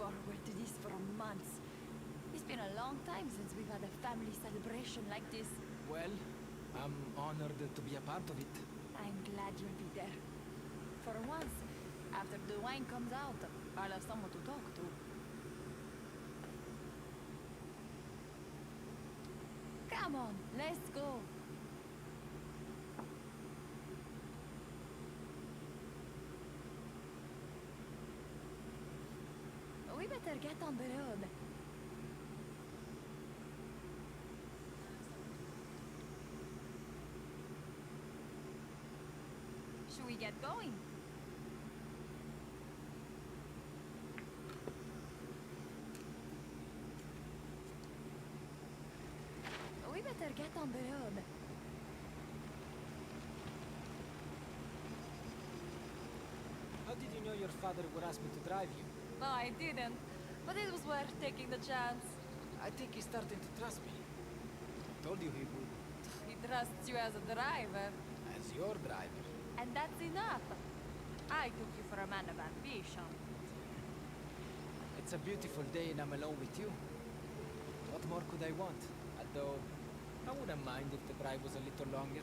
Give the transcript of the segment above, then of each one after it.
forward to this for months. It's been a long time since we've had a family celebration like this. Well, I'm honored to be a part of it. I'm glad you'll be there. For once, after the wine comes out, I'll have someone to talk to. Come on, let's go. We better get on the road. Should we get going? We better get on the road. How did you know your father would ask me to drive you? No, I didn't. But it was worth taking the chance. I think he's starting to trust me. I told you he would. He trusts you as a driver. As your driver. And that's enough. I took you for a man of ambition. It's a beautiful day and I'm alone with you. What more could I want? Although, I wouldn't mind if the drive was a little longer.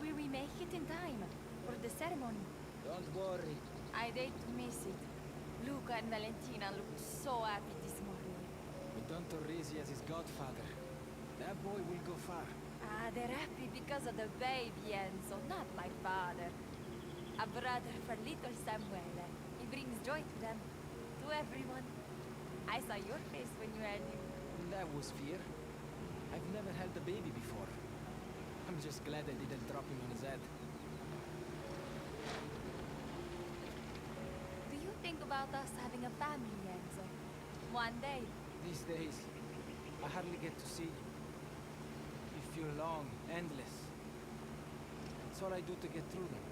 Will we make it in time for the ceremony? Don't worry. I'd hate to miss it. Luca and Valentina looked so happy this morning. With Don Torrisi as his godfather, that boy will go far. Ah, they're happy because of the baby, Enzo, not my father. A brother for little Samuele. He brings joy to them, to everyone. I saw your face when you had him. That was fear. I've never held a baby before. I'm just glad I didn't drop him on his head. Do you think about us having a family, Enzo? One day? These days, I hardly get to see you. You feel long, endless. It's all I do to get through them.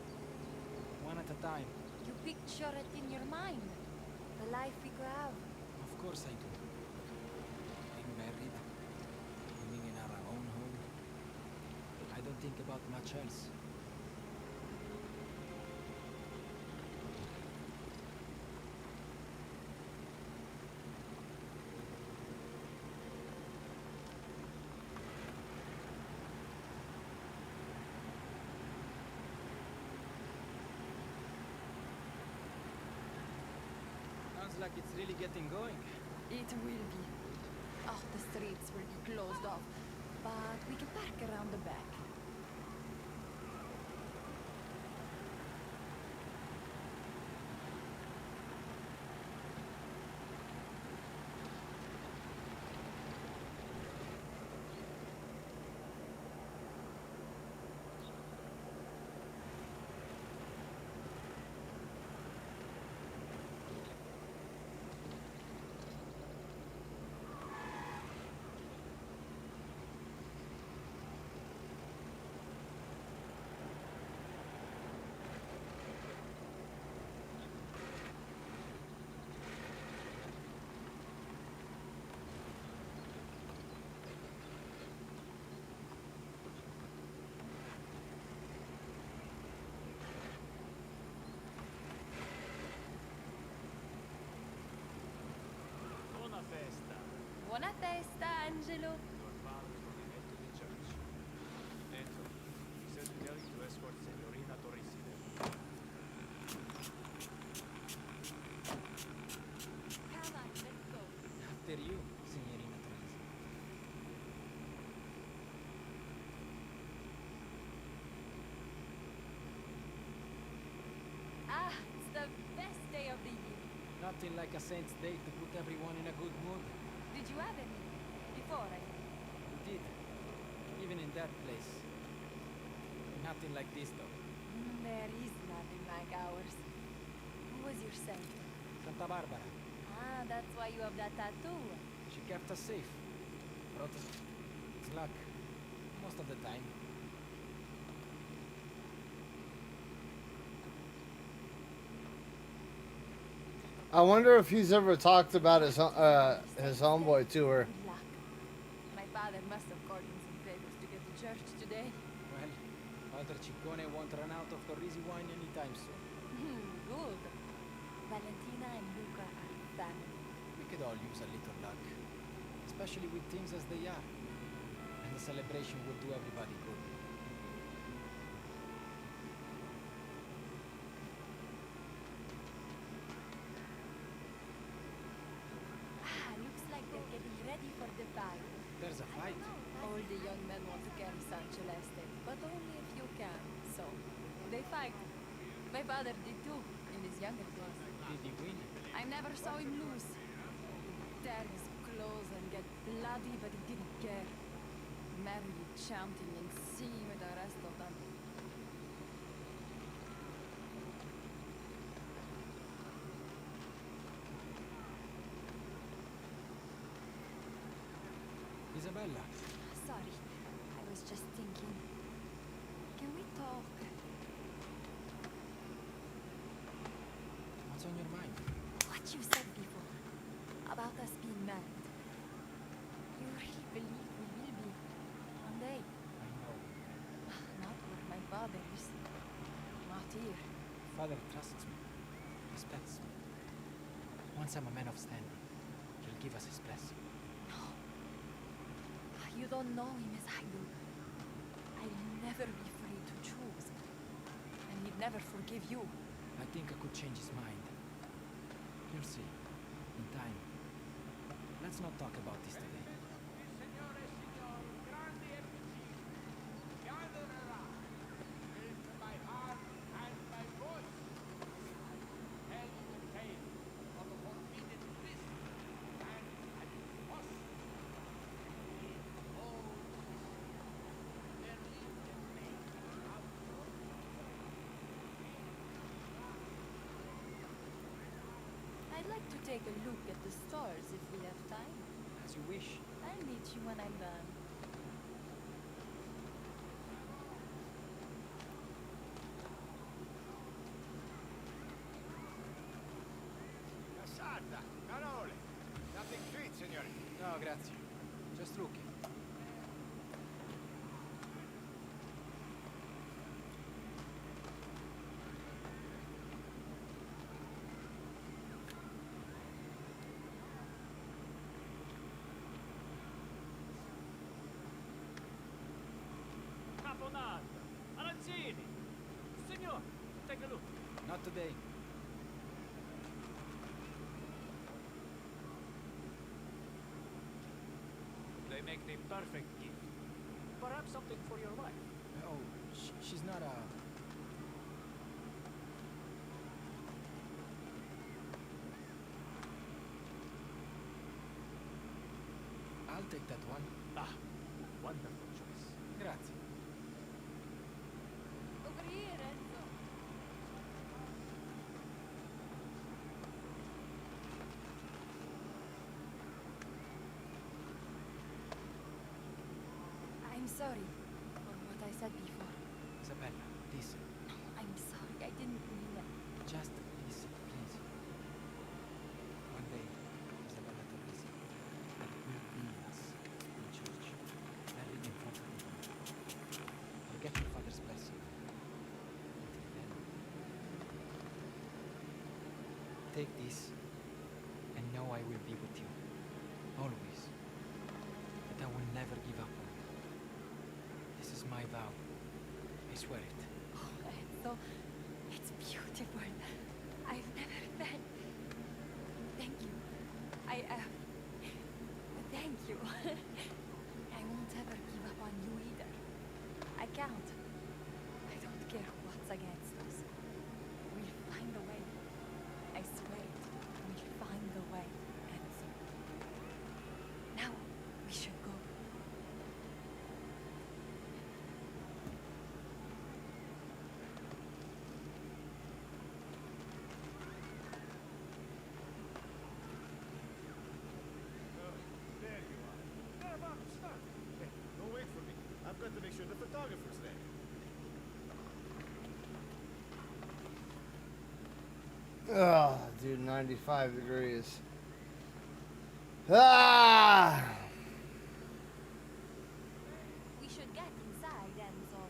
One at a time. You picture it in your mind. The life we could have. Of course I do. Being married, living in our own home. I don't think about much else. Sounds like it's really getting going. It will be. Oh, the streets will be closed off, but we can park around the back. Buona festa, Angelo. Your father is on the way to the church. Enzo, he said to tell you to escort Signorina Torrisi there. Come on, let's go. After you, Signorina Torrisi. Ah, it's the best day of the year. Nothing like a saint's day to put everyone in a good mood. Did you have any? Before I... We did. Even in that place. Nothing like this, though. There is nothing like ours. Who was your saint? Santa Barbara. Ah, that's why you have that tattoo. She kept us safe. Brought us luck. Most of the time. I wonder if he's ever talked about his homeboy to her. Good luck. My father must have called in some favors to get to church today. Well, Father Ciccone won't run out of Torrisi wine anytime soon. Good. Valentina and Luca are then. We could all use a little luck. Especially with things as they are. And the celebration would do everybody good. Looks like they're getting ready for the fight. There's a fight. All the young men want to carry San Celeste, but only if you can, so they fight. My father did too, in his younger days. Did he win? I never saw him lose. He'd tear his clothes and get bloody, but he didn't care. Merrily chanting and singing with the rest of them. Isabella, Sorry, I was just thinking. Can we talk? what's on your mind? What you said before about us being married. You really believe we will be one day? I know. Not with my father is. Not here. Father trusts me. Respects me. Once I'm a man of standing, he'll give us his blessing. No. You don't know him as I do. I'll never be free to choose. And he'd never forgive you. I think I could change his mind. You'll see. In time. Let's not talk about this today. I'd like to take a look at the stars if we have time. As you wish. I'll meet you when I'm done. Cassata, parole. Nothing sweet, signore. No, grazie. Just looking. Caponata! Arancini! Signor, take a look. Not today. They make the perfect gift. Perhaps something for your wife. Oh, she's not a... I'll take that one. Ah, wonderful choice. Grazie. Over here, Enzo. I'm sorry for what I said before. Isabella, listen. No, I'm sorry. I didn't mean it. Just listen, please. One day, Isabella Teresa had good meals in church, married in front of the I'll get your father's blessing. Until then, take this and know I will be with you. Always. That I will never give up on you. This is my vow. I swear it. Oh, Enzo, it's beautiful. I've never felt. Thank you. Thank you. I won't ever give up on you either. I can't. I don't care what's against us. We'll find a way. I swear it. We'll find a way, Enzo. Now, we should go. There you are. Caravan, stop. Hey, don't wait for me. I've got to make sure the photographer's there. Oh, dude, 95 degrees. Ah! We should get inside, Enzo.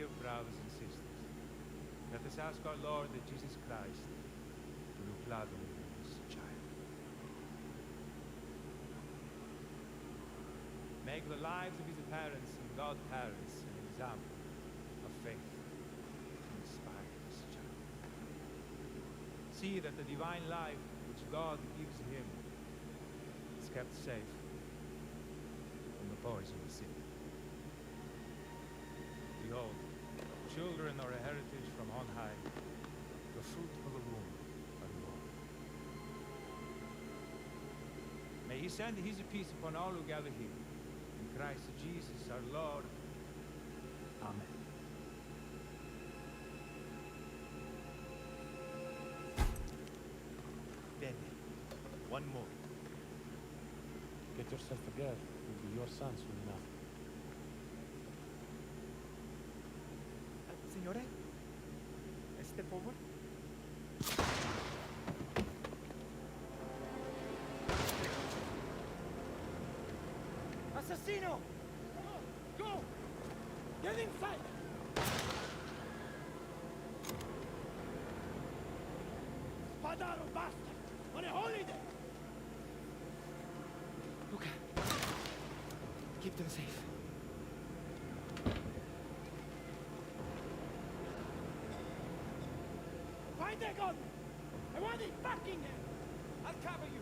dear brothers and sisters, let us ask our Lord that Jesus Christ to look lovingly on this child. Make the lives of his parents and godparents an example of faith to inspire this child. See that the divine life which God gives him is kept safe from the poison of sin. Behold, children are a heritage from on high, the fruit of the womb are reward. May he send his peace upon all who gather here. In Christ Jesus our Lord. Amen. Bene. One more. Get yourself a girl. Will be your son soon enough. Signore? Step forward. Assassino! Go! Get inside! Spadaro bastard! On a holiday! Luca, keep them safe. Find that gun! I want it back in there! I'll cover you.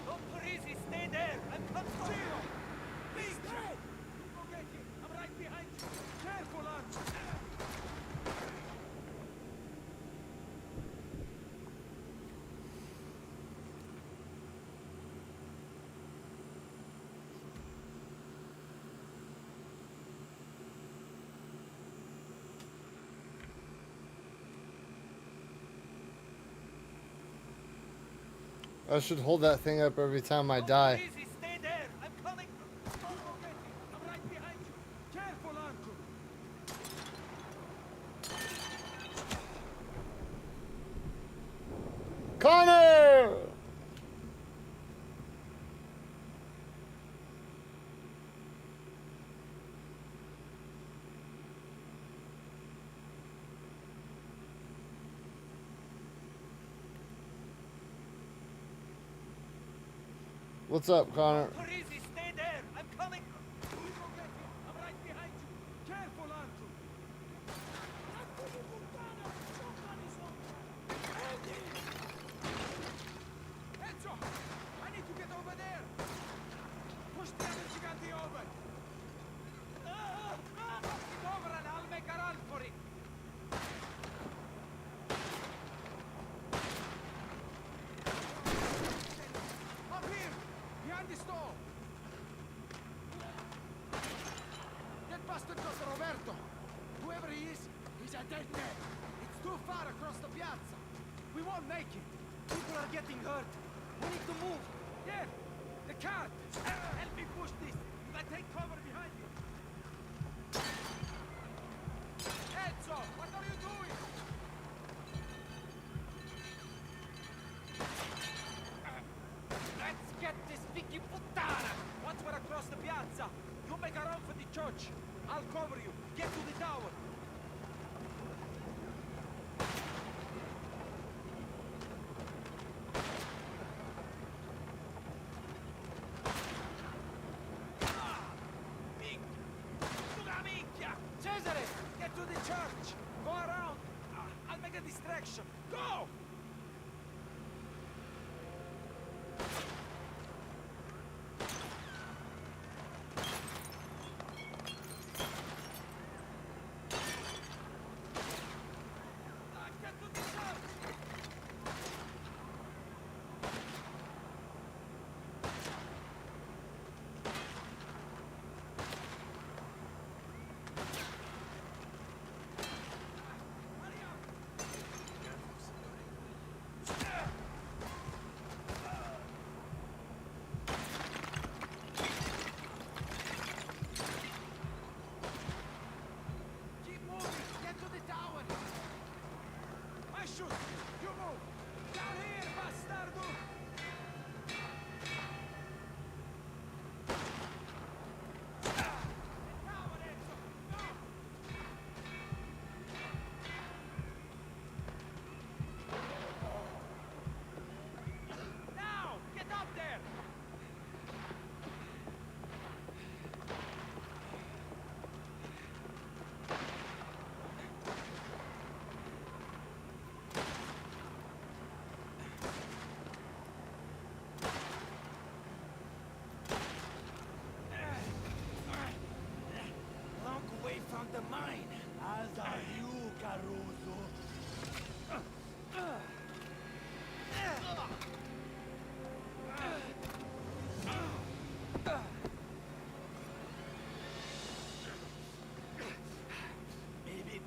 Don't Parisi, stay there! I'm coming! Zero! Be straight! Okay, I'm right behind you! Careful, Archie! I should hold that thing up every time I die. Easy, stay there! I'm coming! Okay, I'm right behind you! Careful, Archie! Connor! What's up, Connor? Parisi, stay there! I'm coming! Okay, I'm right behind you! Careful, Archie! Enzo! I need to get over there! Push the other Gigante over! It's over and I'll make a run for it! Up here! Behind the store! That bastard goes to Roberto! Whoever he is, he's a dead man! It's too far across the piazza! We won't make it! People are getting hurt! We need to move! There! The cart! Help me push this! I take cover behind you! Enzo! What are you doing? Let's get this Vicky puttana! Once we're across the piazza, you make a run for the church. I'll cover you. Get to the tower. Cesare, get to the church. Go around. I'll make a distraction. Go! Get to the church. Hurry up.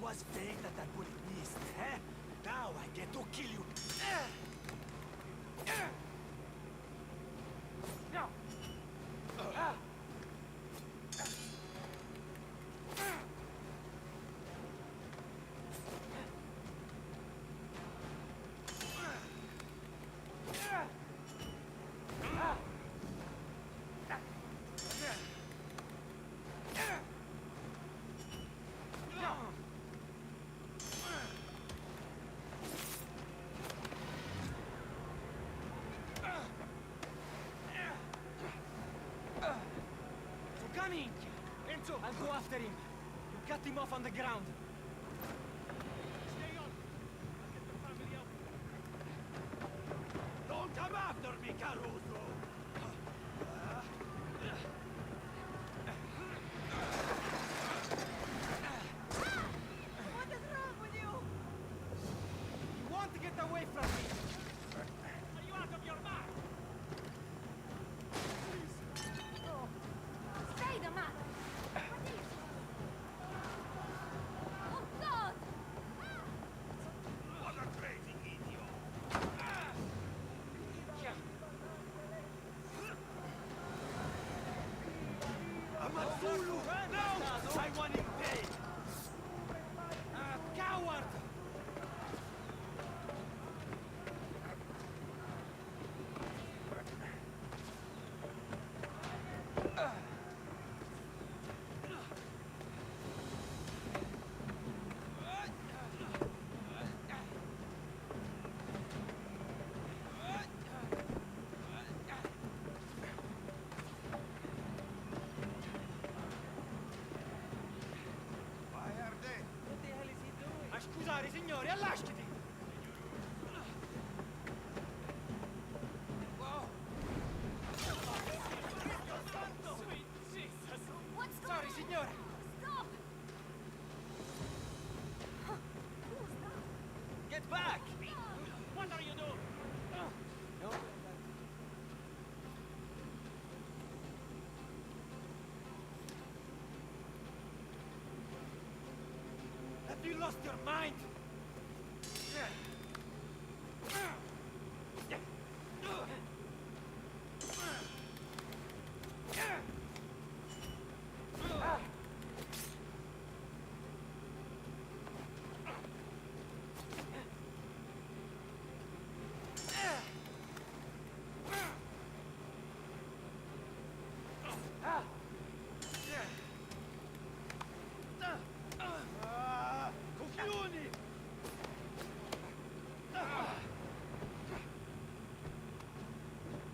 was fate that I bullet missed, eh? Now I get to kill you. No. Coming! Enzo, I'll go after him. You cut him off on the ground. Stay on. I'll get the family out. Don't come after me, Caruso! What is wrong with you? You want to get away from me? Are you out of your mind? Oh. Say the matter. What is it? Oh, God! What a crazy idiot! Amazzulu! No! I want him dead! Coward! Ma scusate signori, allasciti! What's going Sorry on? signore! Stop! Who's that? Get back! What are you doing? No. Have you lost your mind? Coglioni!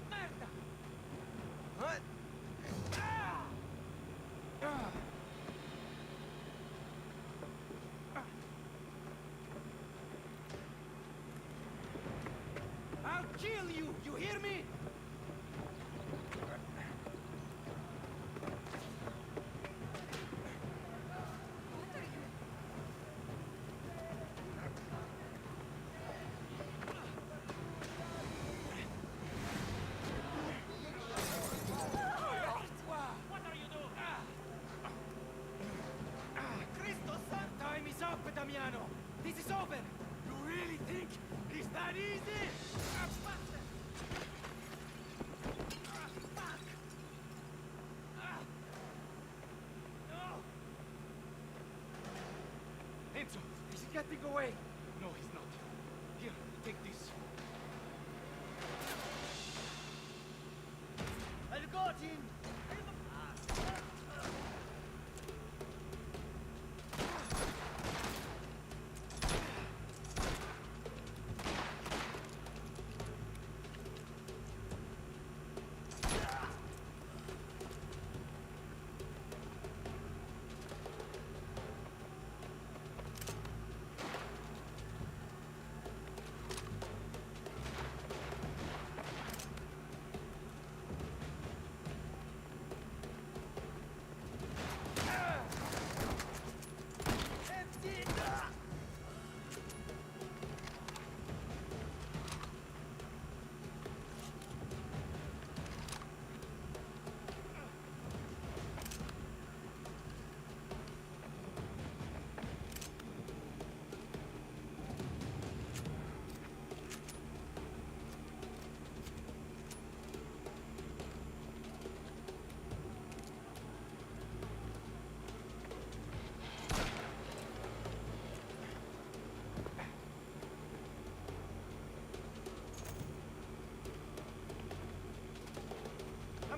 Merda! I'll kill you! You hear me? What are you? What are you doing? Cristo Santo! Time is up, Damiano! This is over! You really think it's that easy? Fuck! No! Enzo, is he getting away? No, he's not. Here, take this. I've got him!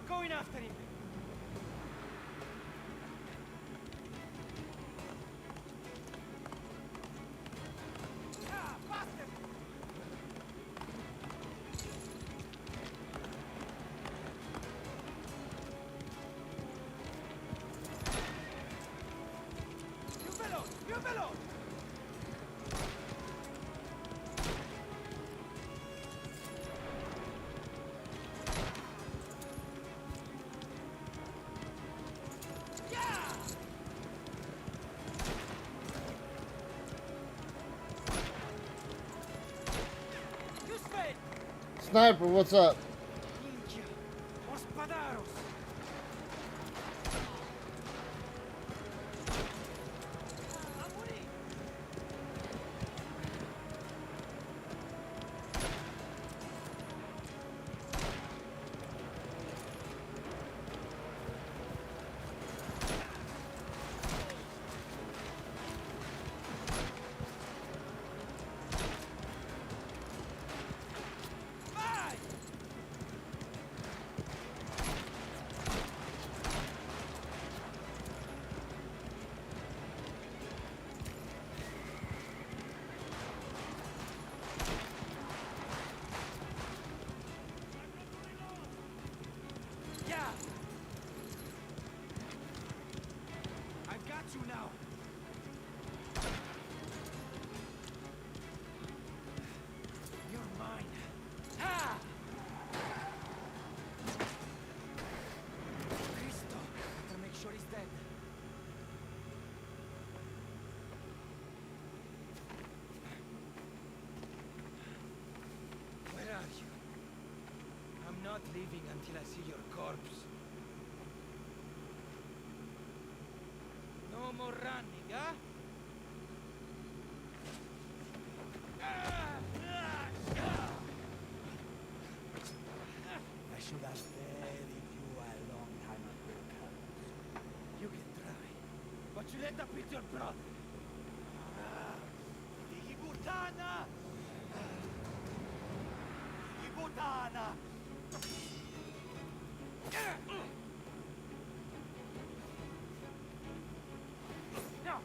going after him. Ah, bastard! You belong! You spade! Sniper, what's up? Minchia! More spadaros! Amori! Vai! Yeah! I've got you now! You're mine! Ha! Cristo! Better make sure he's dead. Where are you? I'm not leaving until I see your corpse. No more running, huh? I should have buried you a long time ago, Carlos. You can try, but you'll end up with your brother. Igibutana! Igibutana! Now!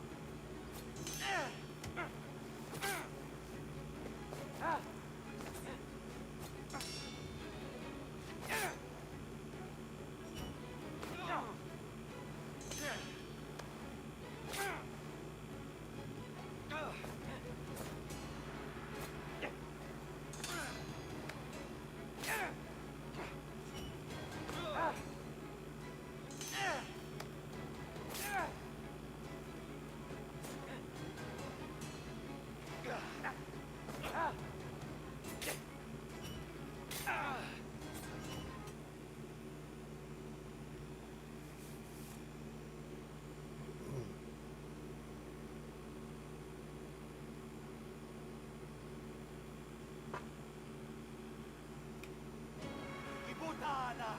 Igibutana!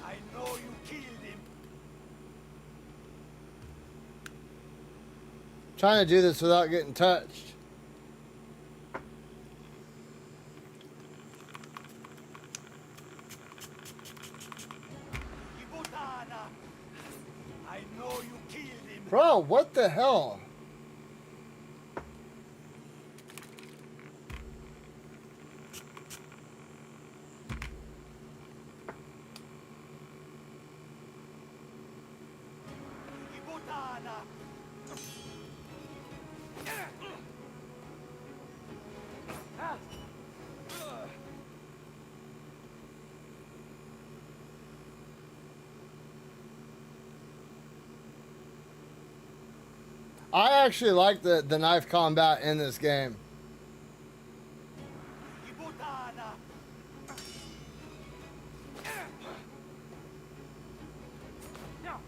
I know you killed him. Trying to do this without getting touched. Igibutana! I know you killed him. Bro, what the hell? Igibutana! I actually like the knife combat in this game. Igibutana! Now!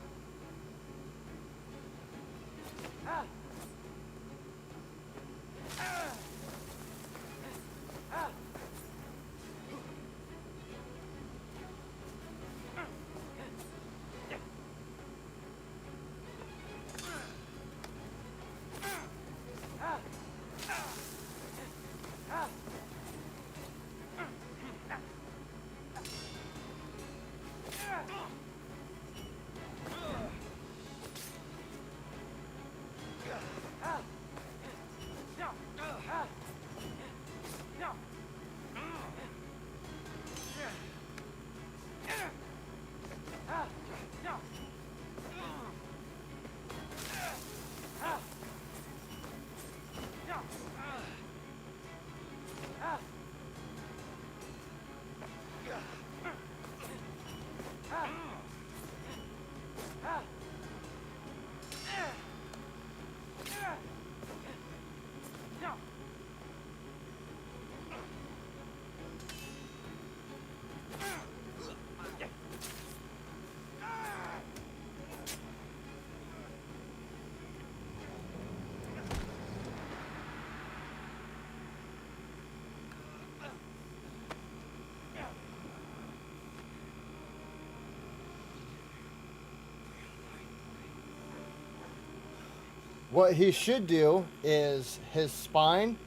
What he should do is his spine,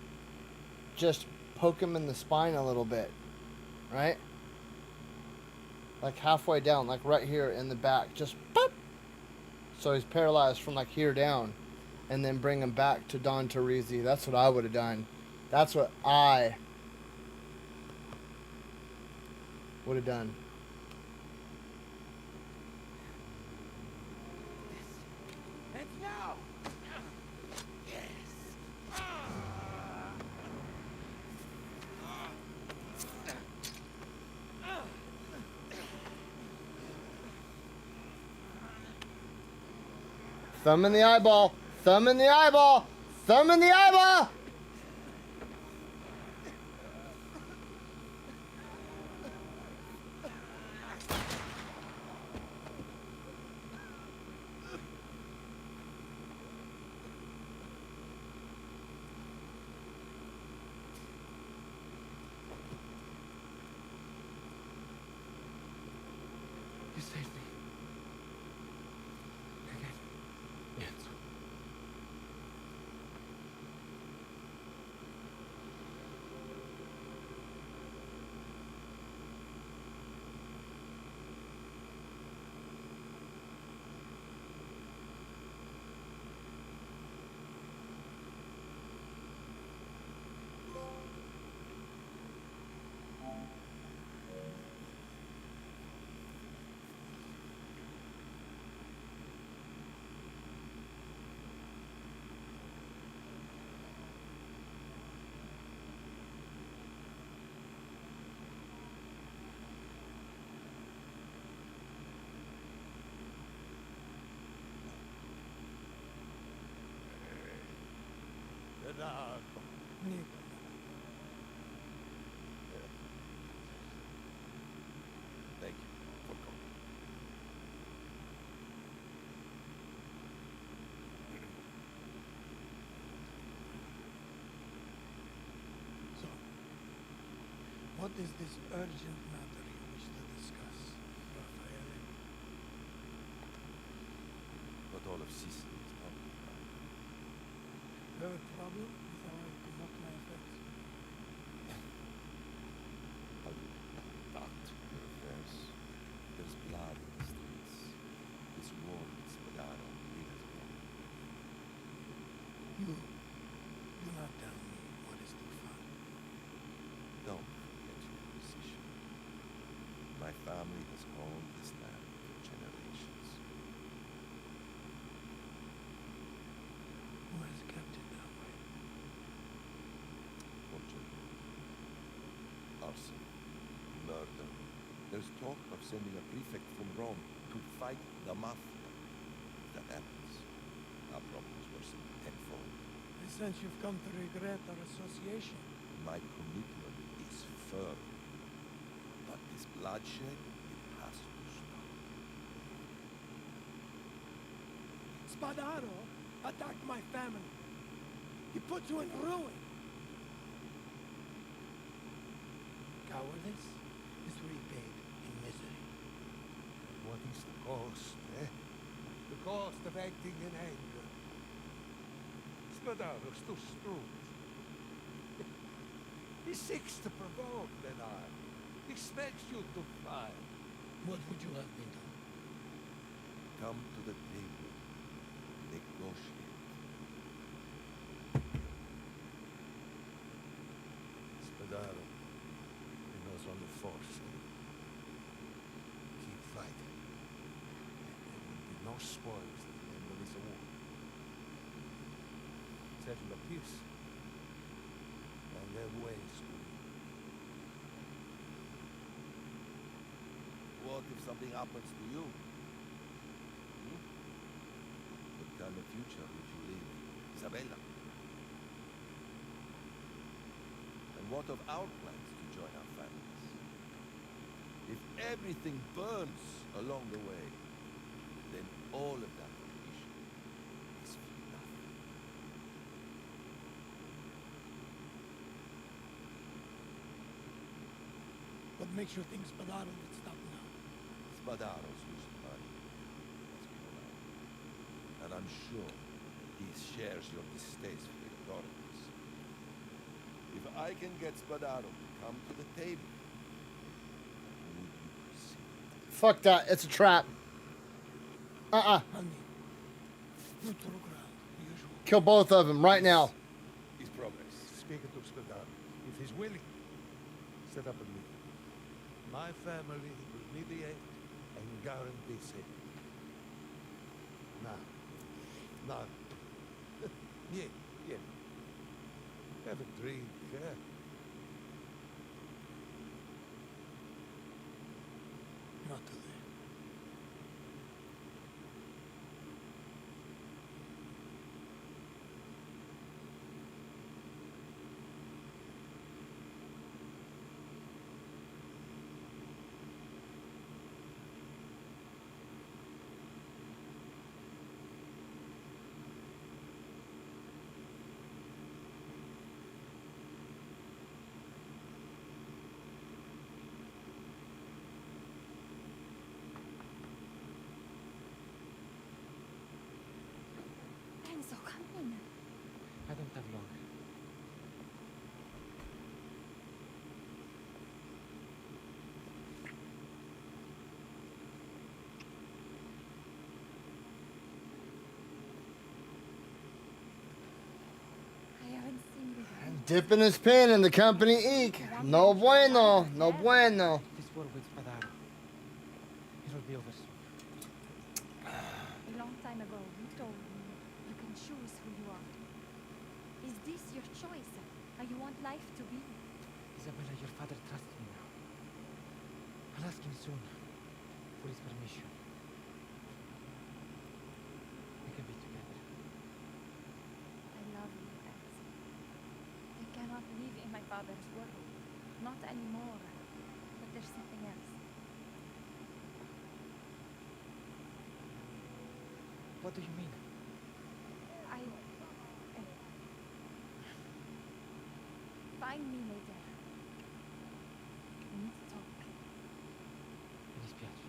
just poke him in the spine a little bit, right? Like halfway down, like right here in the back, just boop. So he's paralyzed from like here down, and then bring him back to Don Teresi. That's what I would have done. That's what I would have done. And now! Yes! Thumb in the eyeball. Thumb in the eyeball. Thumb in the eyeball. You saved me. Again. Yes. Thank you for coming. So, what is this urgent matter you wish to discuss, Raffaele? What all of Sicily is talking about. You have a problem with how I conduct my affairs? How do you conduct your affairs? There's blood in the streets. This war with Spadaro, it has gone. You do not tell me what is to find. Don't forget your position. My family has owned this land for generations. Who has kept it that way? Fortune. Arson. Murder. There's talk of sending a prefect from Rome to fight the Mafia. If that happens, our problems worsen tenfold. I sense you've come to regret our association. My commitment is firm. But this bloodshed, it has to stop. Spadaro attacked my family. He put you in ruin. Cowardice is repaid in misery. What is the cost, eh? The cost of acting in anger. Spadaro's too strong. He seeks to provoke, Benar. Expects you to fight. What would you have me do? Come to the table. Negotiate. Spadaro force. Keep fighting. And there will be no spoils at the end of this war. Settle a peace. And their ways will be. What if something happens to you? Hmm? What kind of future would you leave, Isabella? And what of our plans to join our families? If everything burns along the way, then all of that ambition is for nothing. What makes you think Spadaro would stop now? Spadaro's losing money, let's be honest. And I'm sure he shares your distaste for the authorities. If I can get Spadaro to come to the table, would you proceed? Fuck that. It's a trap. Honey, neutral ground, usual. Kill both of them right now. His progress. Speak to Spadaro. If he's willing, set up a meeting. My family will mediate and guarantee safety. Now, yeah. Have a drink, eh? Not today. Enzo, come in. I don't have long. I haven't seen you. Dipping his pen in the company ink. No bueno. No bueno. This war with Spadaro. It will be over soon. A long time ago, you told me you can choose who you are. Is this your choice? How you want life to be? Isabella, your father trusts me now. I'll ask him soon for his permission. We can be together. I love you, Enzo. I cannot live in my father's world. Not anymore. But there's something else. What do you mean? Find me later. We need to talk. Mi dispiace.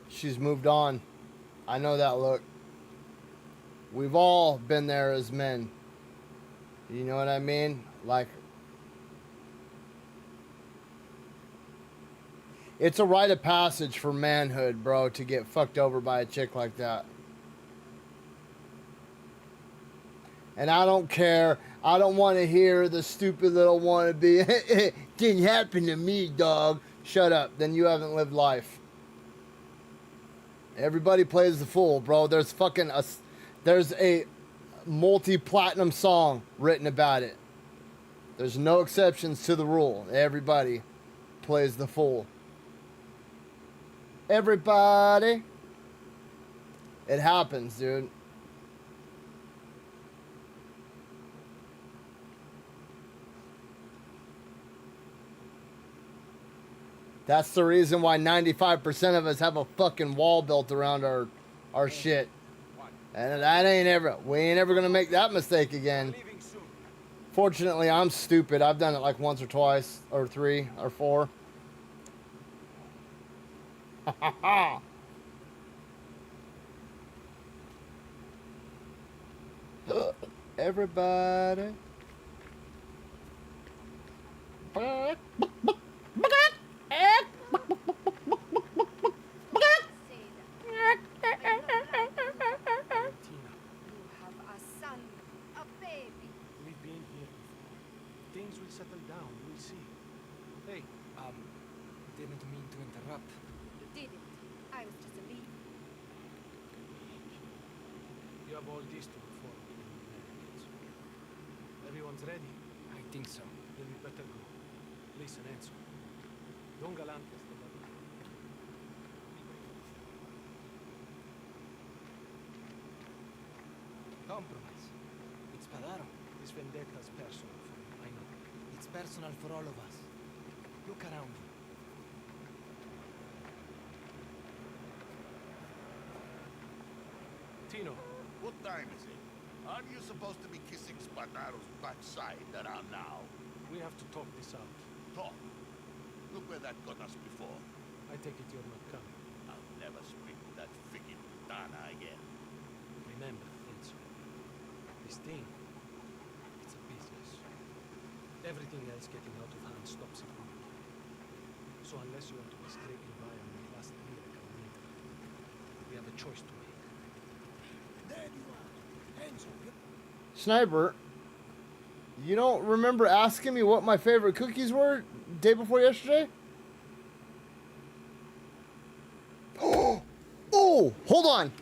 She's moved on. I know that look. We've all been there as men. You know what I mean? Like, it's a rite of passage for manhood, bro, to get fucked over by a chick like that. And I don't care. I don't want to hear the stupid little wannabe. It didn't happen to me, dog. Shut up. Then you haven't lived life. Everybody plays the fool, bro. There's a multi-platinum song written about it. There's no exceptions to the rule. Everybody plays the fool. Everybody. It happens, dude. That's the reason why 95% of us have a fucking wall built around our shit. And that we ain't ever gonna make that mistake again. Fortunately, I'm stupid. I've done it like once or twice, or 3 or 4. everybody. Tina, You have a son, a baby. we've been here before. Things will settle down, we'll see. Hey, Didn't mean to interrupt. You didn't. I was just a lead. you have all this to look forward to when the man gets. Everyone's ready? I think so. Then we better go. Listen, Enzo. Don Galante sta parlando. Compromise. It's Spadaro. This vendetta is personal for you, I know. It's personal for all of us. Look around you. Tino, What time is it? Aren't you supposed to be kissing Spadaro's backside around now? we have to talk this out. Talk. Look where that got us before. I take it you're not coming. I'll never speak to that friggin' Putana again. Remember, Enzo, this thing, it's a business. Everything else getting out of hand stops it moving. So unless you want to be scraping by on your last lira caminita, we have a choice to make. There you are. Enzo, Sniper, you don't remember asking me what my favorite cookies were day before yesterday? Oh, hold on.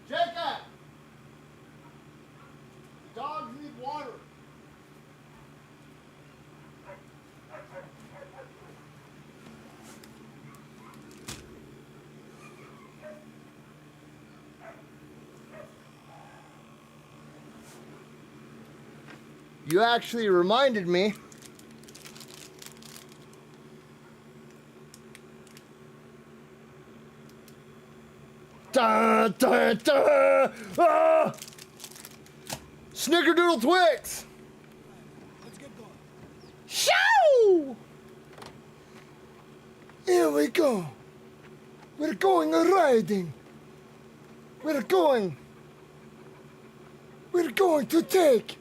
Jacob! Dogs need water. You actually reminded me. Da, da, da, ah! Snickerdoodle Twix! let's get going. Shoo! Here we go. We're going a riding. We're going to take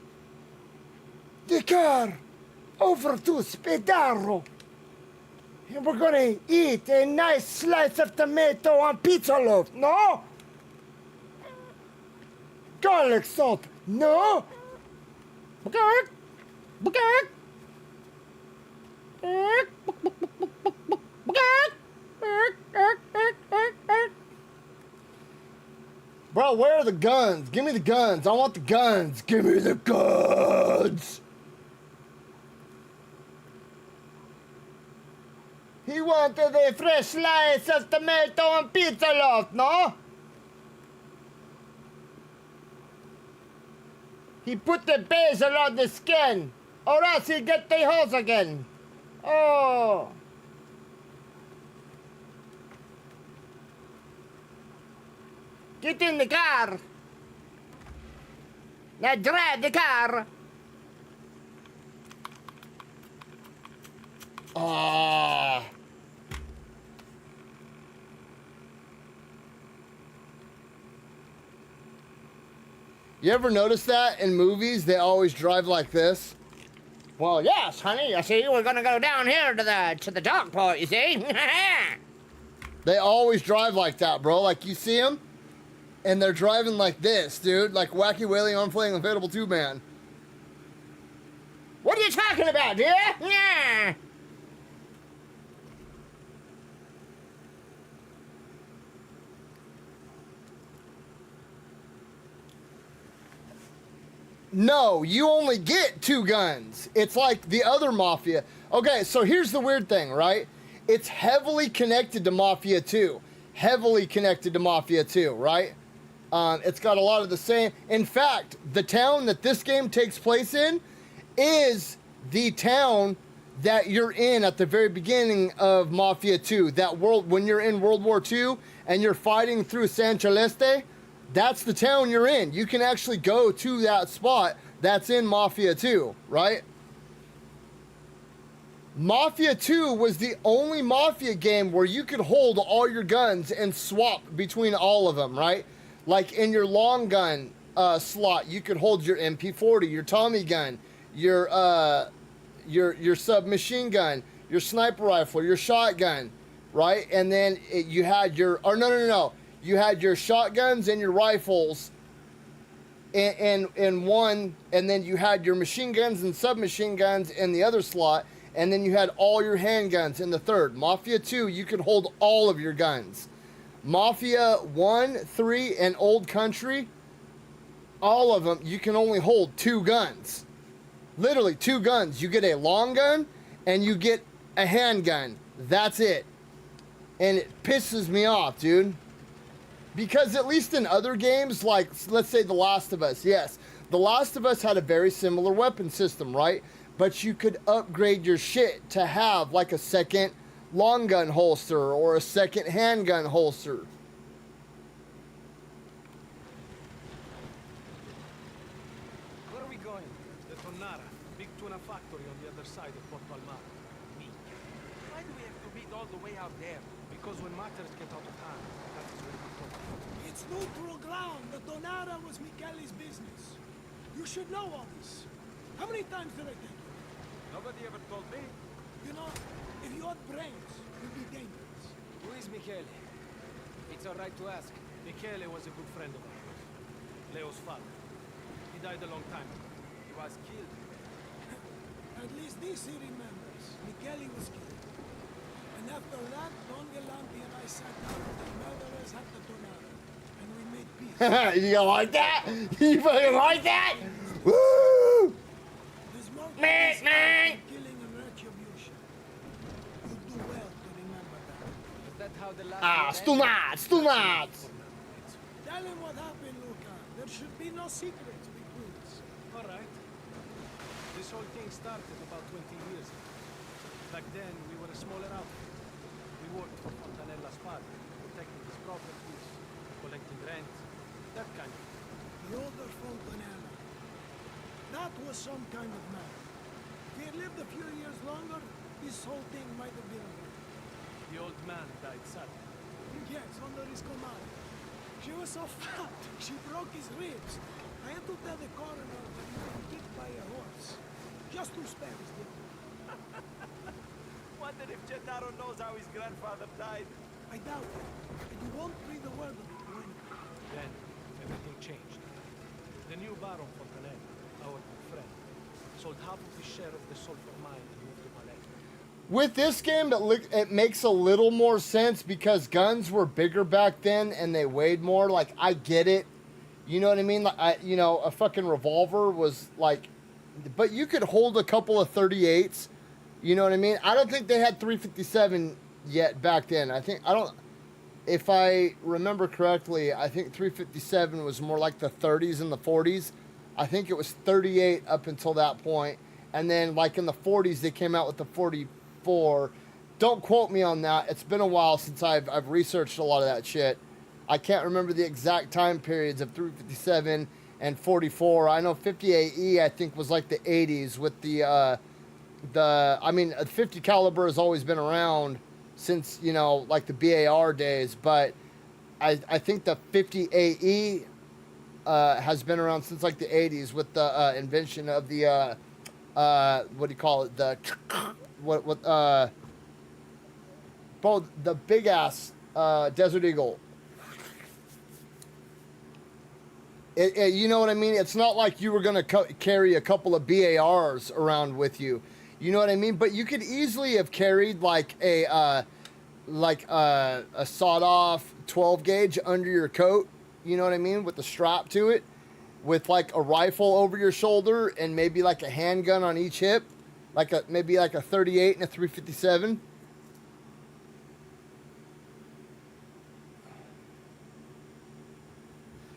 the car over to Spadaro. And we're gonna eat a nice slice of tomato on pizza loaf, no? Garlic salt, no? Bro, where are the guns? Give me the guns. I want the guns. Give me the guns. He wanted a fresh slice of tomato and pizza loaf, no? He put the basil on the skin, or else he get the holes again. Oh. Get in the car. Now drive the car. Ah. You ever notice that in movies they always drive like this? Well, yes, honey. You see, we're gonna go down here to the dog park. You see? They always drive like that, bro. Like you see them, and they're driving like this, dude. Like Wacky Wailing Arm Flailing Inflatable Tube Man. What are you talking about, dear? Yeah. No, you only get 2 guns. It's like the other Mafia. Okay, so here's the weird thing, right? It's heavily connected to Mafia 2. heavily connected to Mafia 2, right? It's got a lot of the same. In fact, the town that this game takes place in is the town that you're in at the very beginning of Mafia 2. That world, when you're in World War II and you're fighting through San Celeste, that's the town you're in. You can actually go to that spot that's in Mafia 2, right? Mafia 2 was the only Mafia game where you could hold all your guns and swap between all of them, right? Like in your long gun slot, you could hold your MP40, your Tommy gun, your submachine gun, your sniper rifle, your shotgun, right? And then you had your, or no. You had your shotguns and your rifles in one, and then you had your machine guns and submachine guns in the other slot, and then you had all your handguns in the third. Mafia 2, you could hold all of your guns. Mafia 1, 3, and Old Country, all of them, you can only hold 2 guns. Literally 2 guns. You get a long gun and you get a handgun. That's it. And it pisses me off, dude. Because at least in other games, like, let's say The Last of Us, yes. The Last of Us had a very similar weapon system, right? But you could upgrade your shit to have, like, a second long gun holster or a second handgun holster. Where are we going? The Tonara. Big tuna factory on the other side of Port Palmar. Me. Why do we have to beat all the way out there? Because when matters get out of hand, that is when we talk. It's neutral ground. The Donara was Michele's business. You should know all this. How many times did I tell you? Nobody ever told me. You know, if you had brains, you'd be dangerous. Who is Michele? It's all right to ask. Michele was a good friend of ours. Leo's father. He died a long time ago. He was killed. At least this he remembers. Michele was killed. And after that, Don Galante and I sat down with the murderers at the Donara. And we made peace. You like that? You fucking like that? Woo! There's more to Meh, this meh. than killing and retribution. You do well to remember that. Is that how the last Ah, stu nuts. Tell him what happened, Luca. There should be no secrets between us. All right. This whole thing started about 20 years ago. Back then, we were a smaller outfit. We worked for Fontanella's father, protecting his properties, collecting rent, that kind of thing. The older Fontanella. That was some kind of man. If he had lived a few years longer, this whole thing might have been over. The old man died suddenly. Yes, under his command. She was so fat, she broke his ribs. I had to tell the coroner that he was hit by a horse. Just to spare his life. Wonder if Gennaro knows how his grandfather died. I doubt it. And he won't breathe a word of it to anyone. Then, everything changed. The new Baron Fontanella, our good friend, sold half of his share of the sulfur mine and moved to Palermo. With this game, it makes a little more sense because guns were bigger back then and they weighed more. Like, I get it. You know what I mean? Like, a fucking revolver was like, but you could hold a couple of 38s. You know what I mean? I don't think they had 357 yet back then. If I remember correctly, I think 357 was more like the 30s and the 40s. I think it was 38 up until that point. And then like in the 40s, they came out with the 44. Don't quote me on that. It's been a while since I've researched a lot of that shit. I can't remember the exact time periods of 357 and 44. I know 50 AE, I think, was like the 80s with the 50 caliber has always been around since, like the BAR days, but I think the 50 AE has been around since like the 80s with the invention of the what do you call it, the the big ass Desert Eagle. You know what I mean? It's not like you were going to carry a couple of BARs around with you. You know what I mean? But you could easily have carried like a sawed-off 12 gauge under your coat. You know what I mean? With the strap to it, with like a rifle over your shoulder, and maybe like a handgun on each hip, maybe like a 38 and a 357.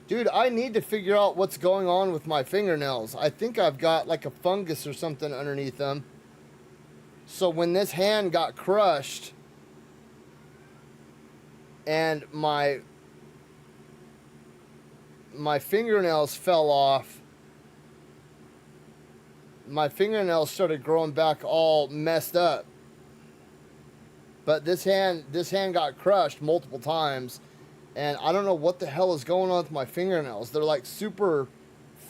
Dude, I need to figure out what's going on with my fingernails. I think I've got like a fungus or something underneath them. So when this hand got crushed and my fingernails fell off, my fingernails started growing back all messed up. But this hand got crushed multiple times, and I don't know what the hell is going on with my fingernails. They're like super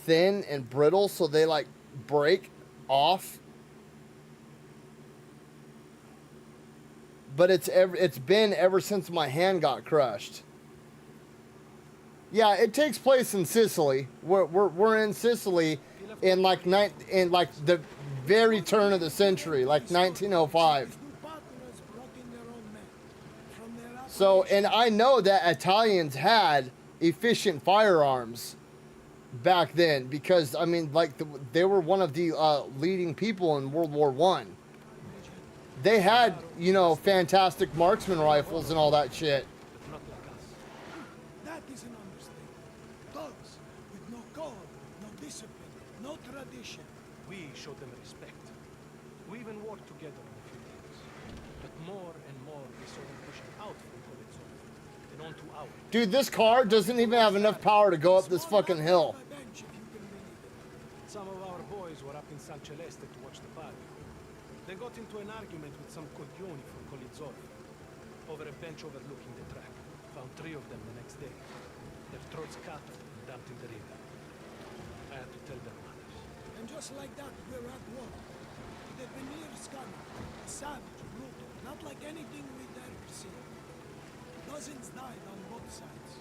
thin and brittle, so they like break off. But it's been ever since my hand got crushed. Yeah, it takes place in Sicily. We're in Sicily in like the very turn of the century, like 1905. So, and I know that Italians had efficient firearms back then because, I mean, like, they were one of the leading people in World War I. They had, you know, fantastic marksman rifles and all that shit. Not like us. That is an understatement. Dogs with no code, no discipline, no tradition. We showed them respect. We even worked together on a few things. But more and more we saw them pushing out from Colenso and onto our. Dude, this car doesn't even have enough power to go up this fucking hill. Some of our boys were up in San Celeste to watch the party. They got into an argument with some coglioni from Colizzolo over a bench overlooking the track. Found 3 of them the next day. Their throats cut and dumped in the river. I had to tell their mothers. And just like that, we're at war. The veneer scummy, savage, brutal, not like anything we'd ever seen. Dozens died on both sides.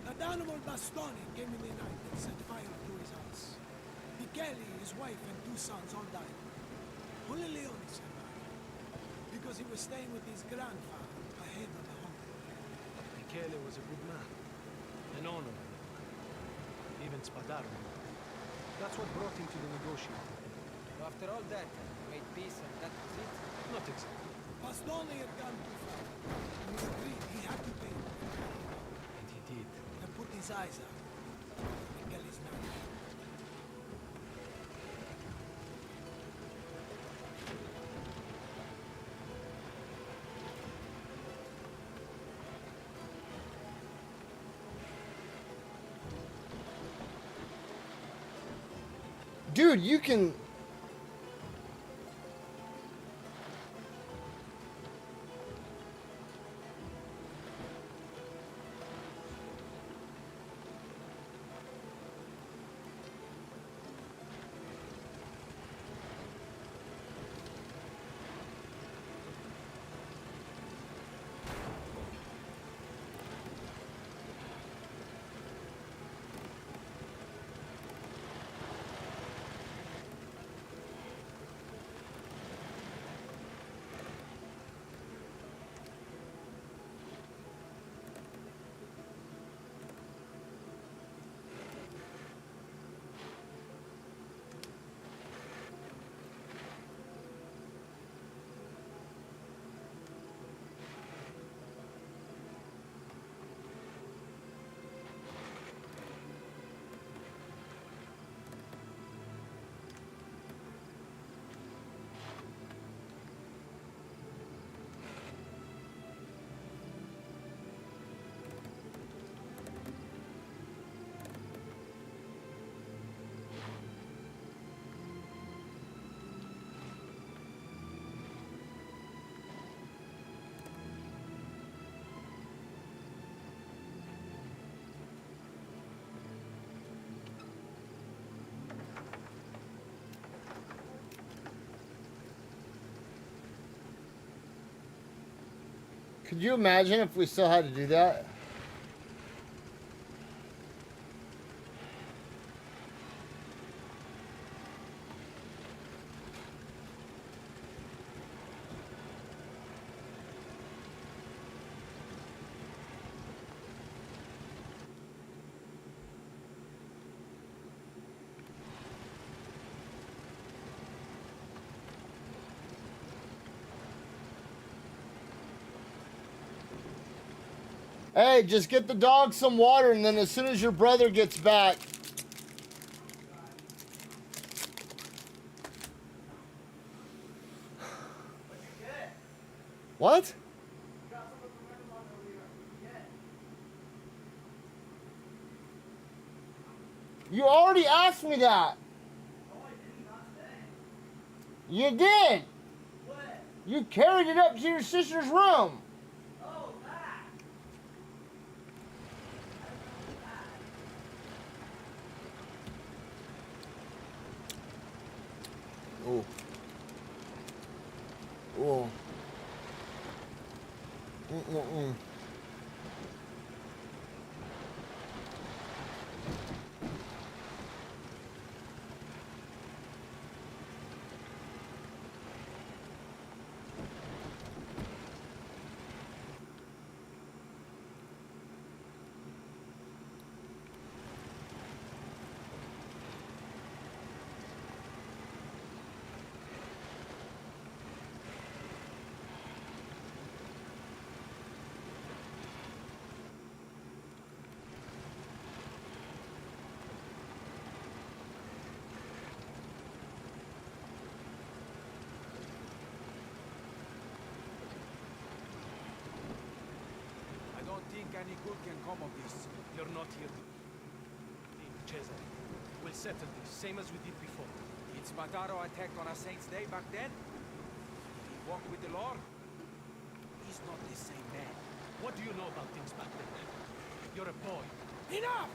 That animal Bastoni came in the night and set fire to his house. Michele, his wife, and 2 sons all died. Only Leone survived. Because he was staying with his grandfather ahead of the hunt. Michele was a good man. An honorable man. Even Spadaro. That's what brought him to the negotiating table. So after all that, made peace and that was it? Not exactly. Bastoni had gone too far. And he agreed he had to pay. And he did. And put his eyes out. Michele's knife. Dude, you can... Could you imagine if we still had to do that? Hey, just get the dog some water, and then as soon as your brother gets back... What? You already asked me that. You did. You carried it up to your sister's room. Oh. Oh. Mm-mm-mm. I don't think any good can come of this. You're not here to think, Cesare. We'll settle this, same as we did before. It's Mataro attacked on a Saint's Day back then? He walked with the Lord? He's not the same man. What do you know about things back then? You're a boy. Enough!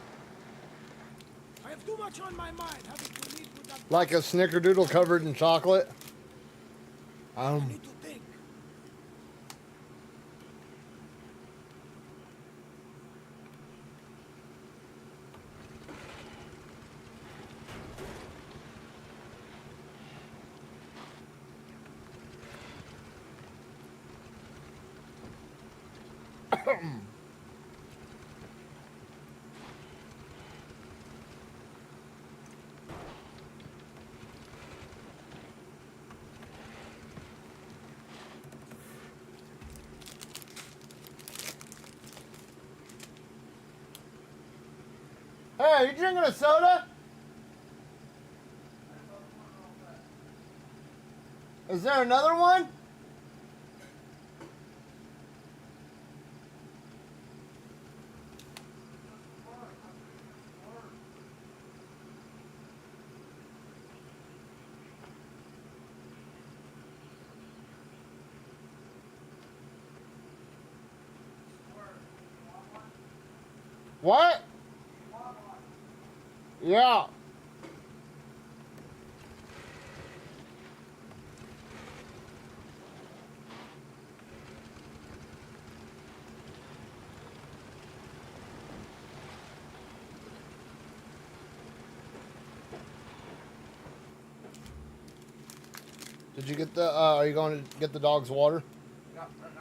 I have too much on my mind having to meet with that... Like a snickerdoodle covered in chocolate. I need to think. Hey, are you drinking a soda? Is there another one? What? Yeah. Did you get the, are you going to get the dog's water? Yeah, right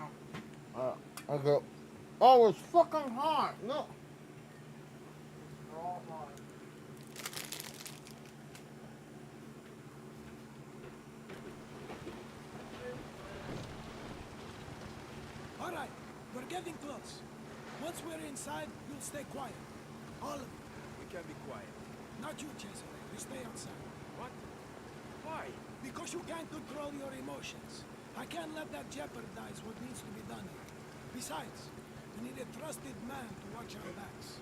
now. Okay. Oh, it's fucking hot. No. All right, we're getting close. Once we're inside, you'll stay quiet. All of you. We can be quiet. Not you, Cesare. You stay outside. What? Why? Because you can't control your emotions. I can't let that jeopardize what needs to be done here. Besides, we need a trusted man to watch our backs.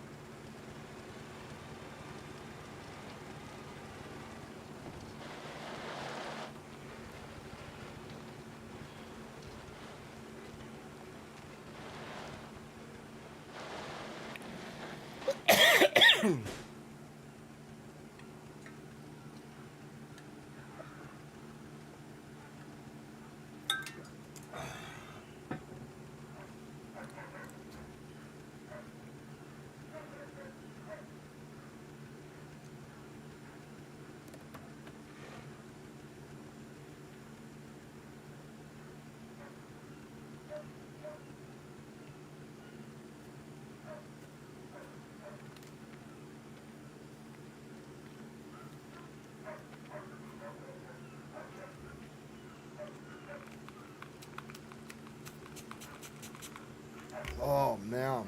Oh man,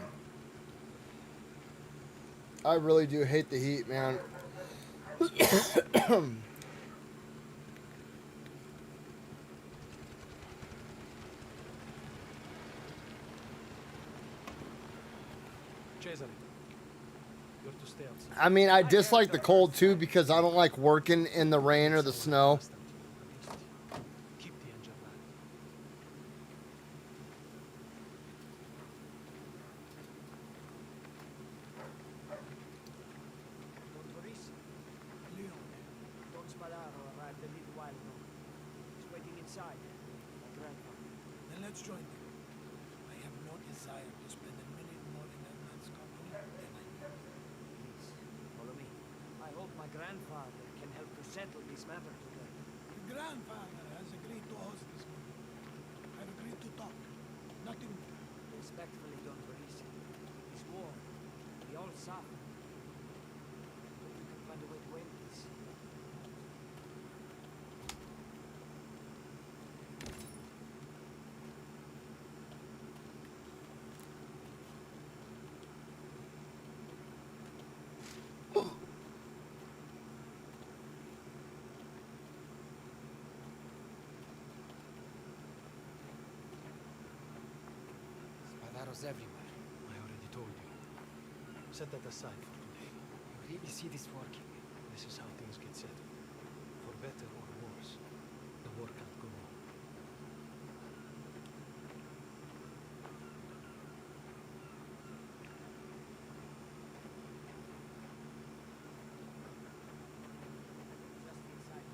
I really do hate the heat, man. Cesare, you're to stay outside. I mean, I dislike the cold too because I don't like working in the rain or the snow. Keep the engine running. Don Boris? Leone. Don Spadaro arrived a little while ago. He's waiting inside. My grandfather. Then let's join them. I have no desire to spend a minute more in that man's company than I need. Please, follow me. I hope my grandfather can help to settle this matter today. Your grandfather has agreed to host this meeting. I've agreed to talk. Nothing more. Respectfully, Don Boris. This war, we all suffer. Hope we can find a way to end this. Spadaros everywhere. I already told you. Set that aside for today. You really see this working? This is how things get settled. For better or worse, the war can't go on. Just inside.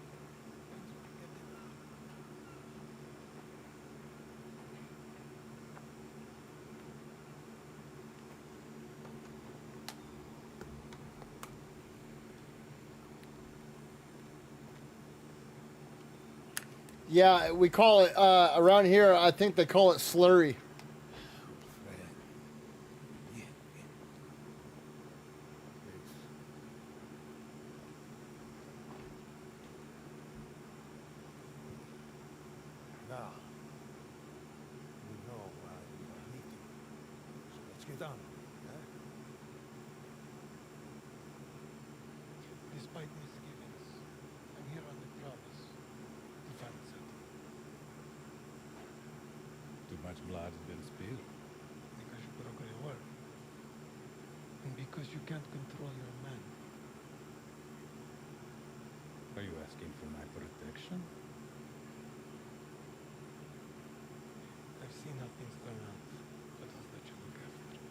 Yeah, we call it around here. I think they call it slurry. Yeah. Now, we know why we are meeting. So let's get on. Huh? Despite misgivings, I'm here on the promise to find something. Too much blood has been spilled. Because you broke your word. And because you can't control your men. Are you asking for my protection? I've seen how things turn out. But I'll let you look after.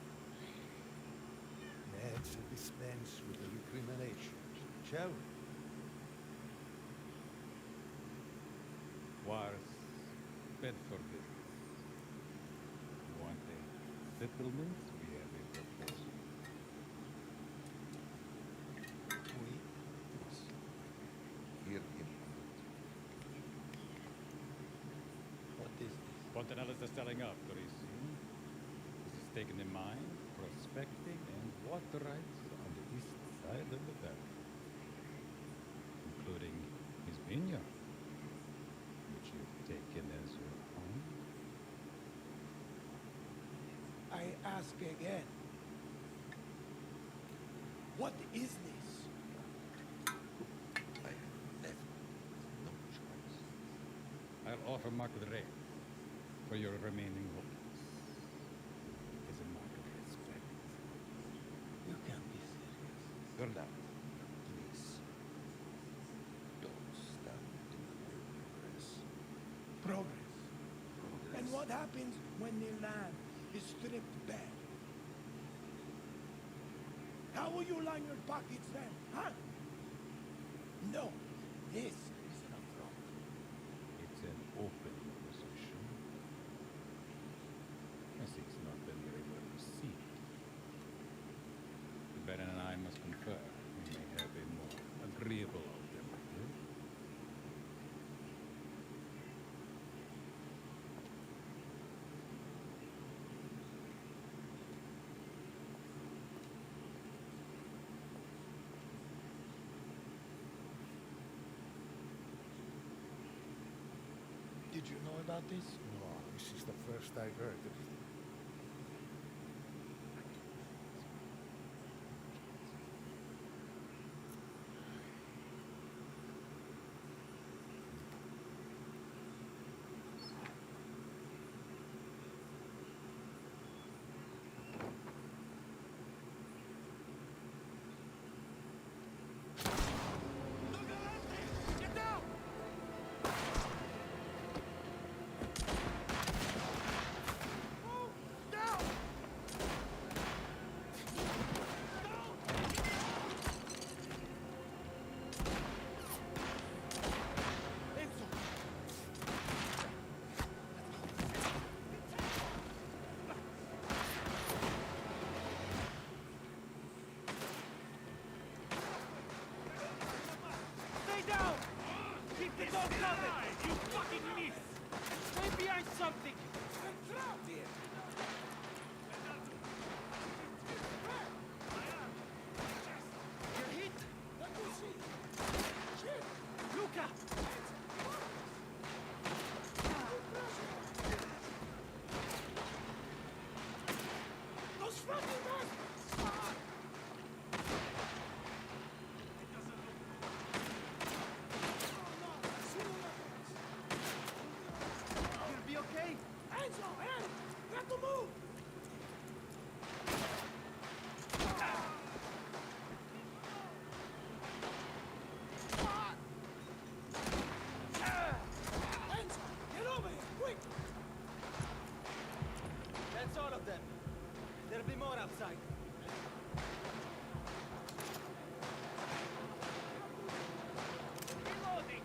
Let's dispense with the recriminations, shall we? Wars, bed for business. You want a settlement? We have a proposal. We? Hear him. What is this? Fontanellas are selling up very soon. This is taken in mind, prospecting and water rights on the east side of the valley, including his vineyard, which you've taken as your home. I ask again. What is this? I have left no choice. I'll offer market rate for your remaining holdings. As a mark of respect. You can't be serious. Bernard, please. Don't stand in the way of progress. Progress. Progress. And what happens when the land is stripped bare? How will you line your pockets then, huh? No, this is an affront. It's an open position. I see it's not been very well received. The Baron and I must confer. We may have a more agreeable alternative. Did you know about this? No, this is the first I've heard of it. cover! You fucking miss! Stay behind something! I'm trapped here! You're hit! Let me see! Shit! Luca! Those fucking bastards! You'll be okay? Enzo, Eric! We have to move! Enzo, get over here, quick! That's all of them. There'll be more outside. Reloading!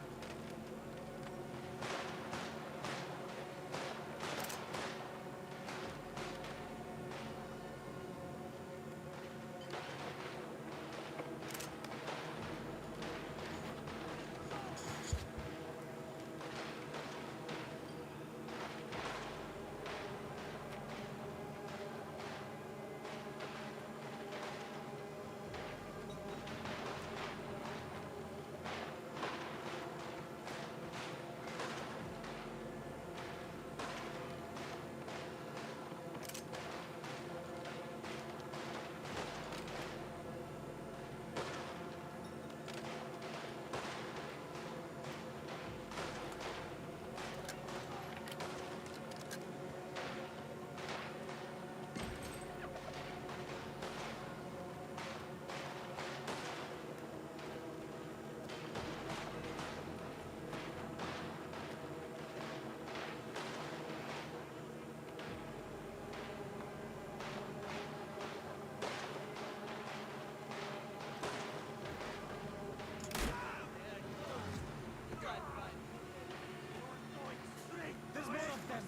There's more of them.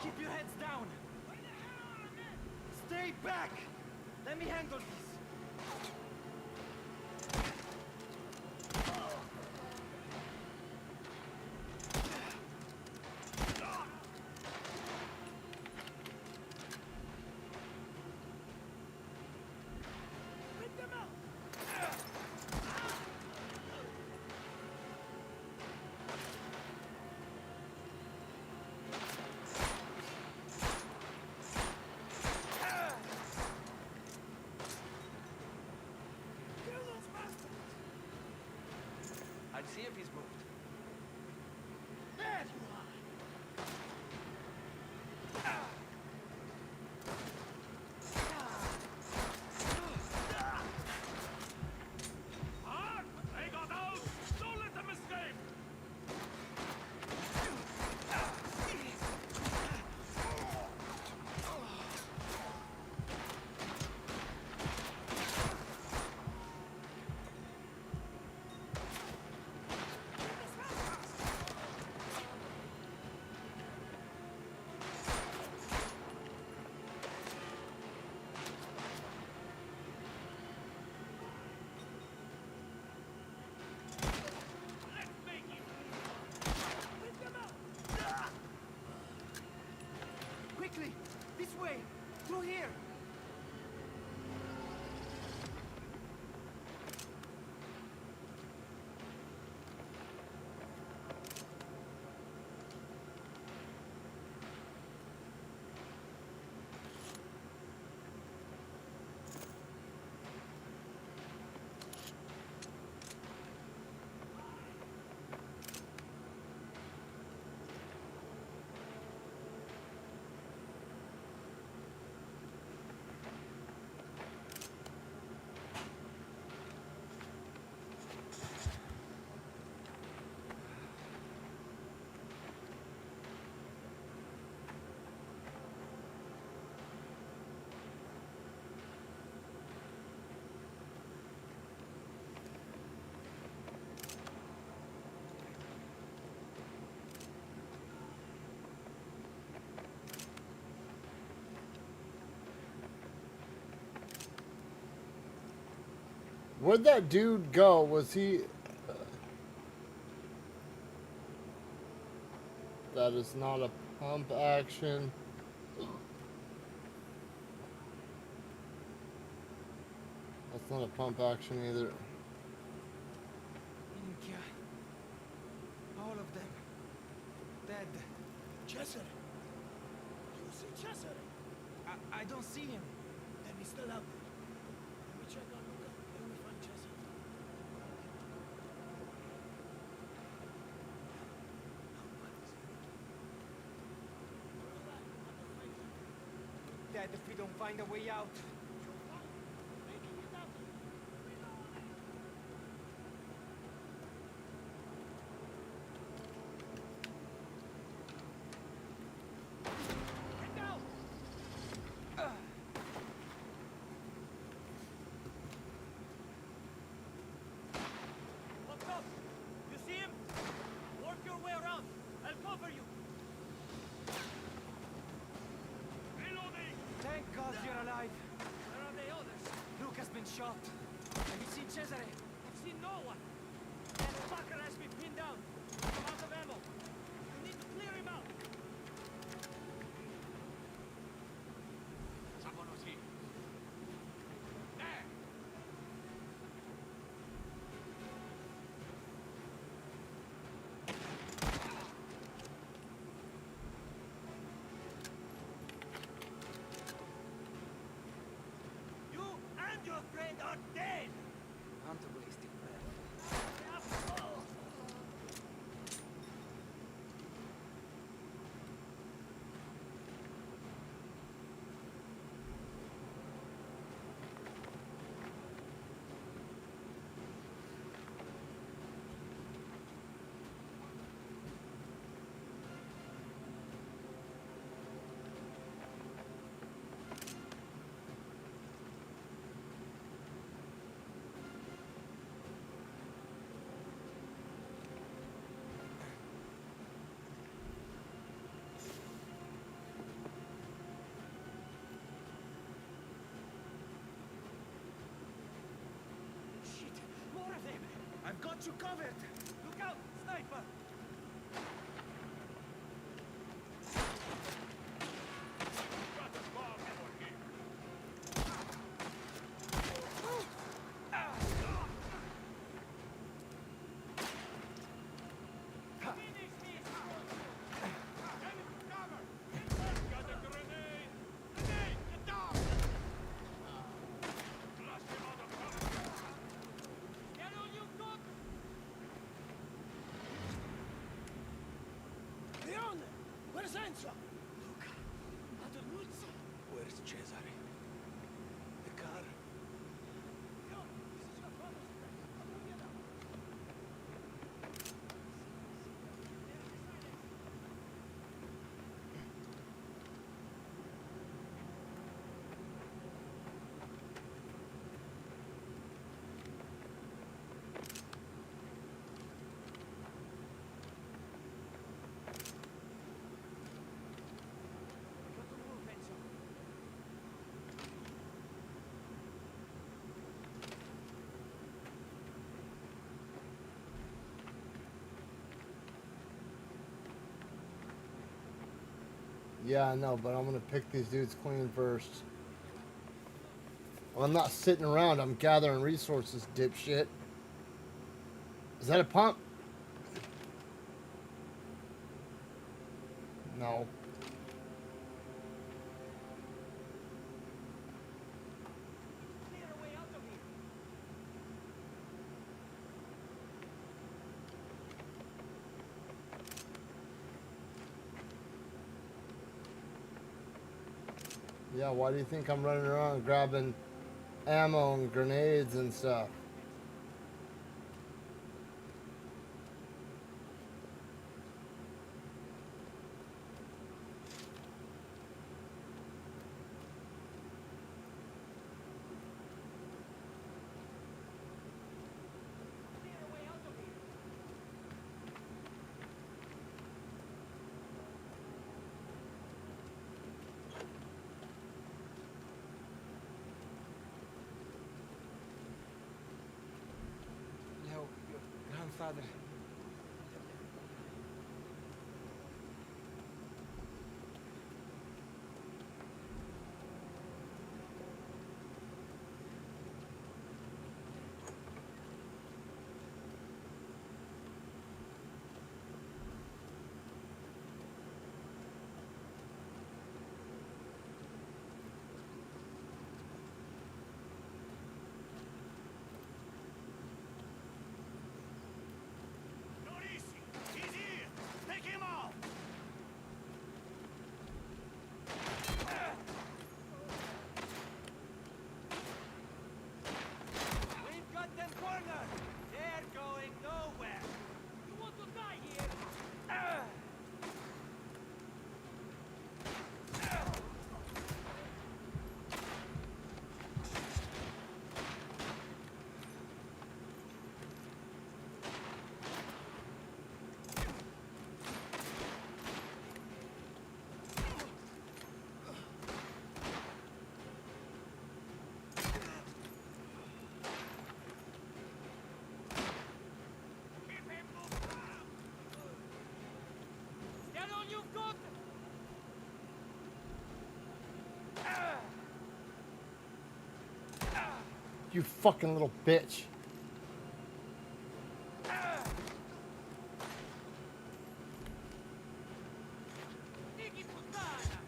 Keep your heads down. Stay back. Let me handle this. Bring them out. Kill those bastards. I'll see if he's moved. There you are. They got out! Don't let them escape! Quickly! This way! Through here! Where'd that dude go? Was he... That is not a pump action. That's not a pump action either. Minchia. All of them. Dead. Cesare! You see Cesare? I don't see him. Then he's still out there. Let me check on Luca. Let me find Cesare. Dead if we don't find a way out. Making it out. Get down! Look up! You see him? Work your way around. I'll cover you. Reloading! Thank God you're alive. Where are the others? Luke has been shot. Have you seen Cesare? I've seen no one. That fucker has me pinned down. I'm out of ammo. We need to clear him out. Someone's here. There! You and your friend are dead! I'm the wasting breath. Shit! More of them! I've got you covered! Look out! Sniper! Leone! Where's Enzo? Luca! Adonuzzi! Where's Cesare? The car? Leone, this is your father's place. I'll bring it up. Got to move, Enzo. Yeah, I know, but I'm gonna pick these dudes clean first. Well, I'm not sitting around. I'm gathering resources, dipshit. Is that a pump? No. Clear a way out of here. Yeah, why do you think I'm running around grabbing ammo and grenades and stuff? Clear a way out of here. Leo, your grandfather. all you've got! You fucking little bitch. Dighi puttana!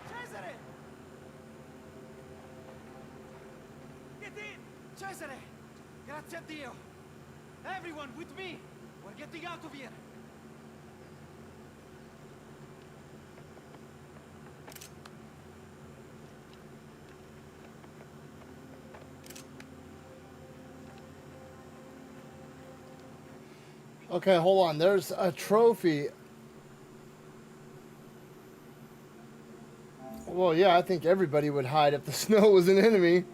Cesare! Get in! Cesare! Grazie a Dio! Everyone with me! We're getting out of here! Okay, hold on. There's a trophy. Well, yeah, I think everybody would hide if the snow was an enemy.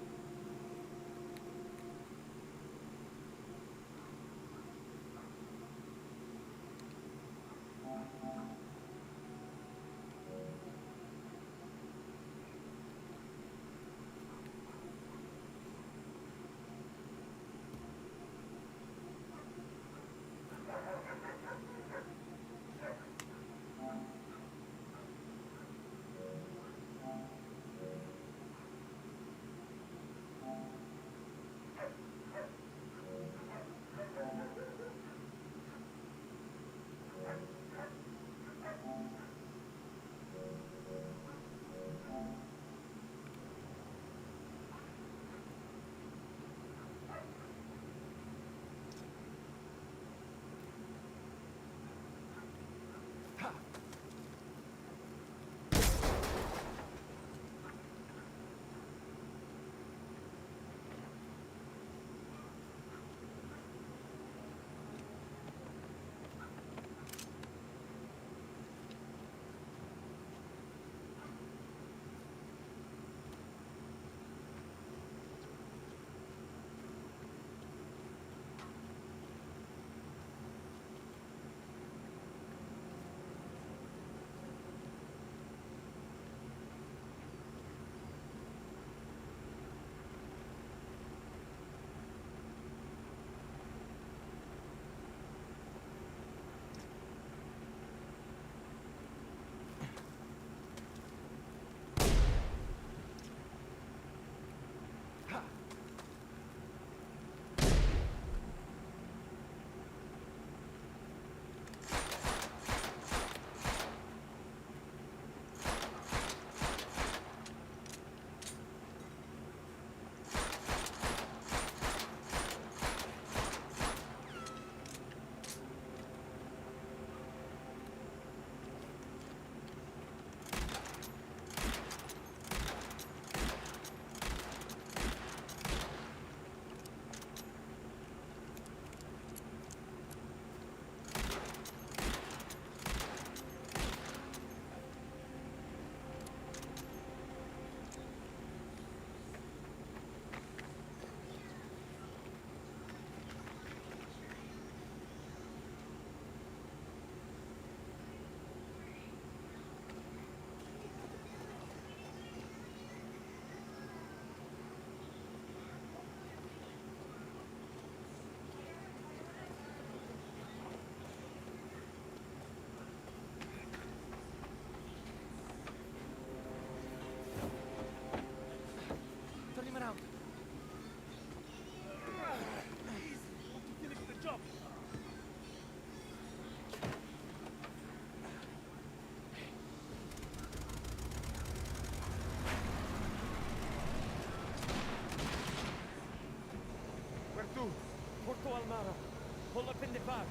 happened the far?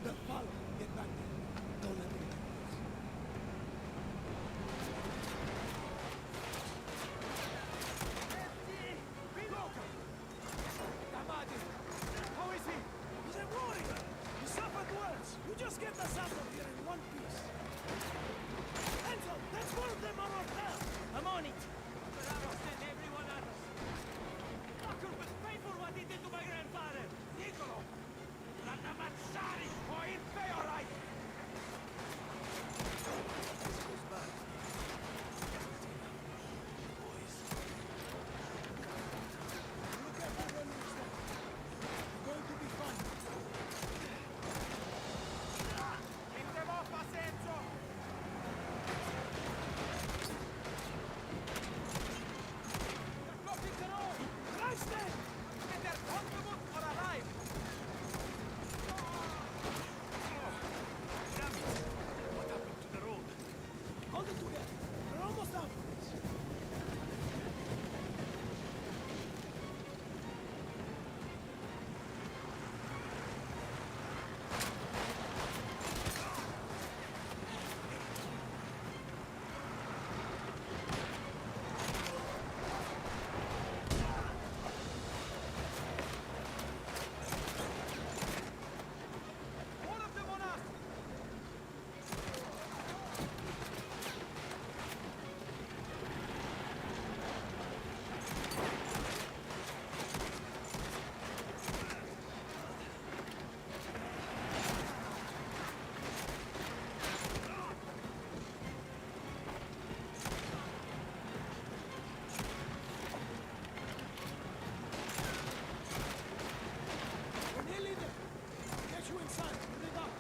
The follow. Get back there. Don't let them get close. How is he? He's a warrior. He suffered worse. You just get us out of here in one piece. Enzo, that's one of them on our tail. I'm on it. Ramos and everyone else. Fucker will pay for what he did to my grandfather. Nicolo. Rannamazzari. Or in pay, all right. This goes back. Boys. Look at the running step. You're going to be fine. Keep them off us, Enzo. They're blocking the road. Christ them! And they're comfortable or alive. Damn it! What happened to the road? Hold it together. We're almost out of this. All of them on us. We're nearly there. I'll get you inside. Put it up.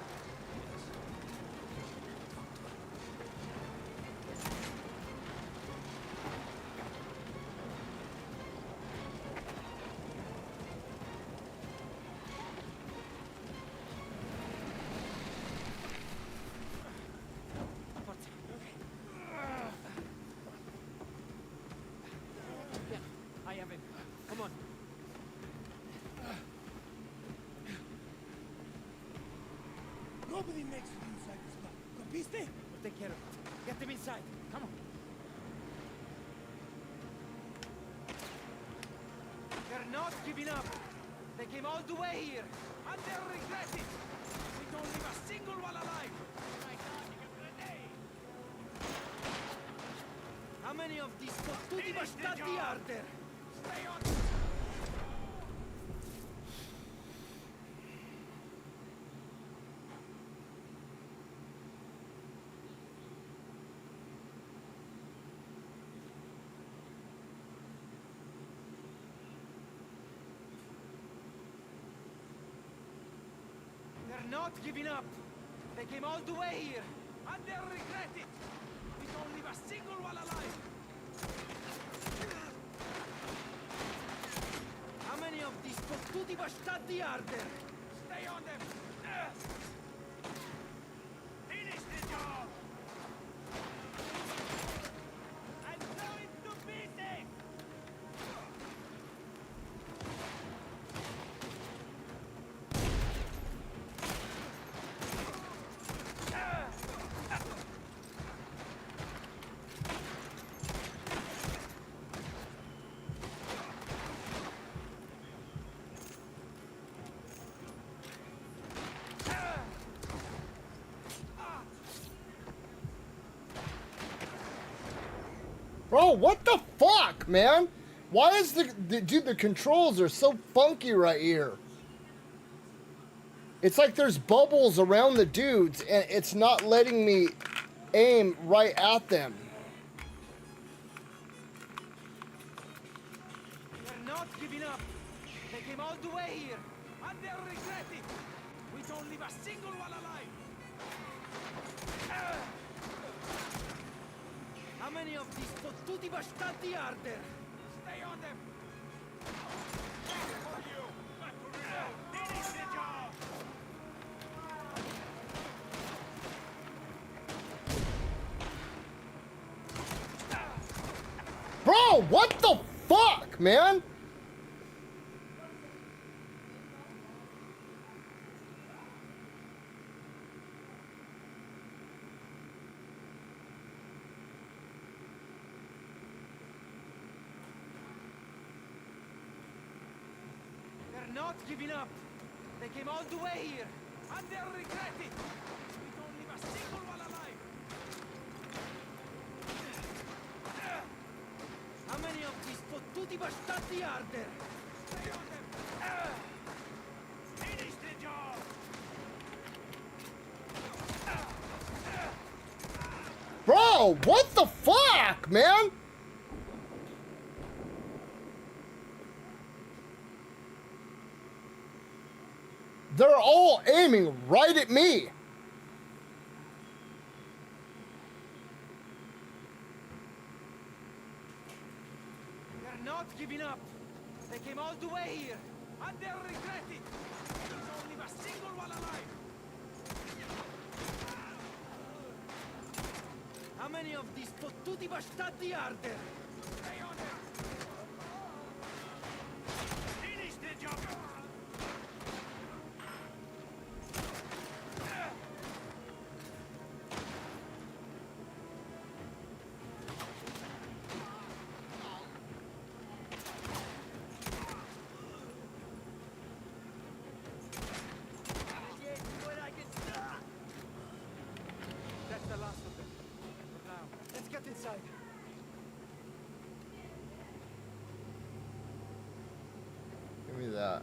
Forza. Yeah, I have him. Come on. Nobody makes it inside this car. Capiste? We'll take care of it. Get them inside. Come on. They're not giving up. They came all the way here. And they'll regret it. We don't leave a single one alive. How many of these fottuti bastardi are there? Stay on. They're not giving up. They came all the way here. And they'll regret it. We don't leave a single one alive. How many of these fottuti bastardi are there? Stay on them. Finish the job. And throw it to pieces. Bro, what the fuck, man? Why is dude, the controls are so funky right here. It's like there's bubbles around the dudes and it's not letting me aim right at them. They're not giving up. They came all the way here. And they'll regret it. We don't leave a single one alive. How many of these fottuti bastardi are there? Stay on them. For you. Finish the job. Bro, what the fuck, man? giving up. They came all the way here, and they'll regret it. We don't leave a single one alive. How many of these fottuti bastardi are there? Stay on them. Finish the job. Bro, what the fuck, man? They're all aiming right at me. They're not giving up. They came all the way here, and they'll regret it. We don't leave a single one alive. How many of these fottuti bastardi are there? Stay on them. Finish the job. That's the last of them. For now, let's get inside. Give me that.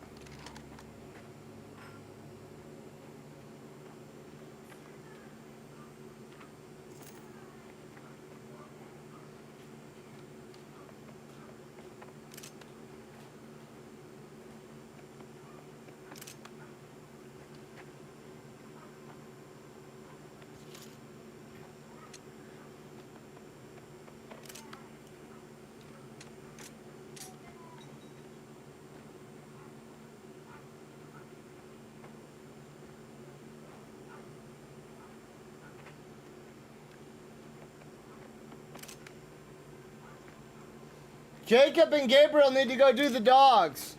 Jacob and Gabriel need to go do the dogs.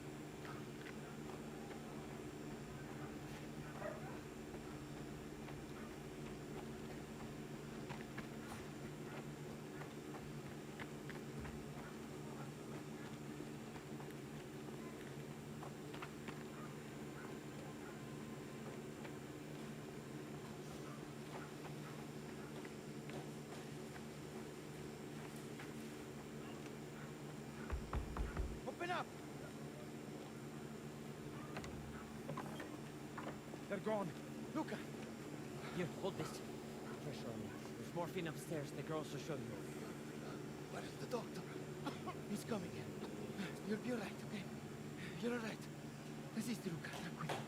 Open up! They're gone. Luca! Here, hold this. Pressure on me. There's morphine upstairs. The girls will show you. Where is the doctor? He's coming. You'll be alright, okay? You're alright. Resist, Luca. Tranquillo.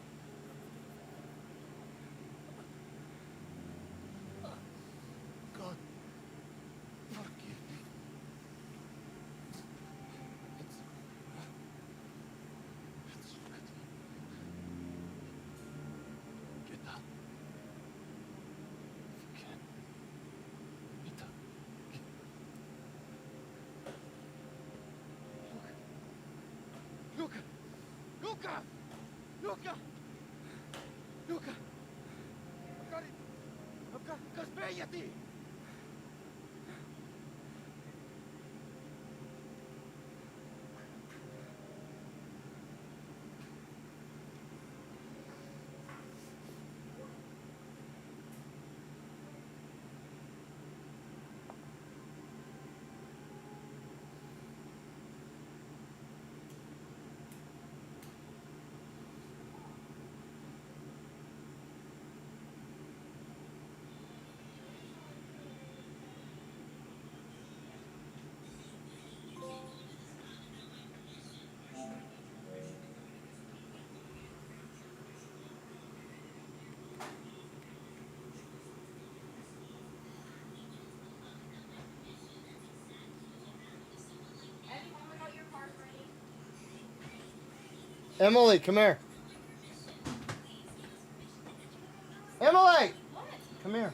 God, forgive me. Let's look at me. Get up. If you can. Get up. Luca! Luca! Luca! Luca! Luca, svegliati! Emily, come here. Emily! Come here.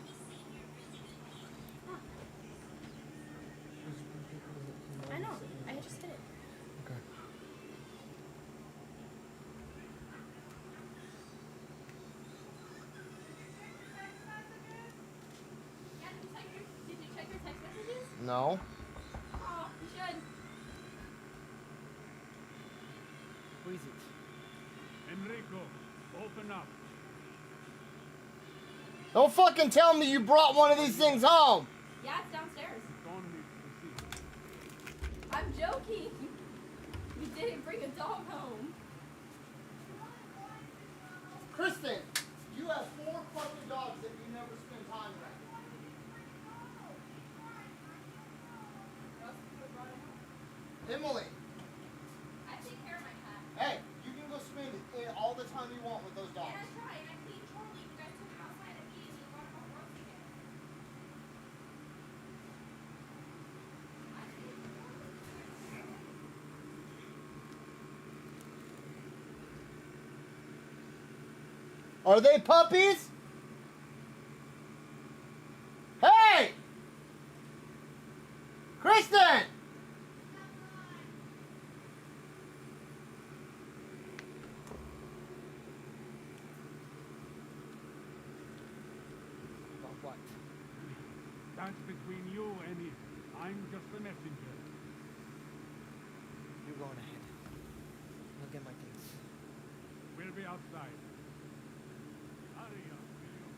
I know. I just did it. Okay. Did you check your text messages? No. Oh, you should. Who is it? Enrico, open up. Don't fucking tell me you brought one of these things home. Yeah, it's downstairs. Don't need to see. I'm joking. You didn't bring a dog home. Kristen, you have 4 fucking dogs that you never spend time with. Emily, I take care of my cat. hey, you can go spend all the time you want with those dogs. And I tried. I cleaned Charlie. You guys took him outside and eating. You brought him home roasting it. I see. Are they puppies? Hey! Kristen! About what? That's between you and it. I'm just a messenger. You're going ahead. I'll get my things. We'll be outside. Hurry up, will you?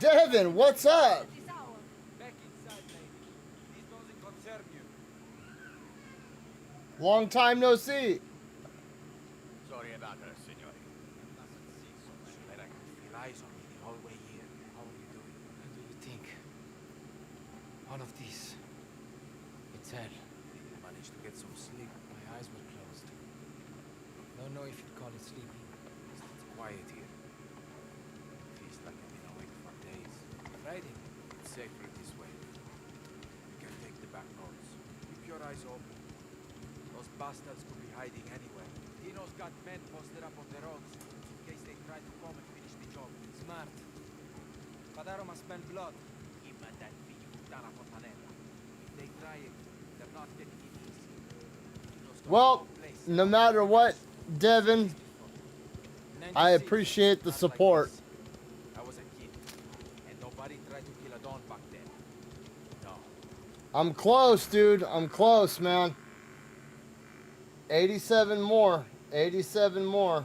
Devin, what's up? Back inside, lady. This doesn't concern you. Long time no see. Sorry about her, signore. But I could feel eyes on me the whole way here. How are you doing? What do you think? All of this. It's hell. Did you manage to get some sleep? My eyes were closed. Don't know if you'd call it sleeping. It's quiet here. Feels like I've been awake for days. Friday. It's safer this way. You can take the back roads. Keep your eyes open. Those bastards could be hiding anywhere. Dino's got men posted up on the roads in case they try to come and finish the job. Smart. Padaro must spend blood. Him and that figlio puttana Fontanella. If they try it, they're not getting it easy. Dino's got Well, no place. no matter what, Devin, I 96. appreciate the Not like support. this. I was a kid, and nobody tried to kill a Don back then. No. I'm close, dude. I'm close, man. 87 more. 87 more.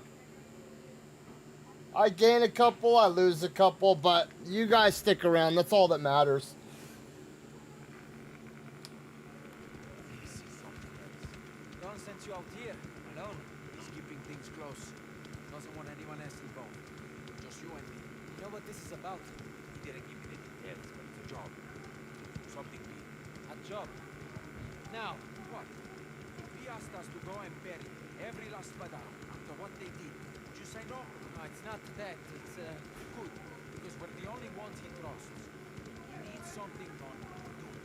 I gain a couple, I lose a couple, but you guys stick around. That's all that matters. This is something else. Don sent you out here, alone. He's keeping things close. Doesn't want anyone else involved. Just you and me. You know what this is about? He didn't give me the details, but it's a job. Something big. A job. Now, What? He asked us to go and bury every last Padaro after what they did. Would you say no? no, it's not that. It's, Good, because we're the only ones he trusts. He needs something done. Do it.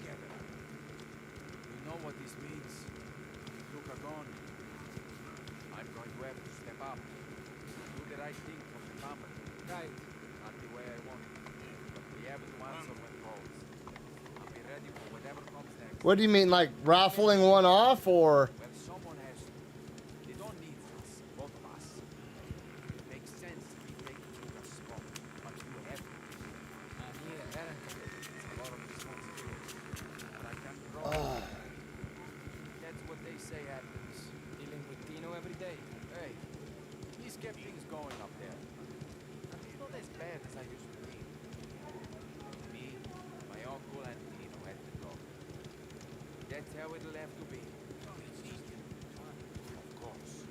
Together. what this means. Luca gone. I'm going to have to step up. Do the right thing for the family. Right. Not the way I want. But we have to answer when calls. I'll be ready for whatever comes next. What do you mean, like raffling one off, or? Well, someone has to. They don't need us, both of us. It makes sense to be taking Luca's spot, but you have to. It's a lot of responsibility. But I can't promise. That's what they say happens. Dealing with Tino every day. Hey, he's kept things going up there. But he's not as bad as I used to be. Me, my uncle, and Tino had to go. That's how it'll have to be. Of course.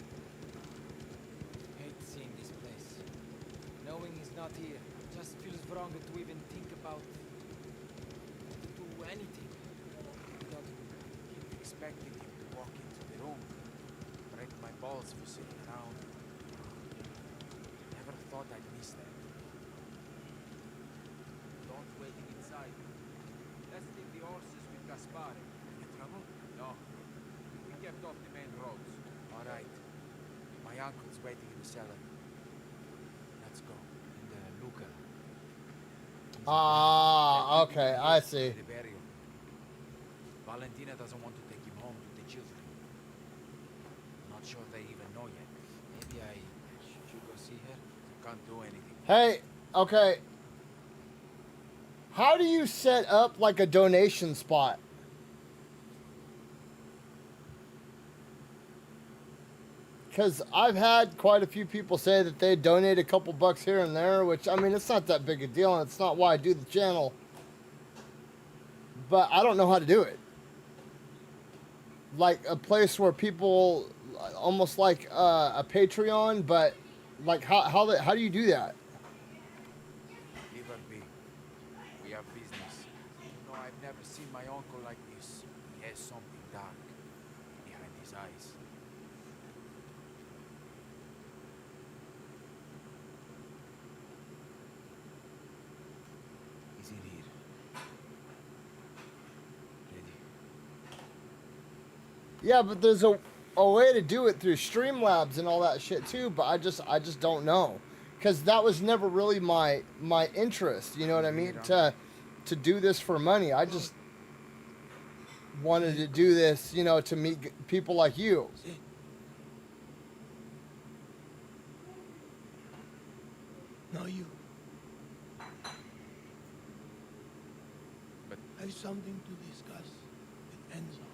Hate seeing this place. Knowing he's not here just feels wrong to even think about to do anything without him. Keep expecting him to walk into the room. Break my balls for sitting around. Never thought I'd miss that. Don't waiting inside. Let's leave the horses with Gaspare. Any trouble? No. We kept off the main roads. All right. My uncle's waiting in the cellar. Let's go. And Luca. Ah, okay, I see. The burial. Valentina doesn't want to take him home to the children. Not sure they even know yet. Maybe I should go see her. Can't do anything. Hey, okay. How do you set up like a donation spot? Because I've had quite a few people say that they donate a couple bucks here and there, which, I mean, it's not that big a deal, and it's not why I do the channel. But I don't know how to do it. Like a place where people, almost like a Patreon, but like how do you do that? Leave her be. We have business. You know, I've never seen my uncle like this. He has something dark behind his eyes. He's in here. Ready. Yeah, but there's a way to do it through Streamlabs and all that shit too, but I just don't know. Cuz that was never really my interest, you know what I mean? To do this for money. I just wanted to do this, you know, to meet people like you. No, you. But I have something to discuss with Enzo.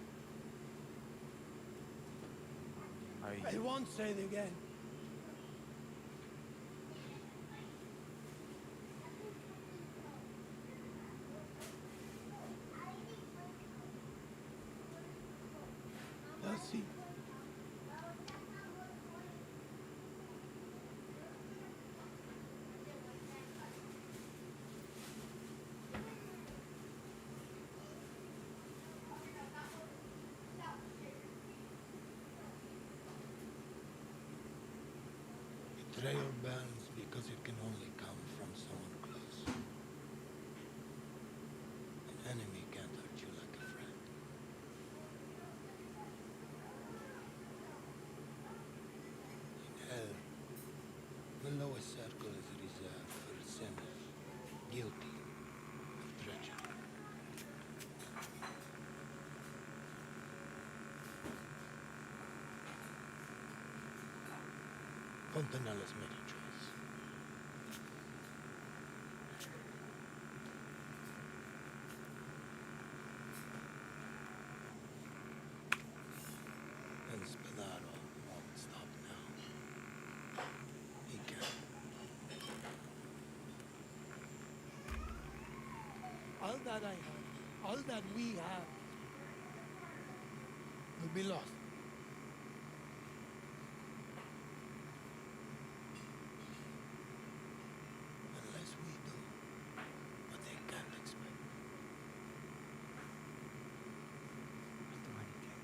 I won't say it again. Let's see. Betrayal burns because it can only come from someone close. An enemy can't hurt you like a friend. In hell, the lowest circle is reserved for sinners, guilty of treachery. Fontanella's made a choice. And Spadaro won't stop now. He can. All that I have, all that we have, will be lost. Unless we do what they can't expect. I'll do anything.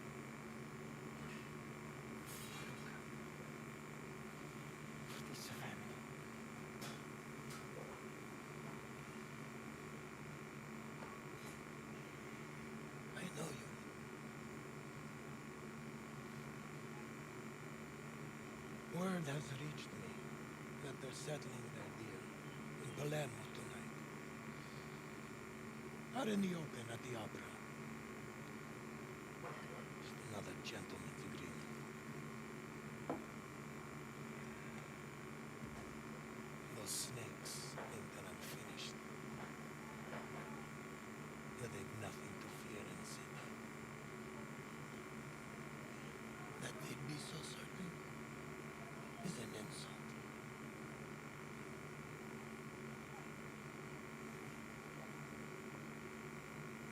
For this family. I know you would. Word has reached me that they're settling their deal in Palermo tonight. Out in the open at the opera. Just another gentleman's agreement. Those snakes think that I'm finished. That they've nothing to fear in the city. That they'd be so certain is an insult.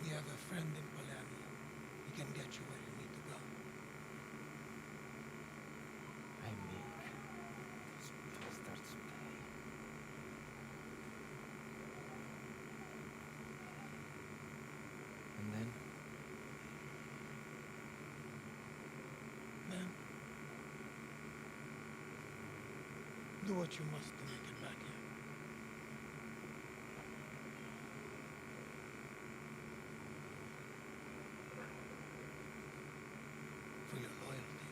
We have a friend in Palermo. He can get you where you need to go. I make those bastards pay. And then? Then, do what you must to make it back here. For your loyalty,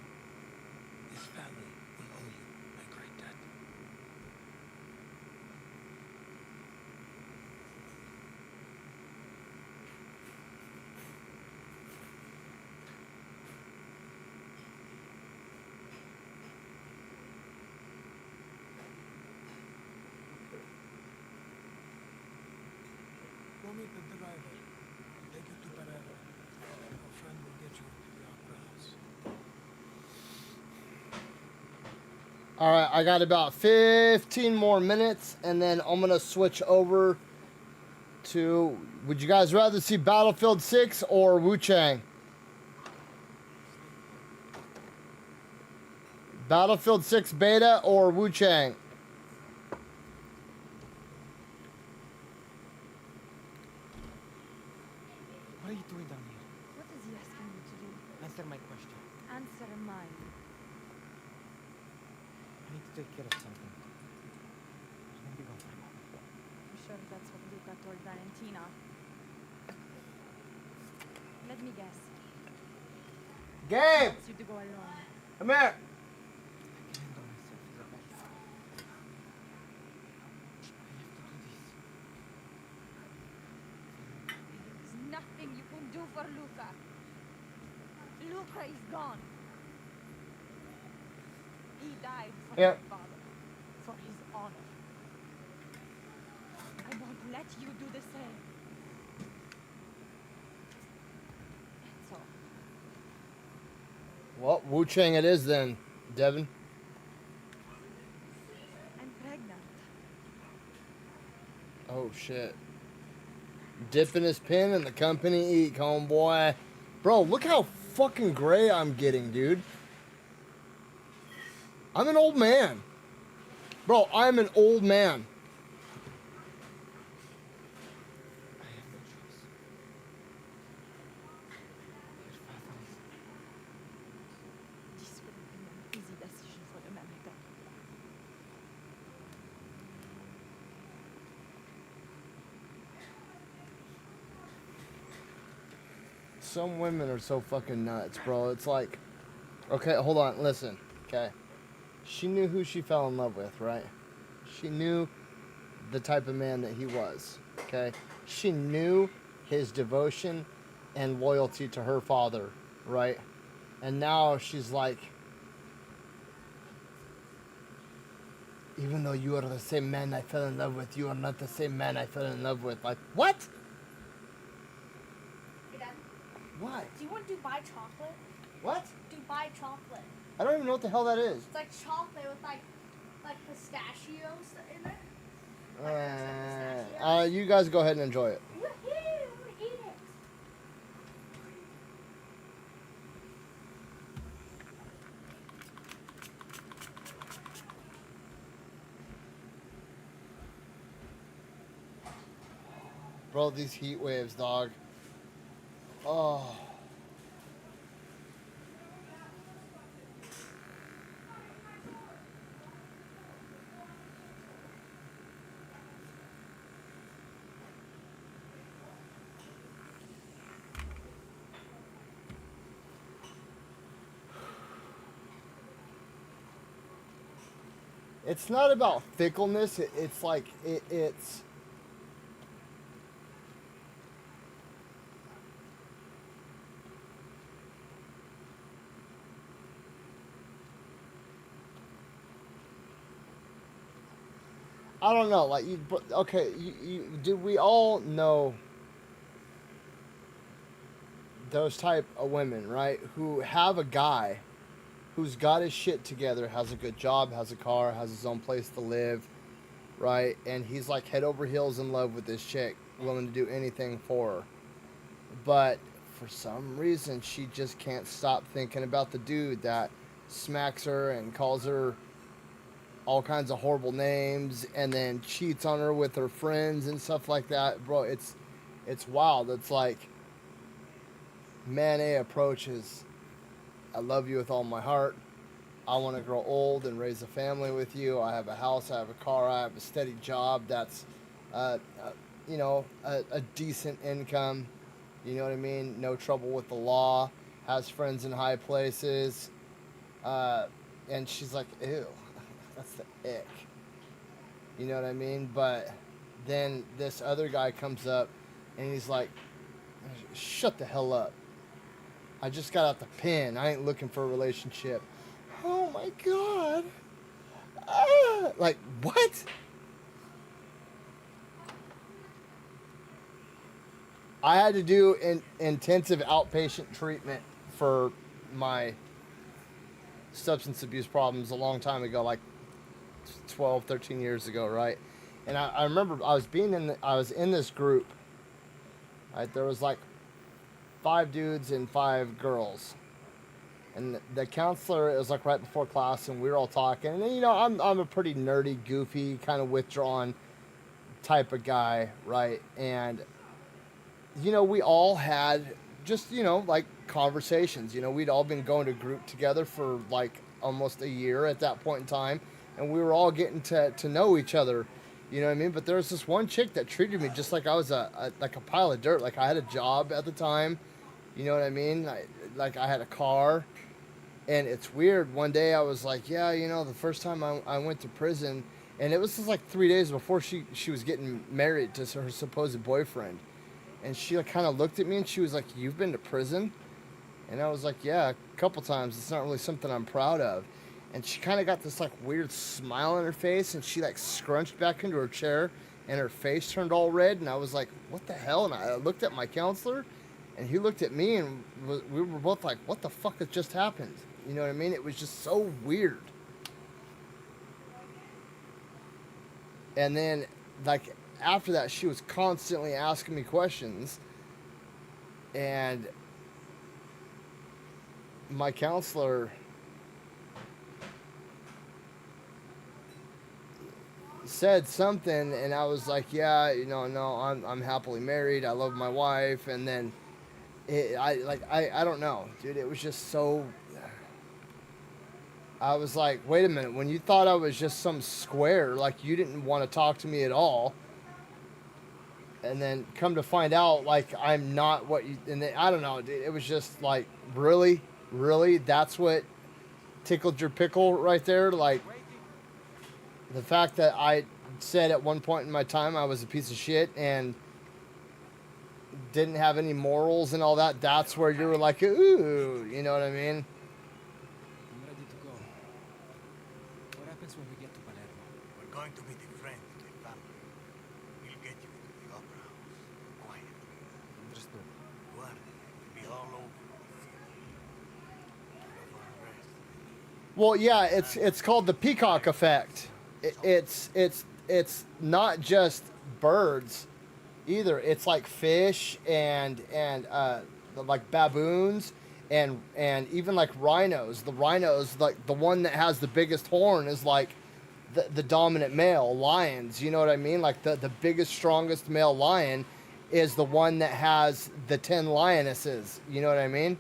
his family will owe you a great debt. Go meet the driver. Take you to Palermo. Your friend will get you into the opera house. All right, I got about 15 more minutes, and then I'm gonna switch over to. Would you guys rather see Battlefield 6 or Wu Chang? Battlefield 6 beta or Wu Chang? What are you doing down here? What is he asking you to do? Answer my question. Answer mine. I need to take care of something. Let me go for a moment. I'm sure that's what Luca told Valentina. Let me guess. Gabe, Wants you to go alone. come here. I can handle myself, Isabel. I have to do this. There's nothing you can do for Luca. Luca is gone. He died for Yeah. his father, for his honor. I won't let you do the same. That's all. Well, Wu Chang it is then, Devin. I'm pregnant. Oh shit. Dipping his pin in the company eat, homeboy. Bro, look how fucking gray I'm getting, dude. I'm an old man. Bro, I'm an old man. I have no choice. Your father is... This will be an easy decision for the American. Some women are so fucking nuts, bro. It's like, okay, hold on, listen, okay. She knew who she fell in love with, right? She knew the type of man that he was, okay? She knew his devotion and loyalty to her father, right? And now she's like, even though you are the same man I fell in love with, you are not the same man I fell in love with. Like, what? Hey, Dad, What? do you want Dubai chocolate? What? Dubai chocolate. I don't even know what the hell that is. It's like chocolate with like pistachios in it. Like You guys go ahead and enjoy it. Woohoo! Eat it. Bro, these heat waves, dog. Oh. it's not about fickleness. It's like it's I don't know. Like okay, do we all know those type of women, right? Who have a guy who's got his shit together, has a good job, has a car, has his own place to live, right? And he's like head over heels in love with this chick, willing to do anything for her. But for some reason, she just can't stop thinking about the dude that smacks her and calls her all kinds of horrible names and then cheats on her with her friends and stuff like that. Bro, it's wild. It's like man A approaches, I love you with all my heart. I want to grow old and raise a family with you. I have a house, I have a car, I have a steady job that's, a decent income. You know what I mean? No trouble with the law. Has friends in high places. And she's like, ew, that's the ick. You know what I mean? But then this other guy comes up and he's like, shut the hell up. I just got out the pen. I ain't looking for a relationship. Oh my god. Like, what? I had to do intensive outpatient treatment for my substance abuse problems a long time ago, like 12, 13 years ago, right? And I remember I was in this group, right? There was like 5 dudes and 5 girls. And the counselor, it was like right before class, and we were all talking. And, you know, I'm a pretty nerdy, goofy, kind of withdrawn type of guy, right? And, you know, we all had just, you know, like conversations. You know, we'd all been going to group together for like almost a year at that point in time. And we were all getting to know each other, you know what I mean? But there was this one chick that treated me just like I was like a pile of dirt. Like I had a job at the time, you know what I mean? I had a car. And it's weird. One day I was like, yeah, you know, the first time I went to prison, and it was just like 3 days before she was getting married to her supposed boyfriend. And she like, kind of looked at me and she was like, you've been to prison? And I was like, yeah, a couple times. It's not really something I'm proud of. And she kind of got this like weird smile on her face, and she like scrunched back into her chair and her face turned all red. And I was like, what the hell? And I looked at my counselor and he looked at me, and we were both like, what the fuck has just happened? You know what I mean? It was just so weird. And then, like, after that, she was constantly asking me questions. And my counselor said something, and I was like, yeah, you know, no, I'm happily married. I love my wife. And then, I don't know, dude. It was just so... I was like, wait a minute, when you thought I was just some square, like you didn't want to talk to me at all, and then come to find out, like, I'm not what you, and then, I don't know, dude, it was just like, really? Really? That's what tickled your pickle right there? Like, the fact that I said at one point in my time I was a piece of shit and didn't have any morals and all that, that's where you were like, ooh, you know what I mean? I'm ready to go. What happens when we get to Palermo? We're going to meet a friend and a family. We'll get you into the opera house. Quietly. Understood. Guardi will be all over the city. You're for arrest. Well, yeah, it's called the peacock effect. It's not just birds either. It's like fish and like baboons and even like rhinos. The rhinos, like the one that has the biggest horn, is like the dominant male. Lions, you know what I mean? Like the biggest, strongest male lion is the one that has the 10 lionesses. You know what I mean?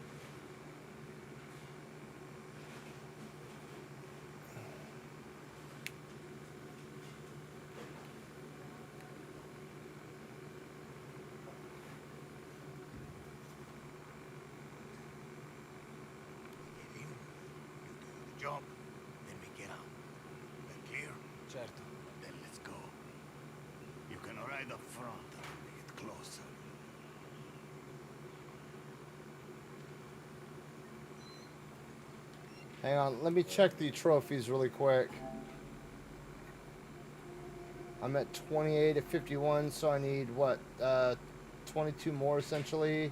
We get in, you do the job, then we get out. That clear? by the front and make it closer. Hang on, let me check the trophies really quick. I'm at 28 of 51, so I need what, 22 more essentially.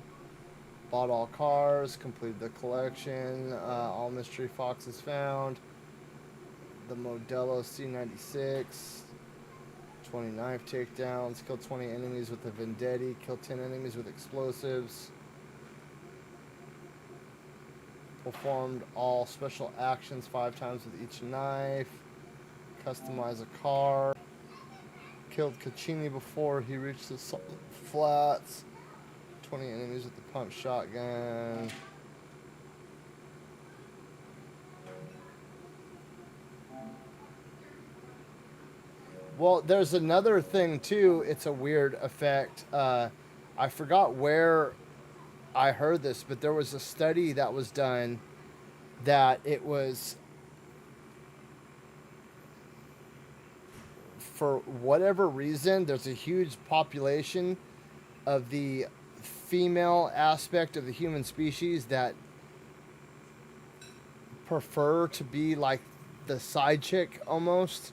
Bought all cars, completed the collection, all mystery foxes found. The Modelo C96, 20 knife takedowns, killed 20 enemies with the Vendetti, killed 10 enemies with explosives. Performed all special actions 5 times with each knife. Customize a car. Killed Caccini before he reached the flats. 20 enemies with the pump shotgun. Well, there's another thing too. It's a weird effect. I forgot where I heard this, but there was a study that was done that it was, for whatever reason, there's a huge population of the female aspect of the human species that prefer to be like the side chick almost,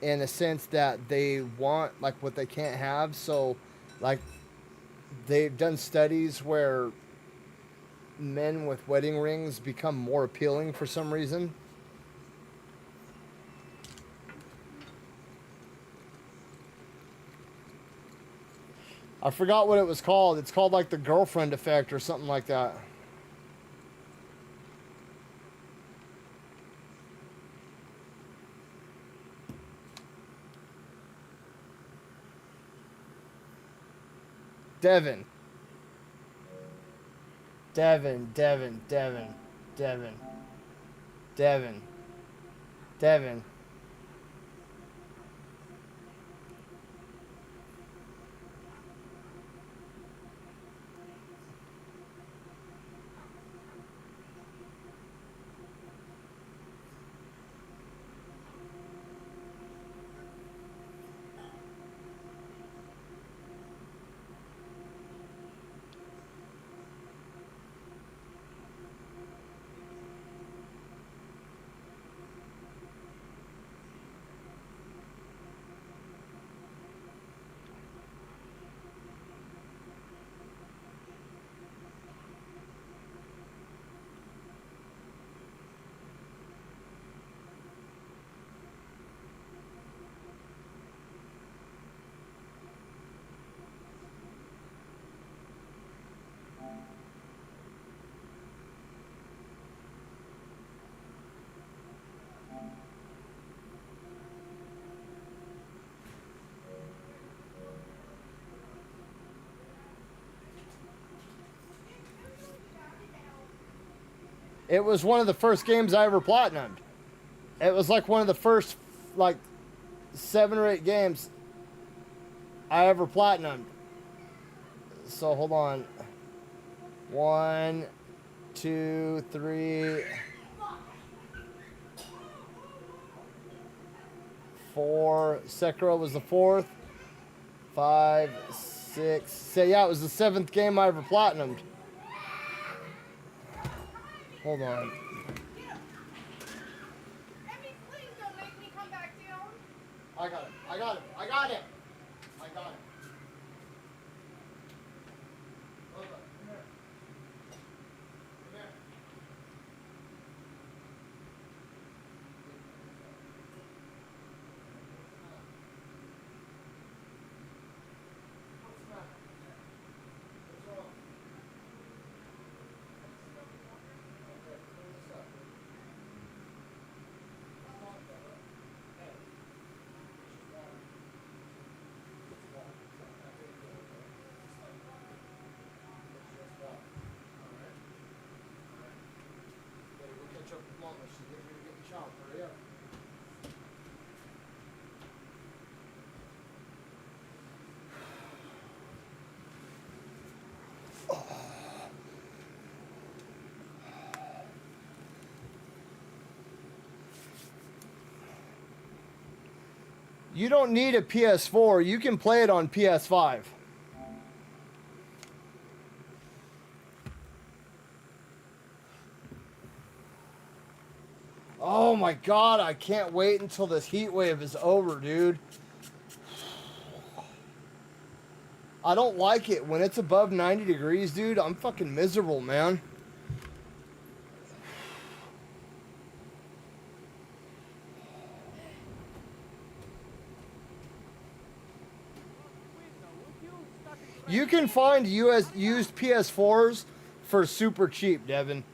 in a sense that they want like what they can't have. So like they've done studies where men with wedding rings become more appealing for some reason. I forgot what it was called. It's called like the girlfriend effect or something like that. Devin. Devin, Devin, Devin, Devin, Devin, Devin. It was one of the first games I ever platinumed. It was like one of the first, like, 7 or 8 games I ever platinumed. So hold on. 1, 2, 3, 4. Sekiro was the 4th. 5, 6. So yeah, it was the 7th game I ever platinumed. Hold on. Emmy, please don't make me come back down. I got it. I got it. I got it. I got it. Come here. Come here. What's the matter? What's wrong? Okay, clear this up. What's wrong, Deborah? Hey. It's just water. It's water. You don't need a PS4. You can play it on PS5. Oh my god, I can't wait until this heat wave is over, dude. I don't like it. When it's above 90 degrees, dude, I'm fucking miserable, man. You can find used PS4s for super cheap, Devin.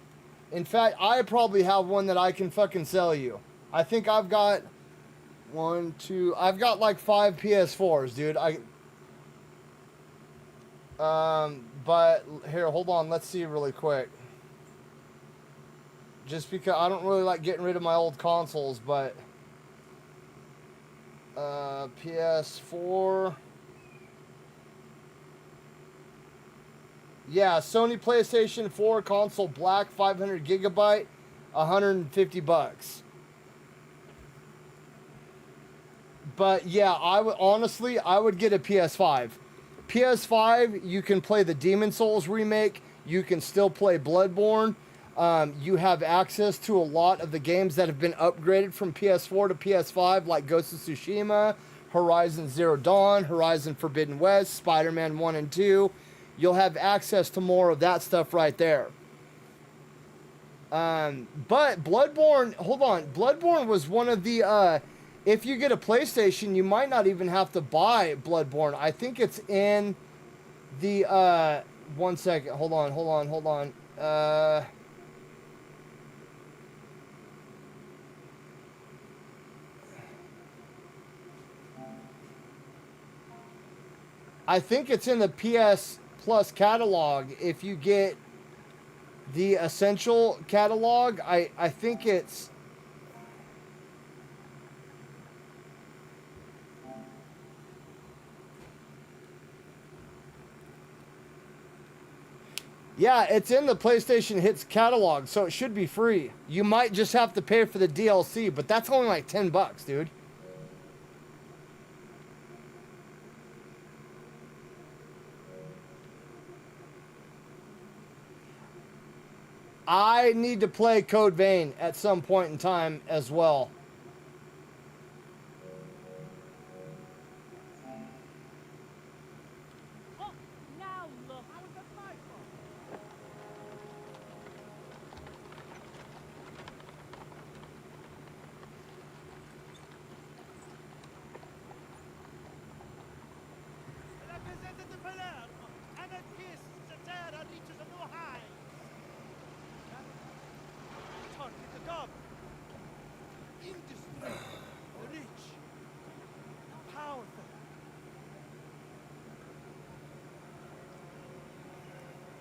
In fact, I probably have one that I can fucking sell you. I think I've got I've got like 5 PS4s, dude. But here, hold on. Let's see really quick. Just because I don't really like getting rid of my old consoles, but PS4. Yeah, Sony PlayStation 4 console black 500 gigabyte, $150. But yeah, I would get a PS5. PS5, you can play the Demon Souls remake. You can still play Bloodborne. You have access to a lot of the games that have been upgraded from PS4 to PS5, like Ghost of Tsushima, Horizon Zero Dawn, Horizon Forbidden West, Spider-Man 1 and 2. You'll have access to more of that stuff right there. But Bloodborne, hold on. Bloodborne was one of the, if you get a PlayStation, you might not even have to buy Bloodborne. I think it's in the, one second. Hold on. I think it's in the PS Plus catalog. If you get the Essential catalog, I think it's... Yeah, it's in the PlayStation Hits catalog, so it should be free. You might just have to pay for the DLC, but that's only like $10, dude. I need to play Code Vein at some point in time as well. Oh, now look. How is that my fault? Rappresentante Palermo, anarchist, Satara reaches a new high. Target the government. Industry, the rich, the powerful.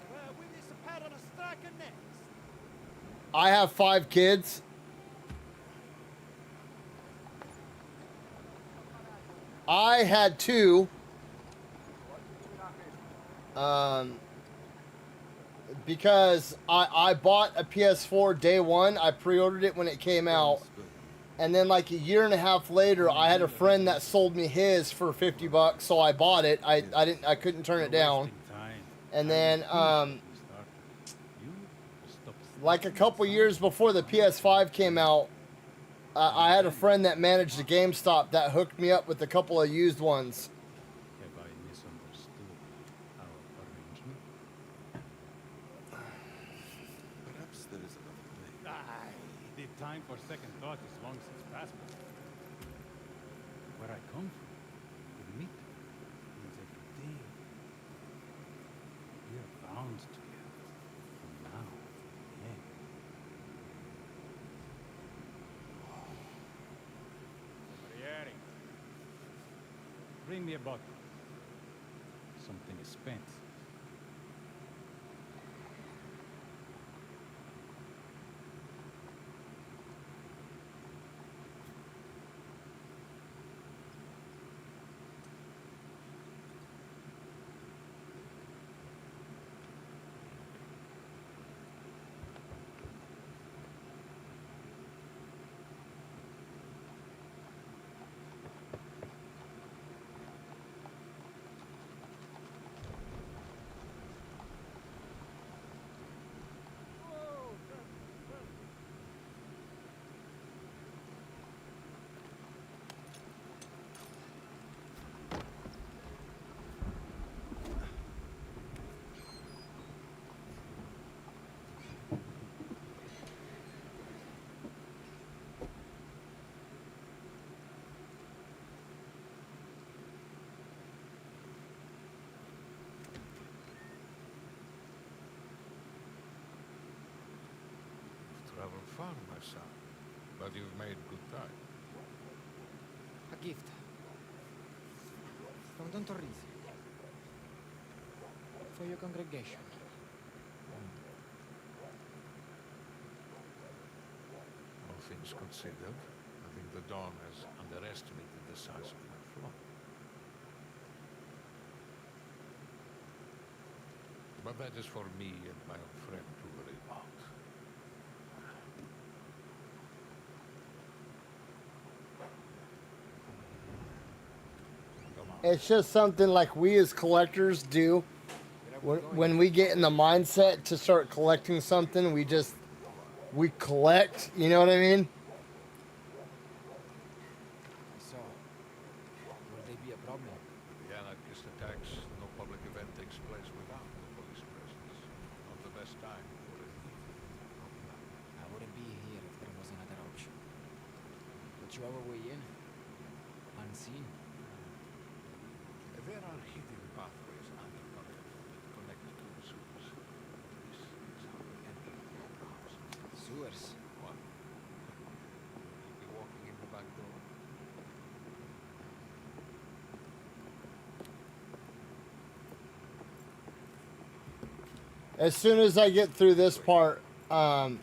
Where will this pattern of striker next? I have 5 kids. I had 2. Because I bought a PS4 day one. I pre-ordered it when it came out. And then like a year and a half later, I had a friend that sold me his for $50, so I bought it. I couldn't turn it down. And then like a couple years before the PS5 came out, I had a friend that managed a GameStop that hooked me up with a couple of used ones. Have I misunderstood our arrangement? Perhaps there is another way. The time for second thought is long since past. Where I come from, the meat means everything. We are bound together from now and then. Bring me a bottle. Something is spent. fun, my son. But you've made good time. A gift. From Don Torrisi. For your congregation. All things considered, I think the Don has underestimated the size of my flock. But that is for me and my old friend to worry about. Come on. It's just something like we as collectors do. When we get in the mindset to start collecting something, we collect, you know what I mean? So, will they be a problem? The anarchist attacks, no public event takes place without the police presence. Not the best time for it. I wouldn't be here if there was another option. But you have a way in? Unseen? There are hidden pathways underground that connect to the sewers. This is how we enter the opera house. Sewers? What? You'll be walking in the back door. As soon as I get through this part, Down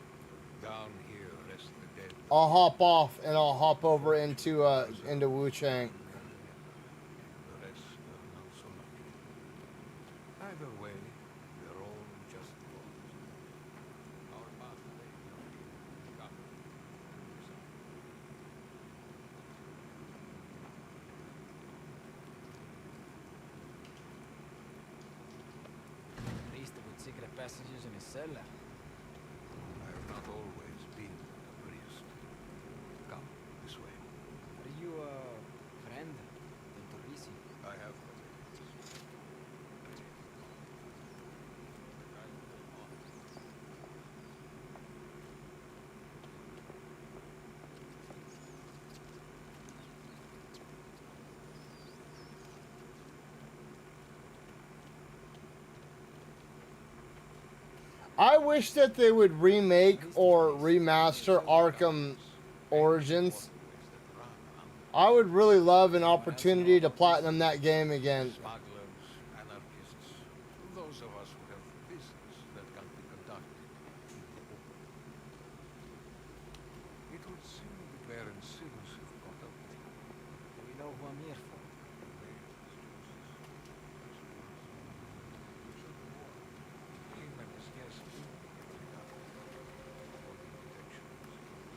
here rest the dead. I'll hop off and I'll hop over into Wu Chang. The rest are not so lucky. Either way, they're all just gods. Our path lay beyond. Come. Priest with secret passages in his cellar. I have not always been a priest. Come this way. Are you a friend, Don Torrisi? I have. I wish that they would remake or remaster Arkham Origins. I would really love an opportunity to platinum that game again. Smugglers, anarchists, those of us who have business that can be conducted. It would seem the Baron Sims have caught up with you. We know who I'm here for. Kingman is scarcely enough for the protection of his people.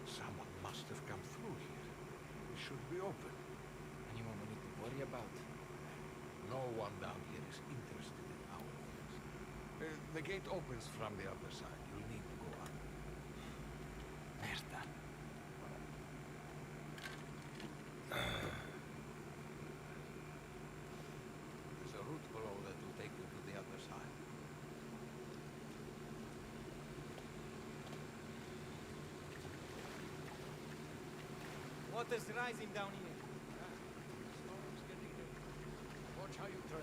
Someone must have come through here. It should be open. Anyone we need to worry about? No one down here is interested in our affairs. The gate opens from the other side. You'll need to go up. Merda. There's a route below that will take you to the other side. Water's rising down here. Storm's getting heavy. Watch how you tread.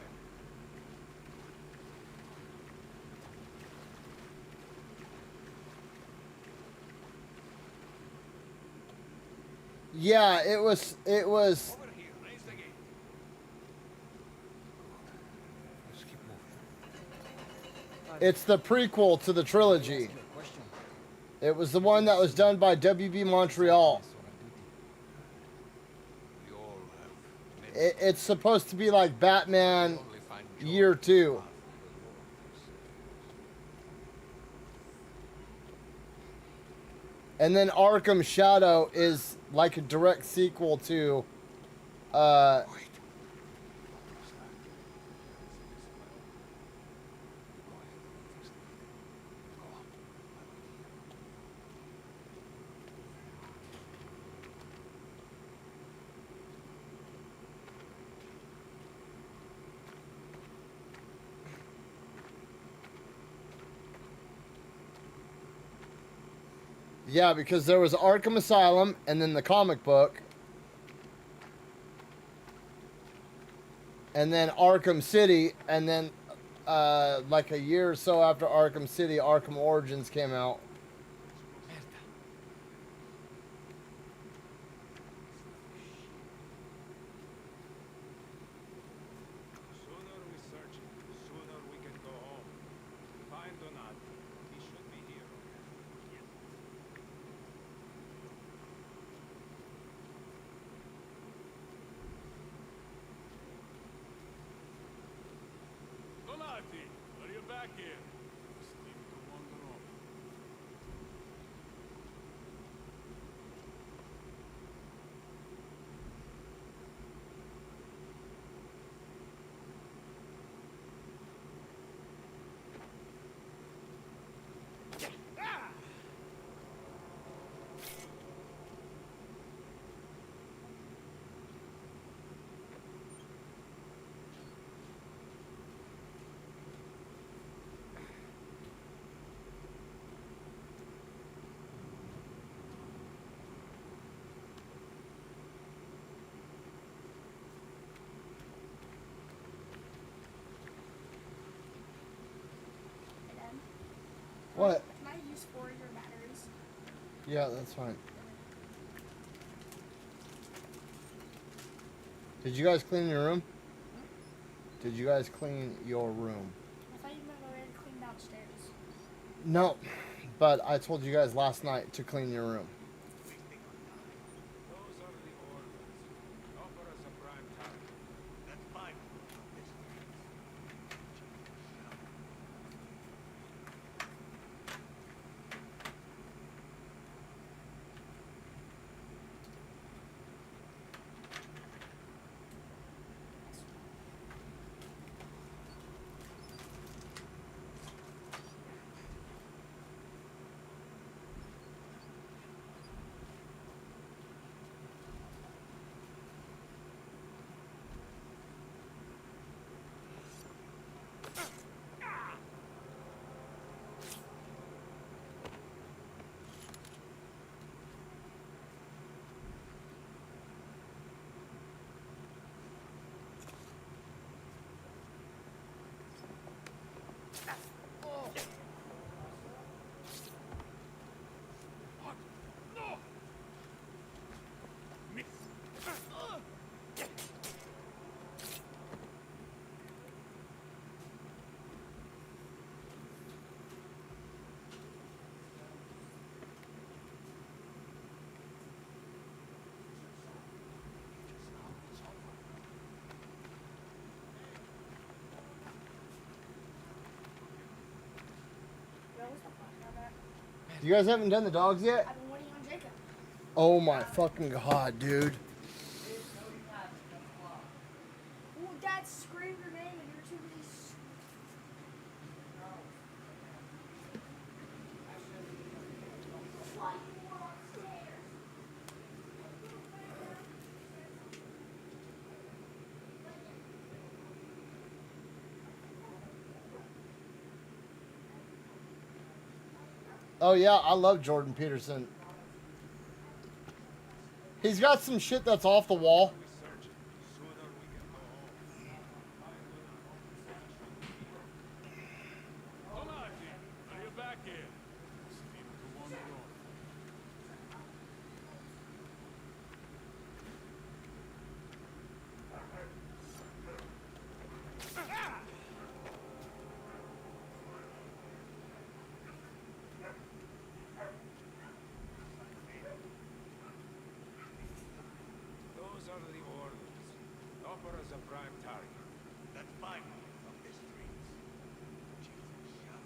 Yeah, it was Over here, raise the gate. Let's keep moving. it's the prequel to the trilogy. It was the one that was done by WB Montreal. We all have many. It's supposed to be like Batman Only find joy Year 2. in the path of the Lord, they say. And then Arkham Shadow is like a direct sequel to Wait. Yeah, because there was Arkham Asylum and then the comic book. And then Arkham City, and then like a year or so after Arkham City, Arkham Origins came out. Sooner we search him, sooner we can go home. Find Donato. He should be here. Donati, are you back here? Seem to wander off. Hey, Dad. What? Can I use 4 of your batteries? Yeah, that's fine. Did you guys clean your room? Did you guys clean your room? I thought you meant we had to clean downstairs. No, but I told you guys last night to clean your room. Those are the orders. Offer us a prime target. That's fine. Yo, what's the fuck out there? You guys haven't done the dogs yet? I've been waiting on Jacob. Oh my fucking god, dude. Well, Dad screamed your name and you were too busy. Why you were upstairs? Oh yeah, I love Jordan Peterson. He's got some shit that's off the wall. We search him, sooner we can go home. Donati, are you back here? Seem to wander off. Those are the orders. Offer us a prime target. That's fine. From the streets. Jesus, shut.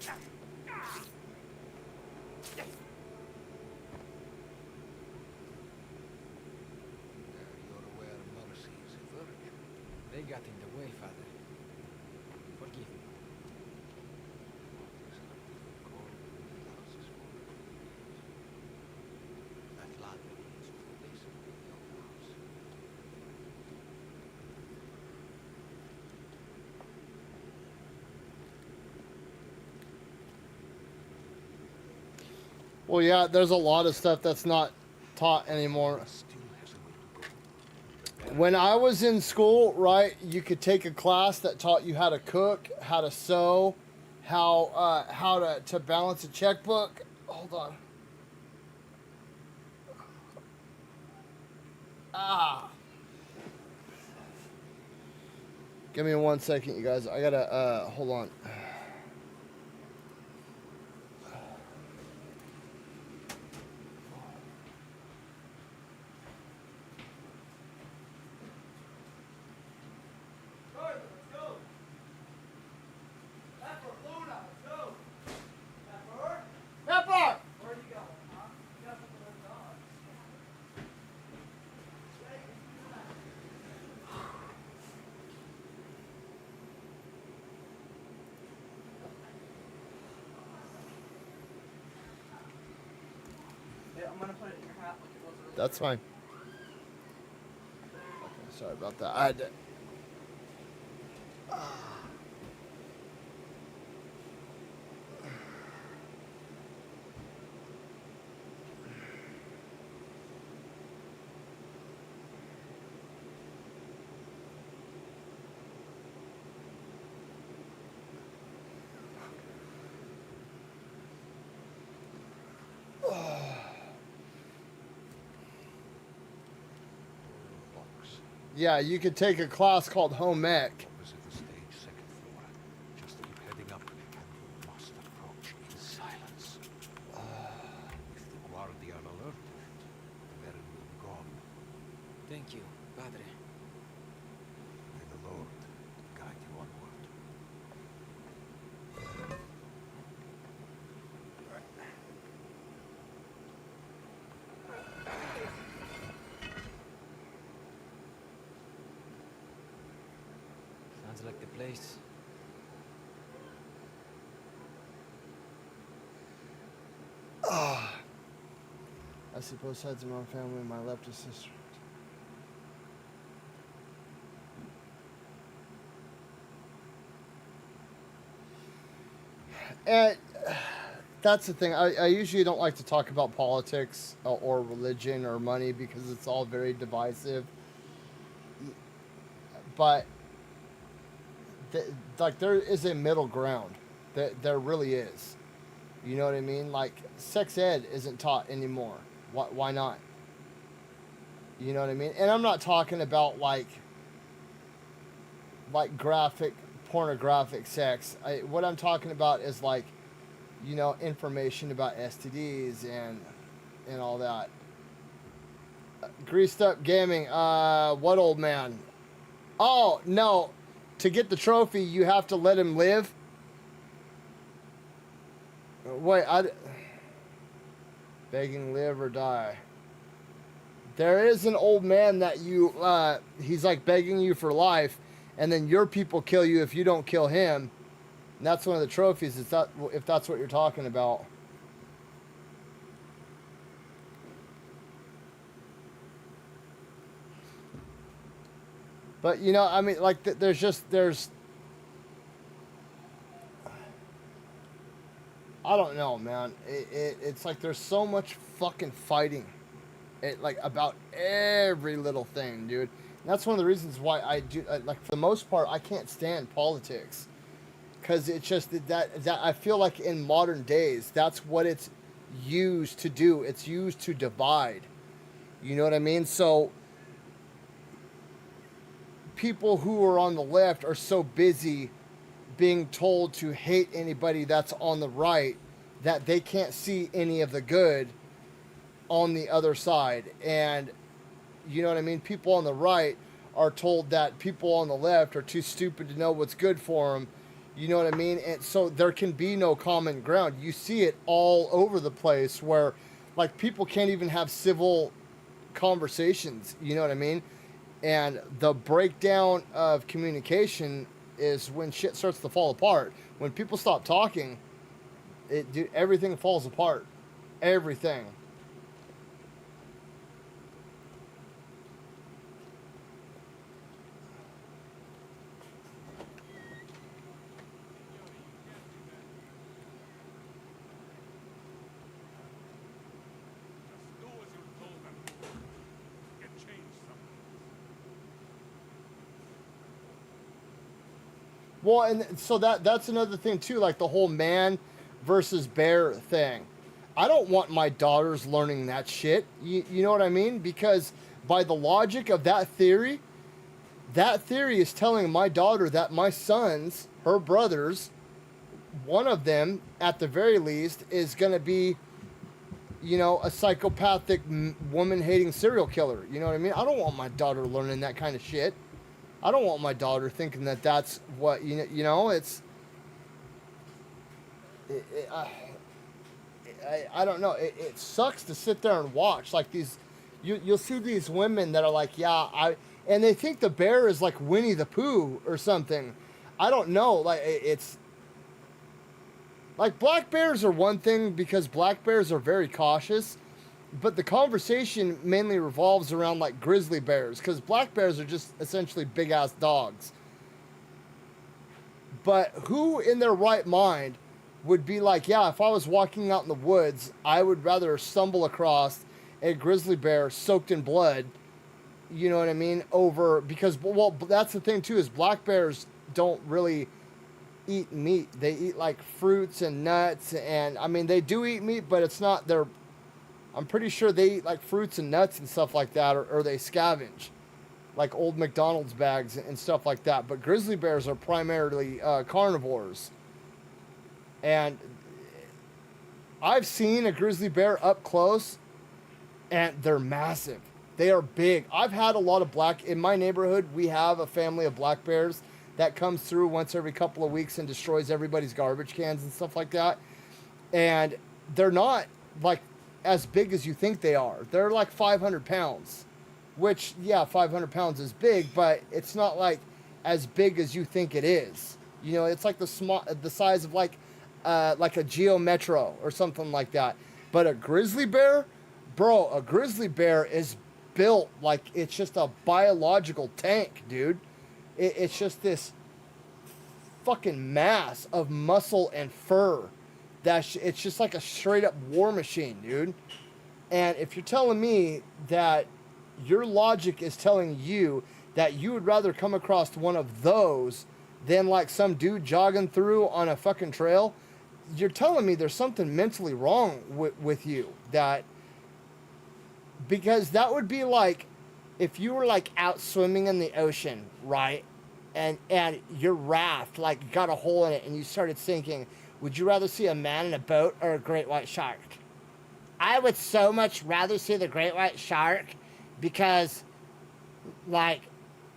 You're aware mercy is a virtue. They got in the way, Father. Forgive me. What is not even called the house is full of Indians. That ladder leads to the basement of the old house. Well, yeah, there's a lot of stuff that's not taught anymore. Still has a way to go. When I was in school, right, you could take a class that taught you how to cook, how to sew, how to balance a checkbook. Hold on. Ah. Give me 1 second, you guys. I gotta hold on. I'm gonna put it in your hat like it was earlier. That's fine. Okay, sorry about that. I had to... Box. Yeah, you could take a class called home ec. Opposite the stage, second floor. Just keep heading up, and you must approach in silence. With the Guardian alerted, the Baron will be gone. Thank you, Padre. May the Lord guide you onward. Sounds like the place. I see both sides of my family. My left is sister. And that's the thing. I usually don't like to talk about politics or religion or money because it's all very divisive. But like there is a middle ground. There really is. You know what I mean? Like sex ed isn't taught anymore. Why not? You know what I mean? And I'm not talking about like graphic pornographic sex. What I'm talking about is like, you know, information about STDs and all that. Greased up gaming. What old man? Oh no! To get the trophy, you have to let him live. Wait, begging live or die. There is an old man that you, he's like begging you for life, and then your people kill you if you don't kill him. And that's one of the trophies, if that's what you're talking about. But, you know, I mean, like, there's... I don't know, man. It's like there's so much fucking fighting. Like, about every little thing, dude. And that's one of the reasons why I do, like, for the most part, I can't stand politics. Because it's just that I feel like in modern days, that's what it's used to do. It's used to divide. You know what I mean? So, people who are on the left are so busy being told to hate anybody that's on the right that they can't see any of the good on the other side. And you know what I mean? People on the right are told that people on the left are too stupid to know what's good for them, You know what I mean? And so there can be no common ground. You see it all over the place where, like, people can't even have civil conversations. You know what I mean? And the breakdown of communication is when shit starts to fall apart. When people stop talking, dude, everything falls apart. Everything. Just do as you're told and get changed something. Well, and so that's another thing too, like the whole man versus bear thing. I don't want my daughters learning that shit. You know what I mean? Because by the logic of that theory is telling my daughter that my sons, her brothers, one of them at the very least is going to be, you know, a psychopathic woman-hating serial killer. You know what I mean? I don't want my daughter learning that kind of shit. I don't want my daughter thinking that that's what, you know, it's... I don't know. It sucks to sit there and watch. Like these... You'll see these women that are like, yeah, and they think the bear is like Winnie the Pooh or something. I don't know. Like, it's... Like, black bears are one thing because black bears are very cautious. But the conversation mainly revolves around, like, grizzly bears. Because black bears are just essentially big-ass dogs. But who in their right mind would be like, yeah, if I was walking out in the woods, I would rather stumble across a grizzly bear soaked in blood, you know what I mean, over... Because, well, that's the thing, too, is black bears don't really eat meat. They eat, like, fruits and nuts. And, I mean, they do eat meat, but it's not their... I'm pretty sure they eat like fruits and nuts and stuff like that, or they scavenge, like old McDonald's bags and stuff like that. But grizzly bears are primarily carnivores. And I've seen a grizzly bear up close, and they're massive. They are big. I've had a lot of in my neighborhood, we have a family of black bears that comes through once every couple of weeks and destroys everybody's garbage cans and stuff like that. And they're not like as big as you think they are. They're like 500 pounds, which, yeah, 500 pounds is big, but it's not like as big as you think it is. You know, it's like the size of like a Geo Metro or something like that. But a grizzly bear, bro, a grizzly bear is built like it's just a biological tank, dude. It's just this fucking mass of muscle and fur. It's just like a straight up war machine, dude. And if you're telling me that your logic is telling you that you would rather come across one of those than like some dude jogging through on a fucking trail, you're telling me there's something mentally wrong with you. Because that would be like if you were like out swimming in the ocean, right? And your raft like got a hole in it and you started sinking. Would you rather see a man in a boat or a great white shark? I would so much rather see the great white shark because, like,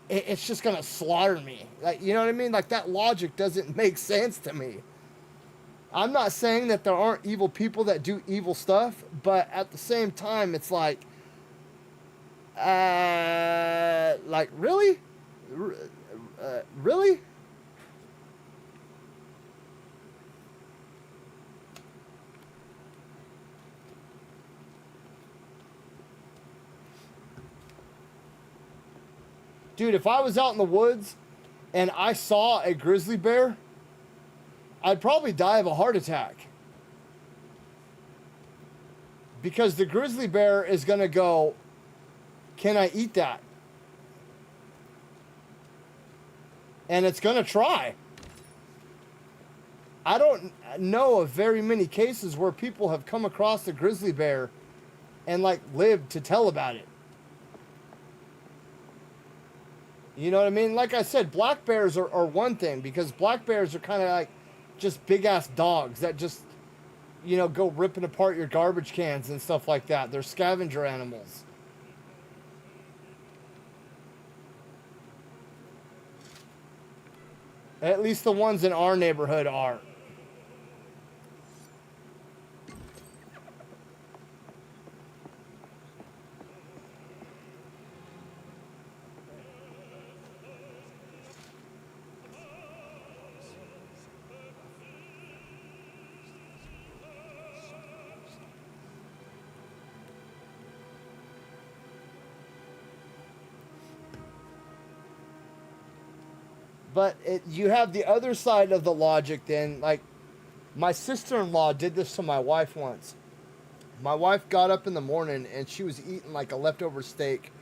it's just going to slaughter me. Like, you know what I mean? Like, that logic doesn't make sense to me. I'm not saying that there aren't evil people that do evil stuff, but at the same time, it's like, really? Really? Dude, if I was out in the woods and I saw a grizzly bear, I'd probably die of a heart attack. Because the grizzly bear is going to go, can I eat that? And it's going to try. I don't know of very many cases where people have come across a grizzly bear and like lived to tell about it. You know what I mean? Like I said, black bears are one thing because black bears are kind of like just big ass dogs that just, you know, go ripping apart your garbage cans and stuff like that. They're scavenger animals. At least the ones in our neighborhood are. But you have the other side of the logic then. Like, my sister-in-law did this to my wife once. My wife got up in the morning and she was eating like a leftover steak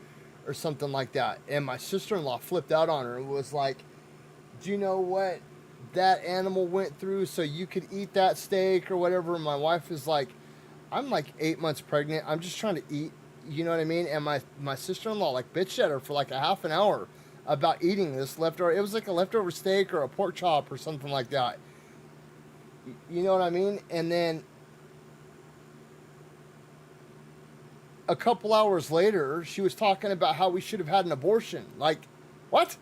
or something like that. And my sister-in-law flipped out on her and was like, do you know what that animal went through so you could eat that steak or whatever? And my wife is like, I'm like 8 months pregnant. I'm just trying to eat. You know what I mean? And my sister-in-law like bitched at her for like a half an hour about eating this leftover. It was like a leftover steak or a pork chop or something like that. You know what I mean? And then a couple hours later, she was talking about how we should have had an abortion. Like, what?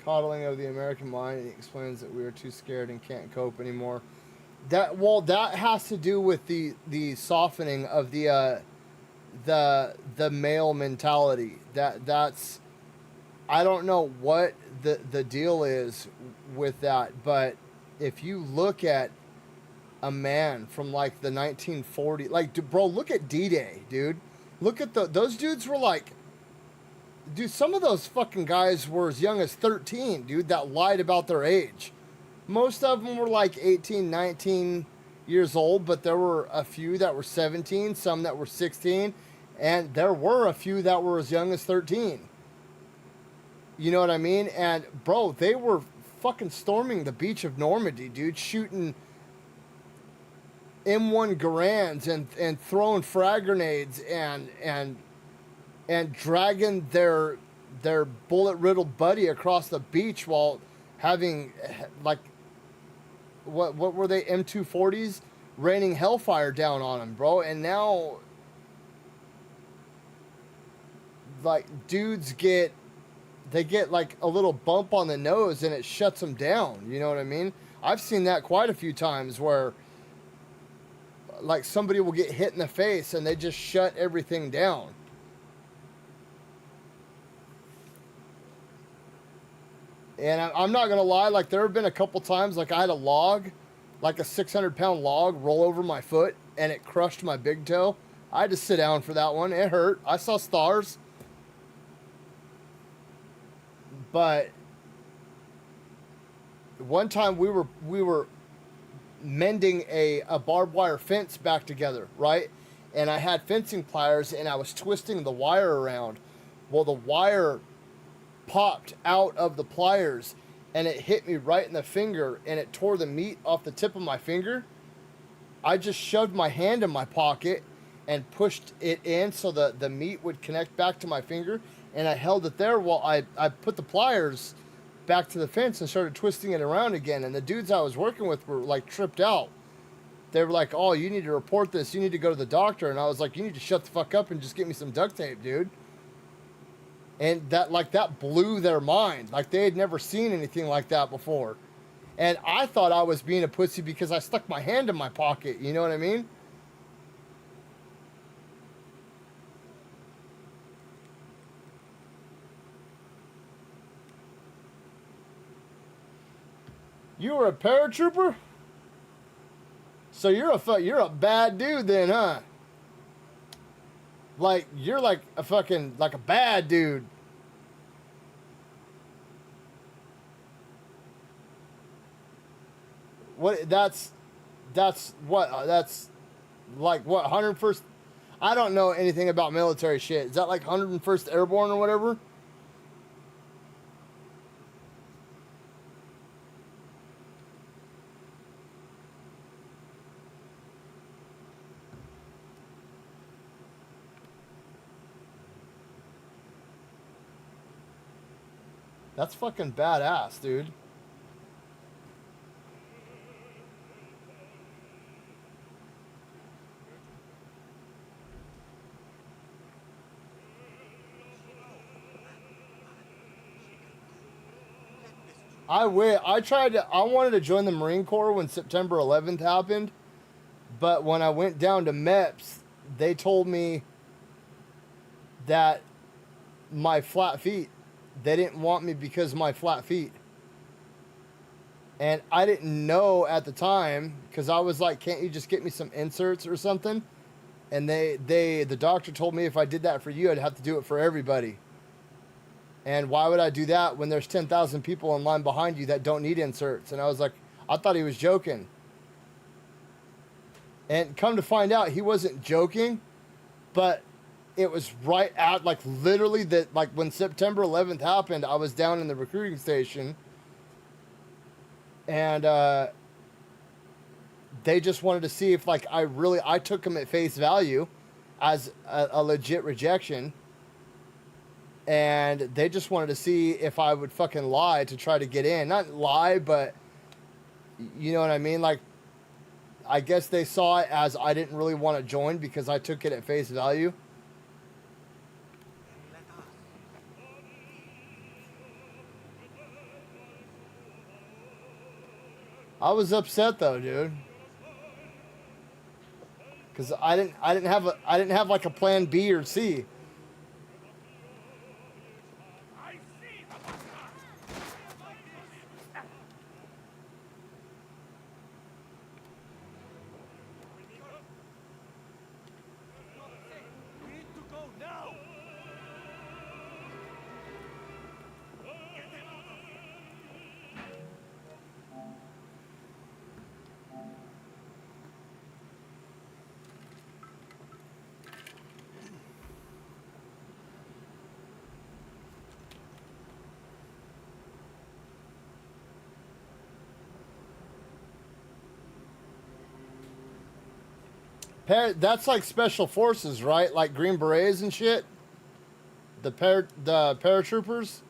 Coddling of the American mind. He explains that we are too scared and can't cope anymore. That has to do with the softening of the male mentality. That's I don't know what the deal is with that, but if you look at a man from like the 1940s, like bro, look at D-Day, dude. Look at those dudes were like. Dude, some of those fucking guys were as young as 13, dude, that lied about their age. Most of them were like 18, 19 years old, but there were a few that were 17, some that were 16, and there were a few that were as young as 13. You know what I mean? And, bro, they were fucking storming the beach of Normandy, dude, shooting M1 Garands and throwing frag grenades and dragging their bullet-riddled buddy across the beach while having, like, what were they, M240s? Raining hellfire down on them, bro. And now, like, dudes get like a little bump on the nose and it shuts them down. You know what I mean? I've seen that quite a few times where, like, somebody will get hit in the face and they just shut everything down. And I'm not going to lie, like, there have been a couple times, like, I had a log, like a 600-pound log, roll over my foot, and it crushed my big toe. I had to sit down for that one. It hurt. I saw stars. But one time we were mending a barbed wire fence back together, right? And I had fencing pliers, and I was twisting the wire around. Well, the wire popped out of the pliers and it hit me right in the finger and it tore the meat off the tip of my finger. I just shoved my hand in my pocket and pushed it in so the meat would connect back to my finger, and I held it there while I put the pliers back to the fence and started twisting it around again. And the dudes I was working with were like tripped out. They were like, oh, you need to report this, you need to go to the doctor. And I was like, you need to shut the fuck up and just get me some duct tape, dude. And that blew their mind. Like, they had never seen anything like that before. And I thought I was being a pussy because I stuck my hand in my pocket. You know what I mean? You were a paratrooper? So you're a bad dude then, huh? Like, you're like a fucking, like a bad dude. What, that's like what, 101st? I don't know anything about military shit. Is that like 101st Airborne or whatever? That's fucking badass, dude. I wanted to join the Marine Corps when September 11th happened, but when I went down to MEPS, they told me that my flat feet, they didn't want me because of my flat feet. And I didn't know at the time, because I was like, can't you just get me some inserts or something? And the doctor told me if I did that for you, I'd have to do it for everybody. And why would I do that when there's 10,000 people in line behind you that don't need inserts? And I was like, I thought he was joking. And come to find out, he wasn't joking, but it was right at, like, literally that, like, when September 11th happened, I was down in the recruiting station, and they just wanted to see if, like, I took him at face value as a legit rejection. And they just wanted to see if I would fucking lie to try to get in. Not lie, but you know what I mean? Like, I guess they saw it as I didn't really want to join because I took it at face value. I was upset though, dude. Cause I didn't have like a plan B or C. We need to go now! That's like special forces, right? Like Green Berets and shit. The paratroopers.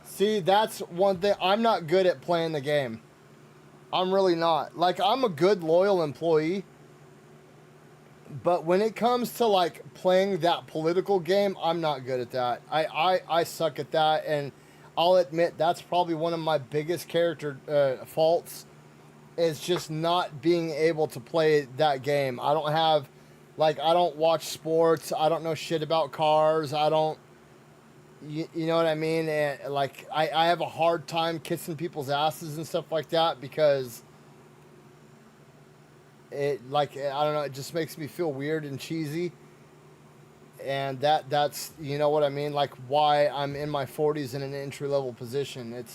See, that's one thing. I'm not good at playing the game. I'm really not. Like, I'm a good, loyal employee. But when it comes to, like, playing that political game, I'm not good at that. I suck at that. And I'll admit that's probably one of my biggest character faults is just not being able to play that game. I don't have, like, I don't watch sports. I don't know shit about cars. I don't. You know what I mean? And like, I have a hard time kissing people's asses and stuff like that because it, like, I don't know, it just makes me feel weird and cheesy. And that's, you know what I mean? Like, why I'm in my 40s in an entry level position.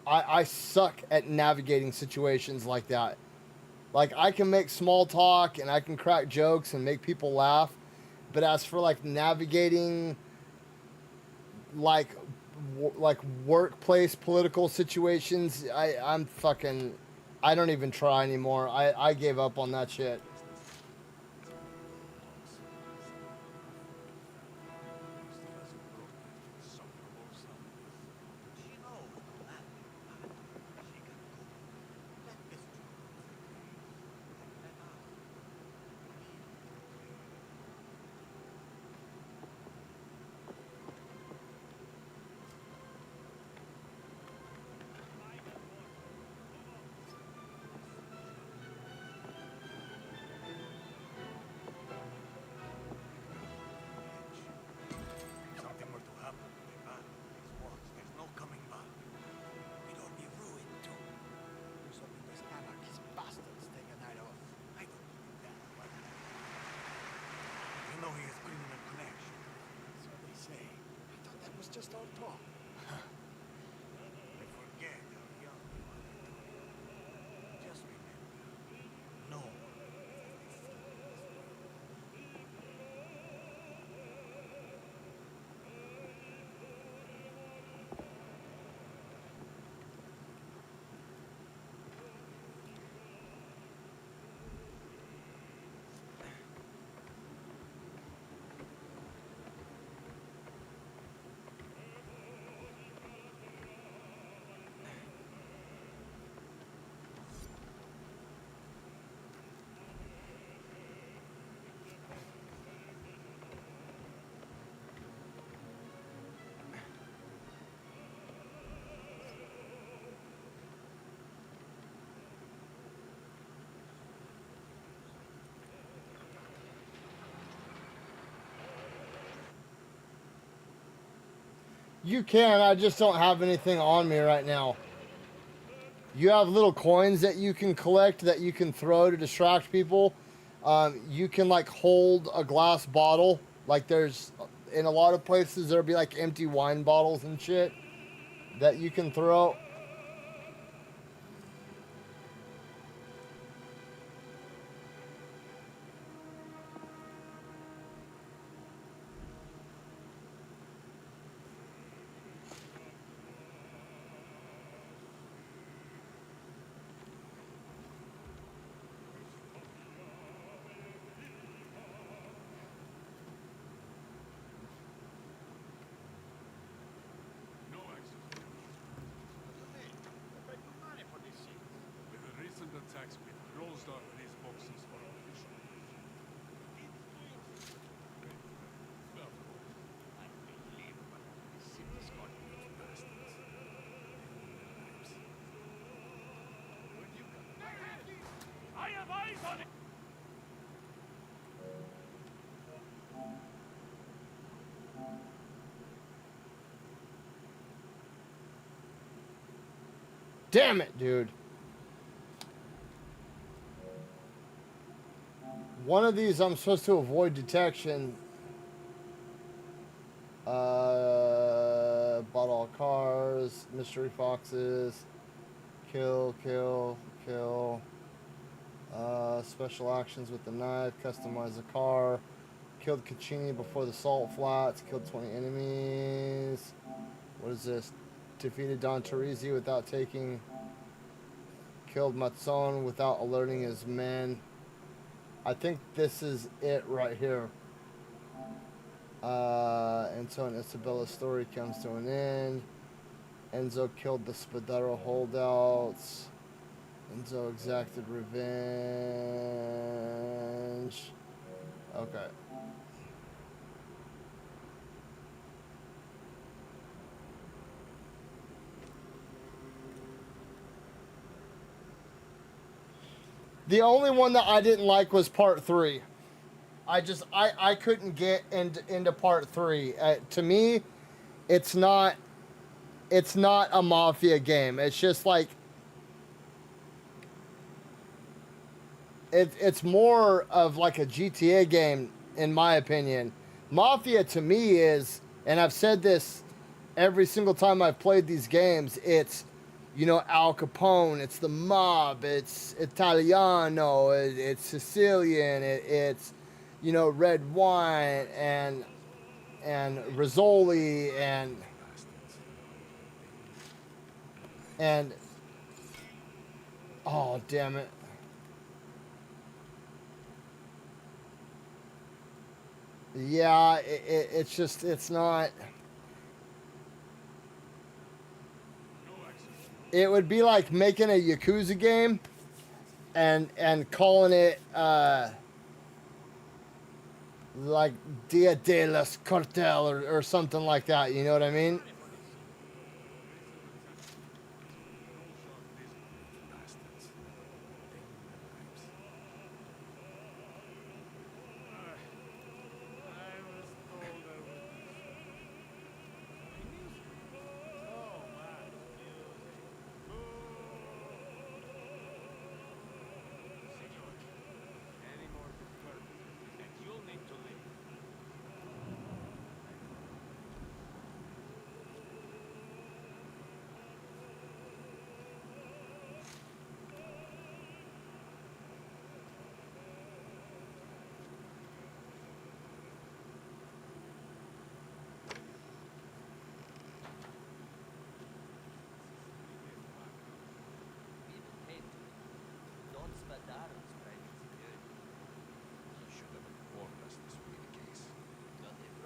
I suck at navigating situations like that. Like, I can make small talk and I can crack jokes and make people laugh. But as for, like, navigating like workplace political situations, I don't even try anymore. I gave up on that shit. Something were to happen, the man, these walls, there's no coming back. We'd all be ruined too. Here's hoping these anarchist bastards take a night off. I don't believe that, but you know he has criminal connection. That's what they say. I thought that was just all talk. They forget there You can, I just don't have anything on me right now. You have little coins that you can collect that you can throw to distract people. You can like hold a glass bottle. Like there's, in a lot of places, there'll be like empty wine bottles and shit that you can throw. No access. With the recent attacks, we've closed off these boxes for official. I have eyes on it! Damn it, dude. One of these I'm supposed to avoid detection. Bought all cars, mystery foxes, kill, kill, kill. Special actions with the knife, customize a car. Killed Caccini before the salt flats, killed 20 enemies. What is this? Defeated Don Teresi without taking. Killed Mazzone without alerting his men. I think this is it right here. And so an Isabella's story comes to an end. Enzo killed the Spadaro holdouts. Enzo exacted revenge. Okay. The only one that I didn't like was part 3. I couldn't get into part 3. To me, it's not a Mafia game. It's just like it's more of like a GTA game in my opinion. Mafia to me is, and I've said this every single time I've played these games, it's, you know, Al Capone, it's the mob, it's Italiano, it's Sicilian, it's, you know, red wine and Rizzoli and oh damn it. Yeah, it's just, it's not. It would be like making a Yakuza game and calling it like Dia de los Cartel or something like that. You know what I mean?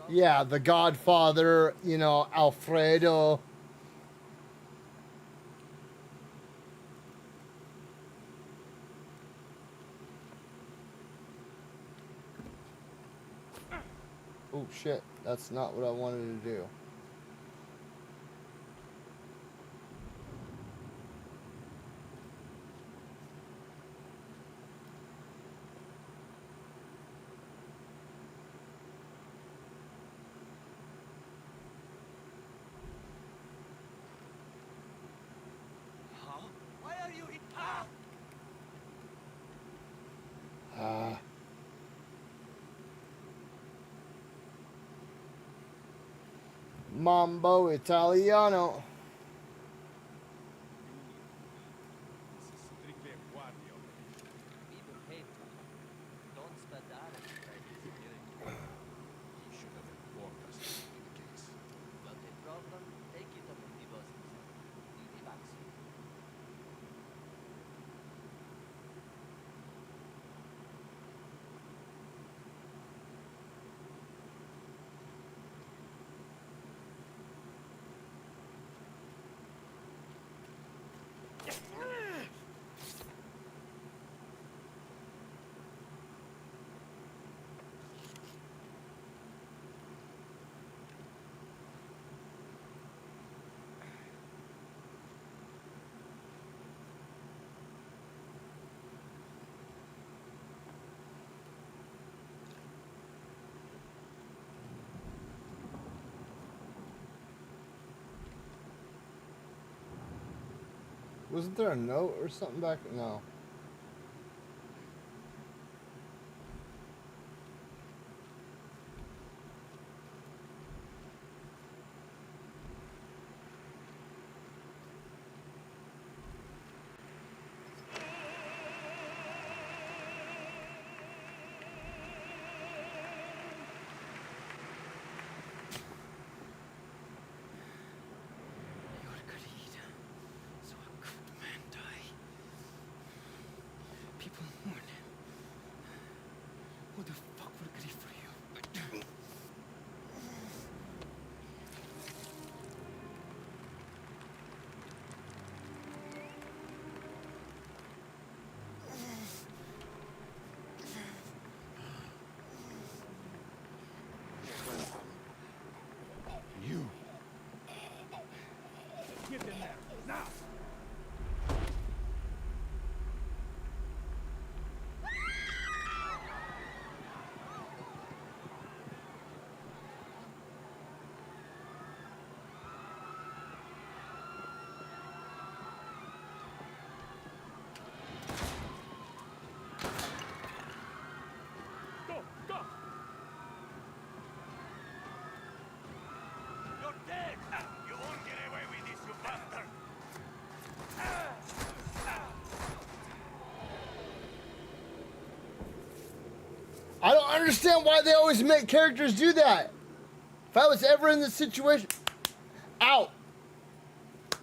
Yeah, the Godfather, you know, Alfredo. Oh shit, that's not what I wanted to do. Mambo Italiano. This is strictly a guardia operation. We were paid to. Don't spadare to try to security. He should have informed us this would be the case. Got a problem? Take it up with the bosses. We be back soon. Wasn't there a note or something back? No. Your greed. So a good man die. People mourn. Who the fuck would grieve for you? You! Get in there, now! Go, go! You're dead! You won't get away with this, you bastard! I don't understand why they always make characters do that. If I was ever in this situation, out.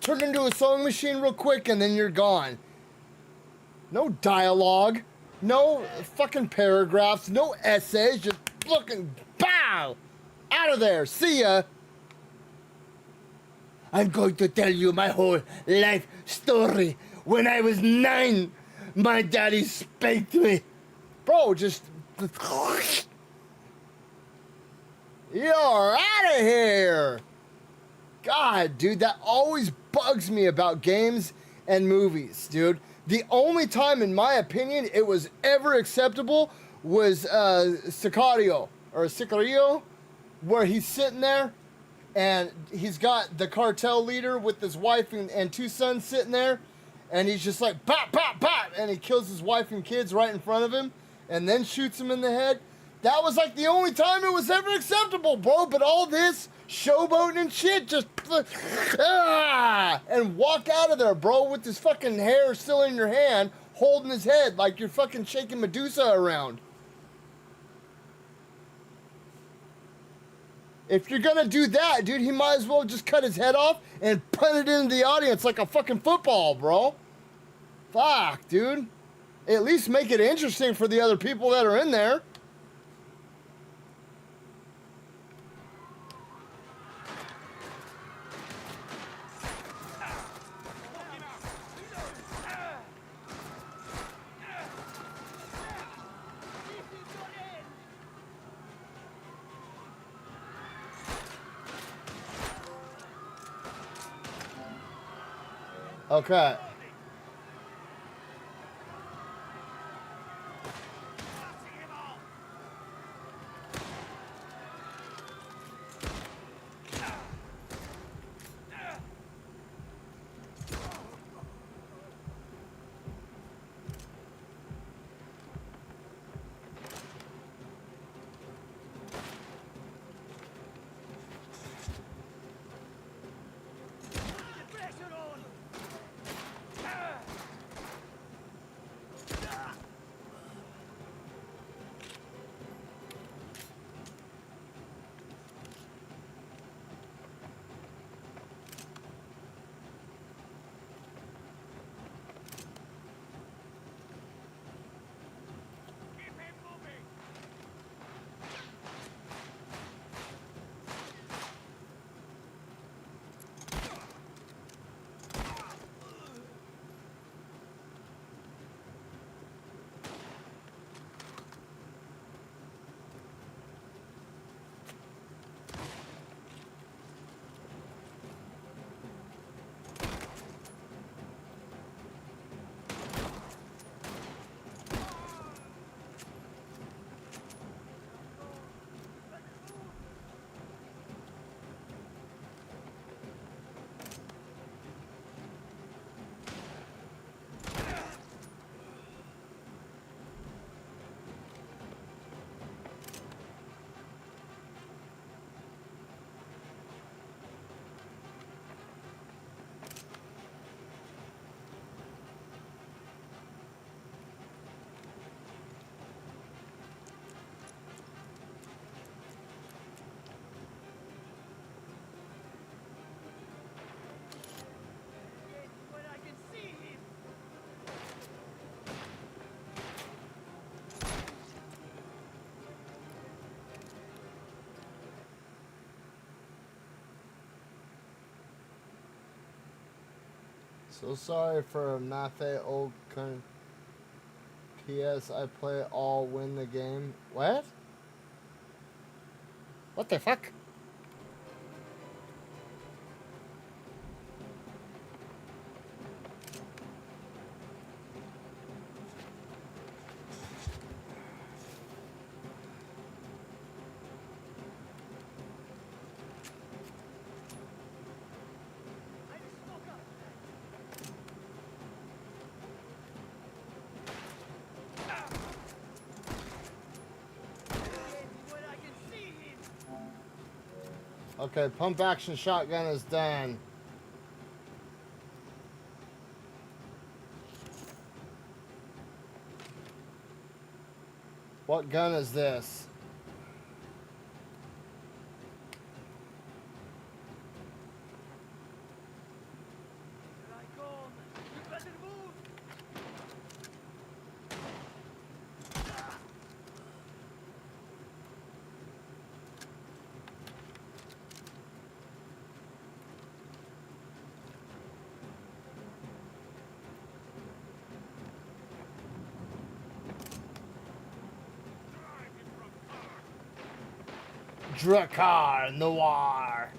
Turn into a sewing machine real quick and then you're gone. No dialogue. No fucking paragraphs. No essays. Just fucking bow. Out of there. See ya. I'm going to tell you my whole life story. When I was 9, my daddy spanked me. Bro, just... You're out of here. God, dude, that always bugs me about games and movies, dude. The only time, in my opinion, it was ever acceptable was Sicario, or Sicario, where he's sitting there and he's got the cartel leader with his wife and 2 sons sitting there, and he's just like, pop, pop, pop, and he kills his wife and kids right in front of him and then shoots him in the head. That was like the only time it was ever acceptable, bro. But all this showboating and shit, just and walk out of there, bro, with his fucking hair still in your hand, holding his head like you're fucking shaking Medusa around. If you're gonna do that, dude, he might as well just cut his head off and punt it into the audience like a fucking football, bro. Fuck, dude. At least make it interesting for the other people that are in there. Okay. So sorry for Mafia old PS. I play all win the game. What? What the fuck? Okay, pump action shotgun is done. What gun is this? Drakkar Noir.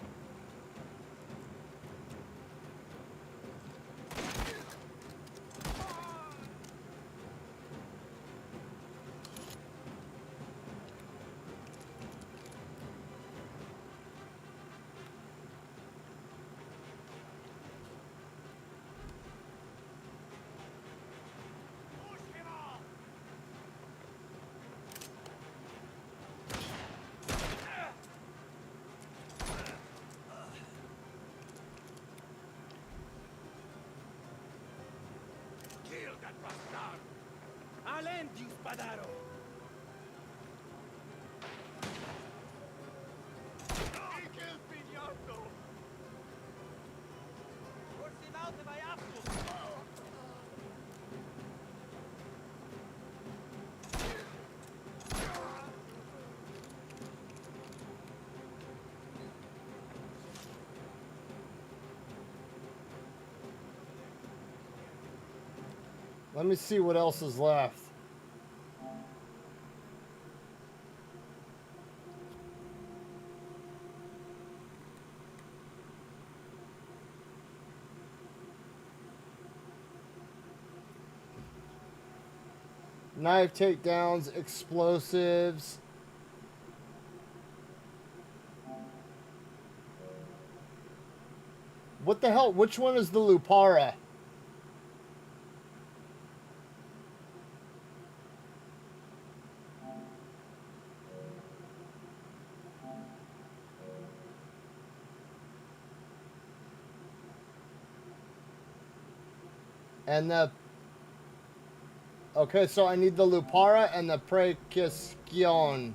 Kill that bastard! I'll end you, Spadaro! He killed Pignotto! Force him out if I have to! Let me see what else is left. Knife takedowns, explosives. What the hell? Which one is the Lupara? And the... Okay, so I need the Lupara and the Precisión.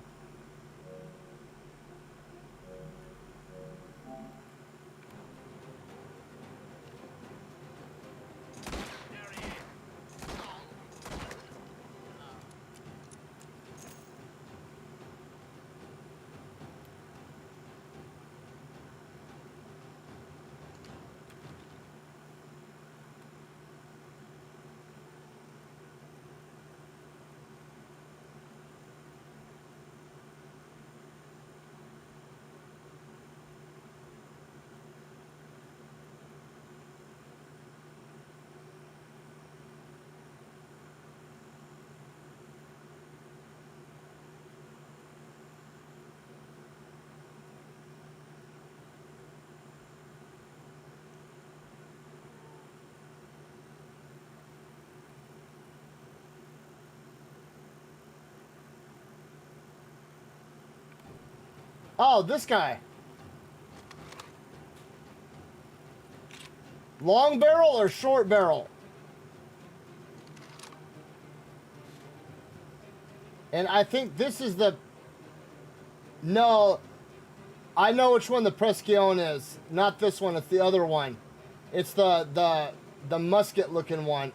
Oh, this guy. Long barrel or short barrel? And I think this is the... No, I know which one the Prescione is. Not this one, it's the other one. It's the musket looking one.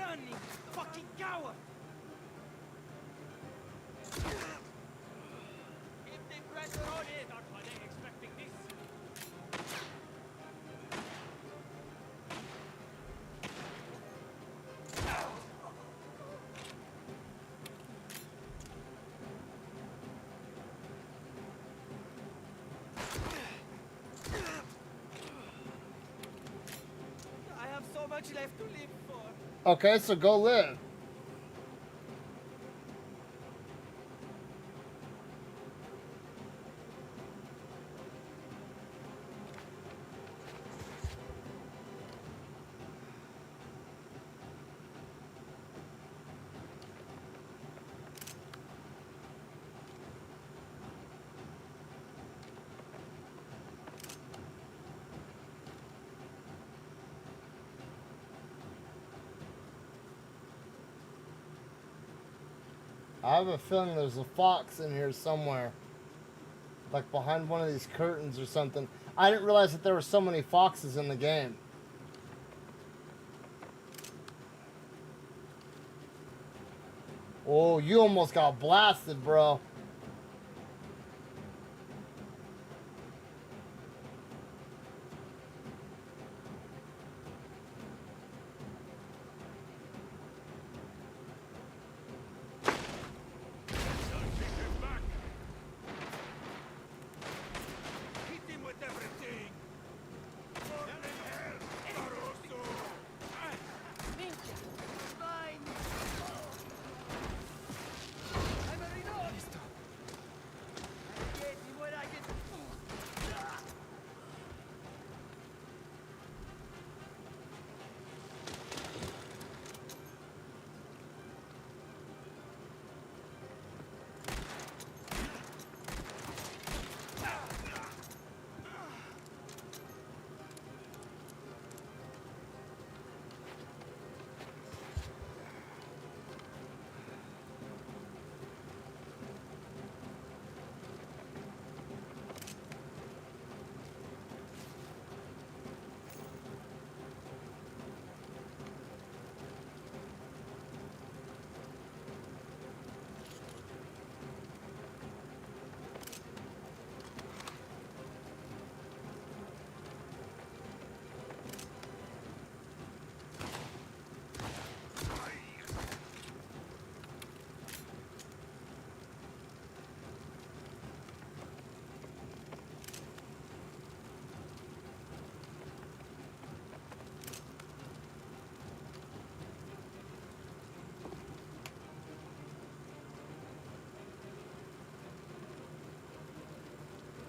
running, fucking coward! Keep the pressure on it! Not were they expecting this? I have so much left to live for. Okay, so go live. I have a feeling there's a fox in here somewhere. Like behind one of these curtains or something. I didn't realize that there were so many foxes in the game. Oh, you almost got blasted, bro. Hit him with everything! Burning hell, Barroso! Minchia! Fine! I'm a reload! Arredieti, muera che...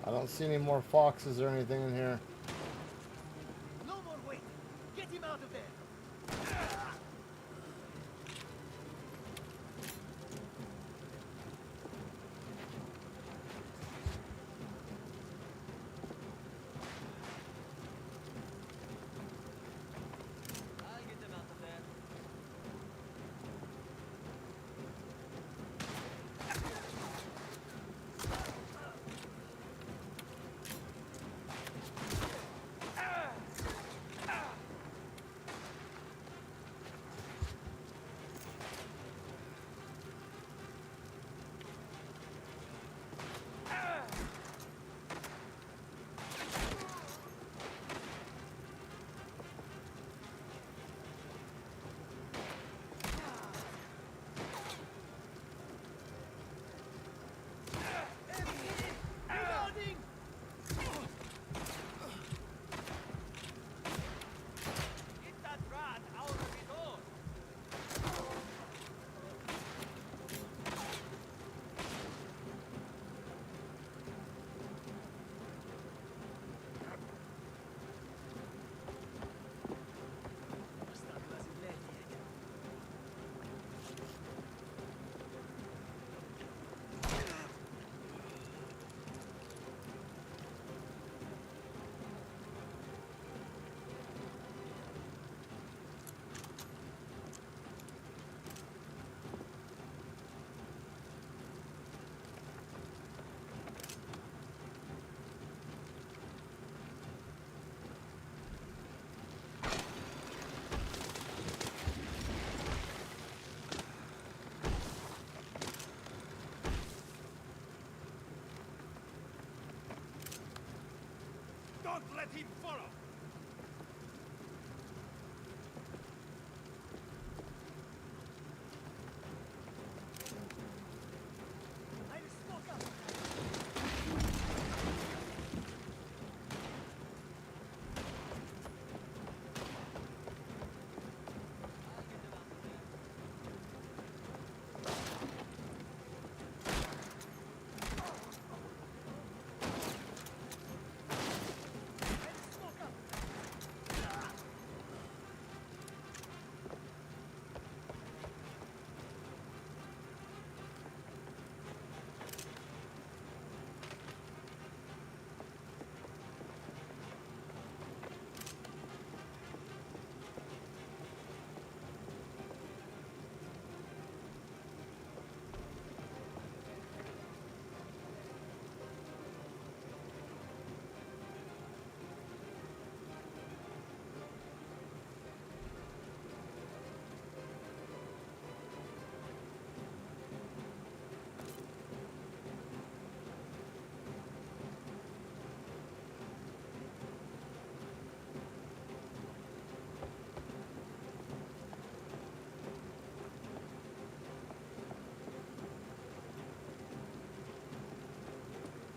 I don't see any more foxes or anything in here. No more waiting! Get him out of there! I'll get them out of there.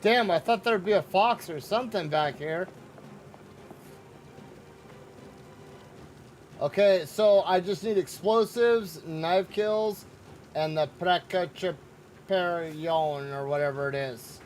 Damn, I thought there'd be a fox or something back here. Okay, so I just need explosives, knife kills, and the Precaution or whatever it is.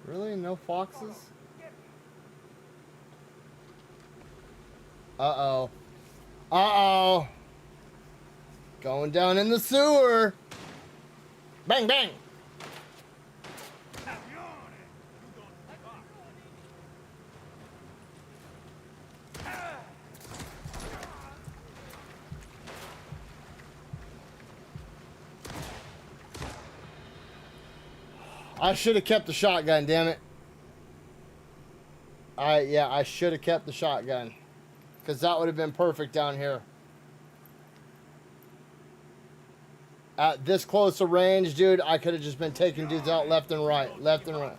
Really? No foxes? Uh-oh. Uh-oh. Going down in the sewer. Bang, bang. I should have kept the shotgun, damn it. I should have kept the shotgun. Because that would have been perfect down here. At this close a range, dude, I could have just been taking dudes out left and right. Left and right.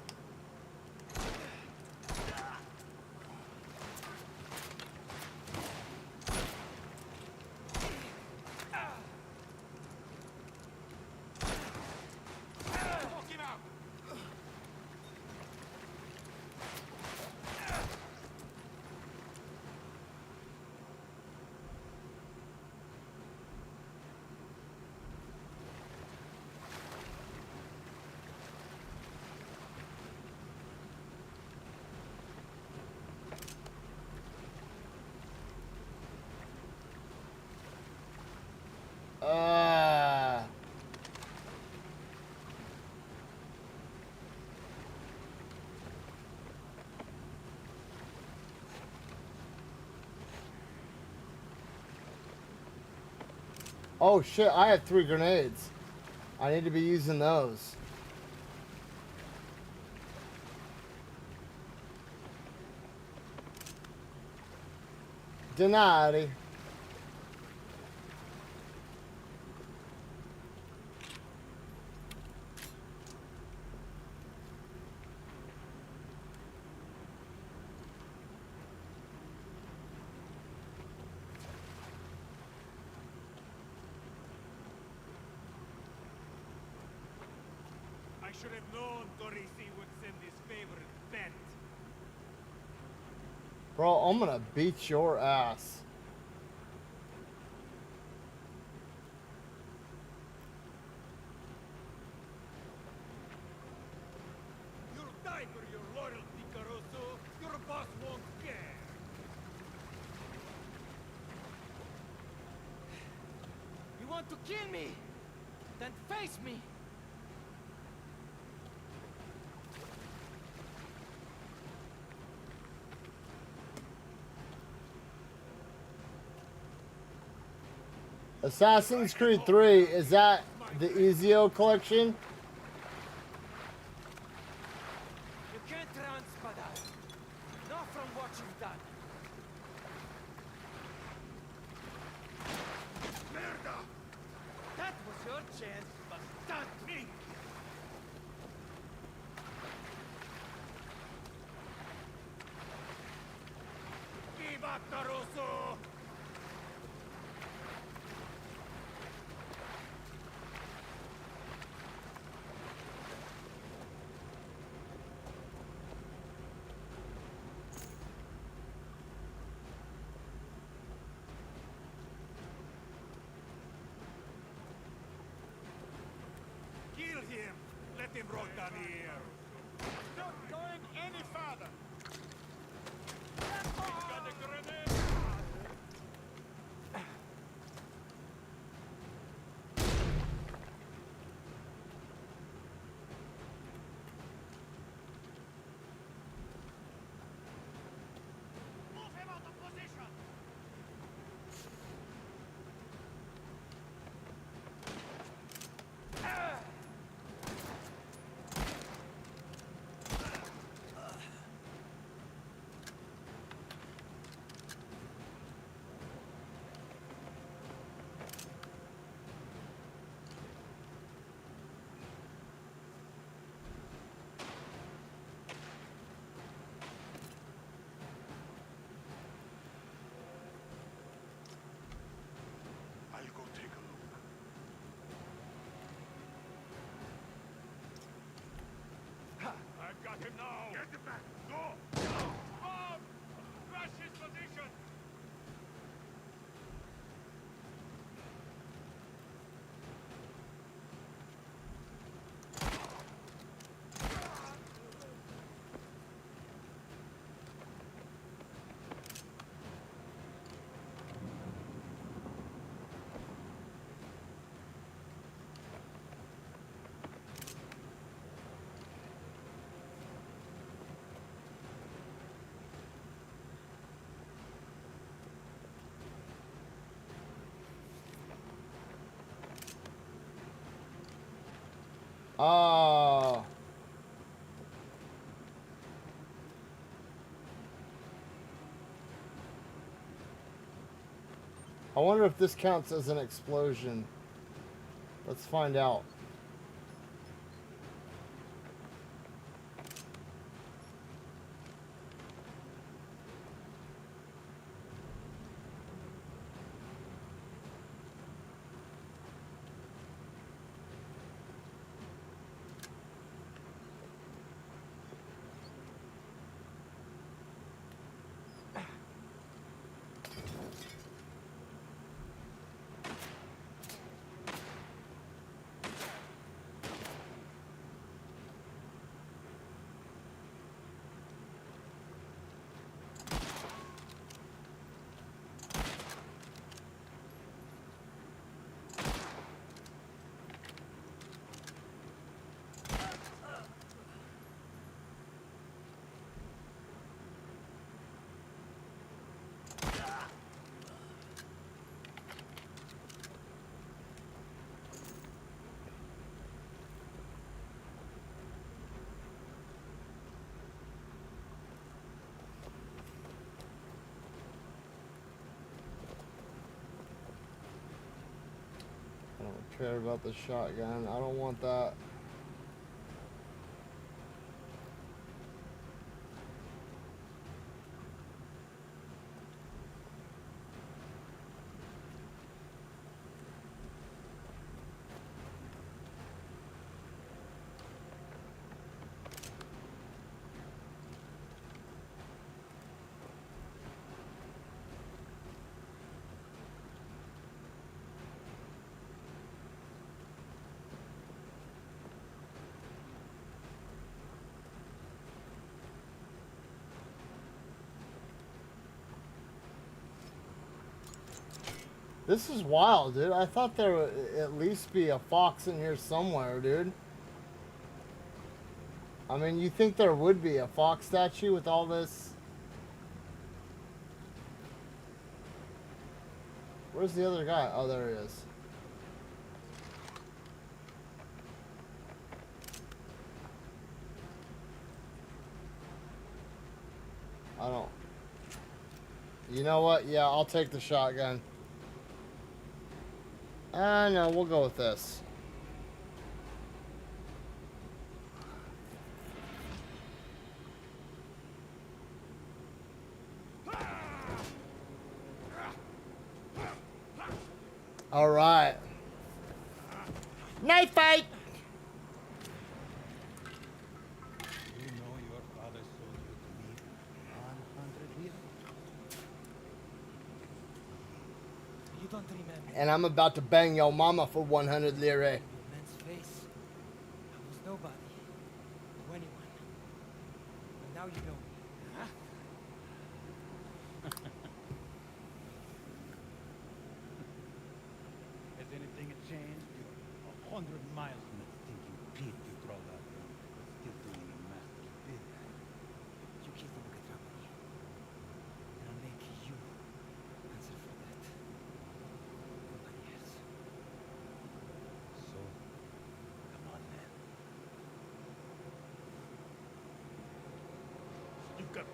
Oh shit, I have 3 grenades. I need to be using those. Denari. I should have known Torisi would send his favorite pet. Bro, I'm gonna beat your ass. You'll die for your loyalty, Caruso. Your boss won't care. You want to kill me? Then face me! Assassin's Creed 3, is that the Ezio collection? You can't run, Spada. Not from what you've done. Merda! That was your chance, bastard! Viva Caruso! Kill him! Let him rot down here! Move him out of position! I'll go take a look. I've got him now! Get him back! Go! Go! Bob! Crush his position! Oh. I wonder if this counts as an explosion. Let's find out. I don't care about the shotgun. I don't want that. This is wild, dude. I thought there would at least be a fox in here somewhere, dude. I mean, you think there would be a fox statue with all this? Where's the other guy? Oh, there he is. I don't... You know what? Yeah, I'll take the shotgun. No, we'll go with this. All right. Knife fight! You know your father sold you to me 100 lira. You don't remember And I'm about to bang your mama for 100 lire. your man's face? I was nobody. To anyone. But now you know me. Huh? 200 miles from it. Think you Pete you throw that in, but still doing your master's bid. You killed the Mugatrapani. And I'll make you answer for that. Nobody else. So, come on then. You got...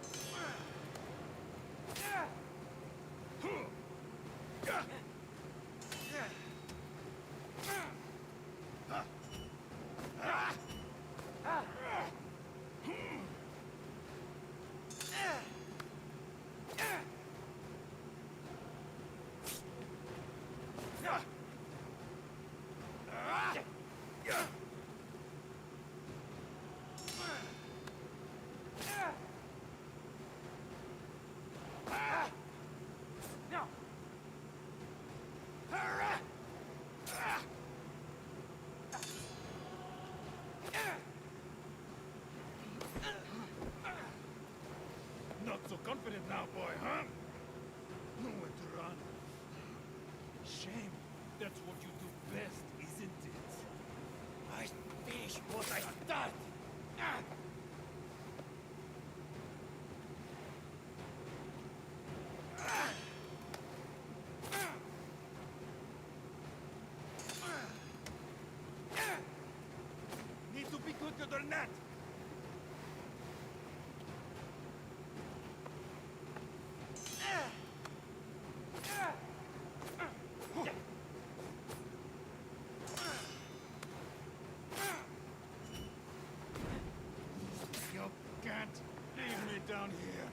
Not so confident now, boy, huh? Nowhere to run. Shame. That's what you do best, isn't it? I finish what I start. Need to be quicker than that. You can't leave me down here.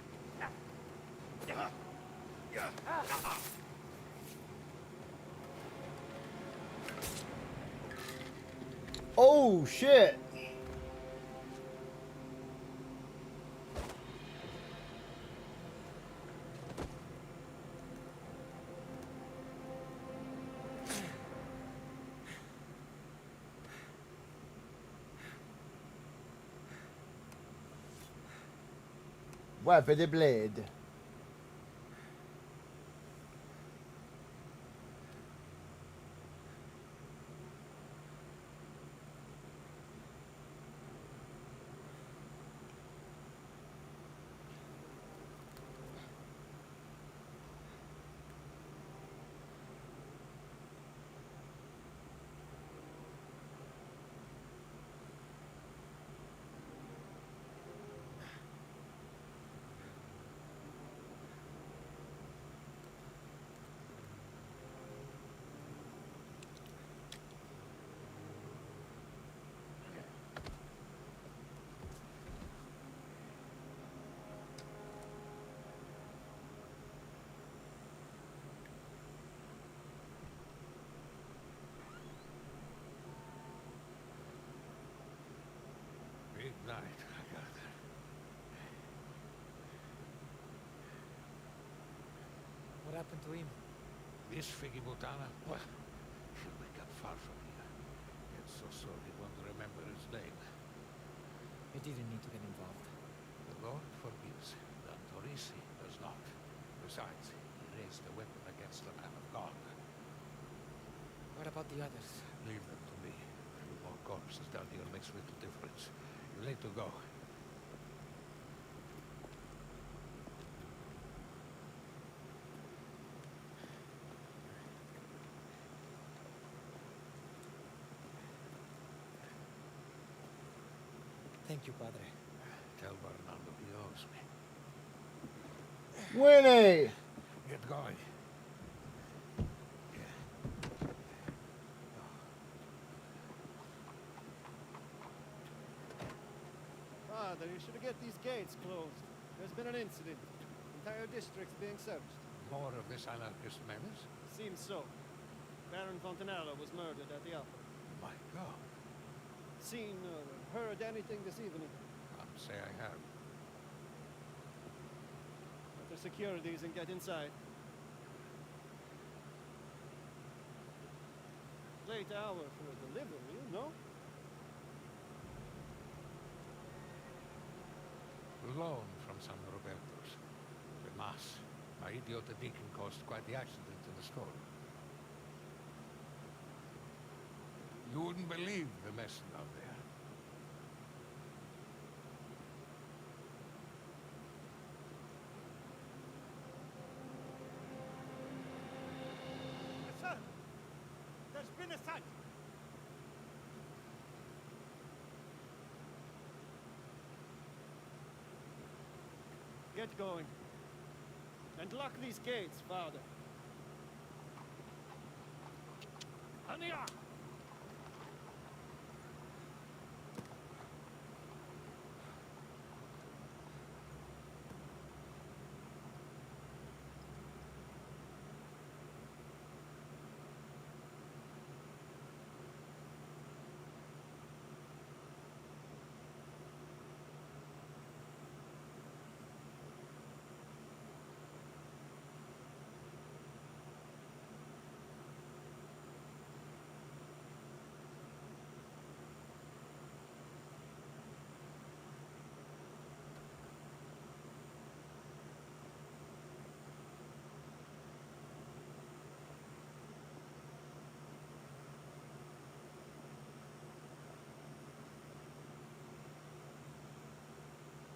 Oh shit! Weapon the blade. Big night, I got it. What happened to him? This Figgy Butana, well, we got far from here. Get so sore he won't remember his name. You didn't need to get involved. The Lord forgives, the Torisi does not. Besides, he raised the weapon against the man of God. What about the others? Leave them to me. A few more corpses down here makes little difference. You need to go. Thank you, Padre. Tell Bernardo he owes me. Winnie! Get going. Father, you should get these gates closed. There's been an incident. Entire districts being searched. More of this anarchist menace? Seems so. Baron Fontanella was murdered at the opera. My God. Seen or heard anything this evening? Can't say I have. Better secure these and get inside. Late hour for a delivery, no? Loan from San Roberto's. The mass. My idiot deacon caused quite the accident in the store. You wouldn't believe the mess down there. Sir, there's been a sight. Get going. And lock these gates, Father. Ania!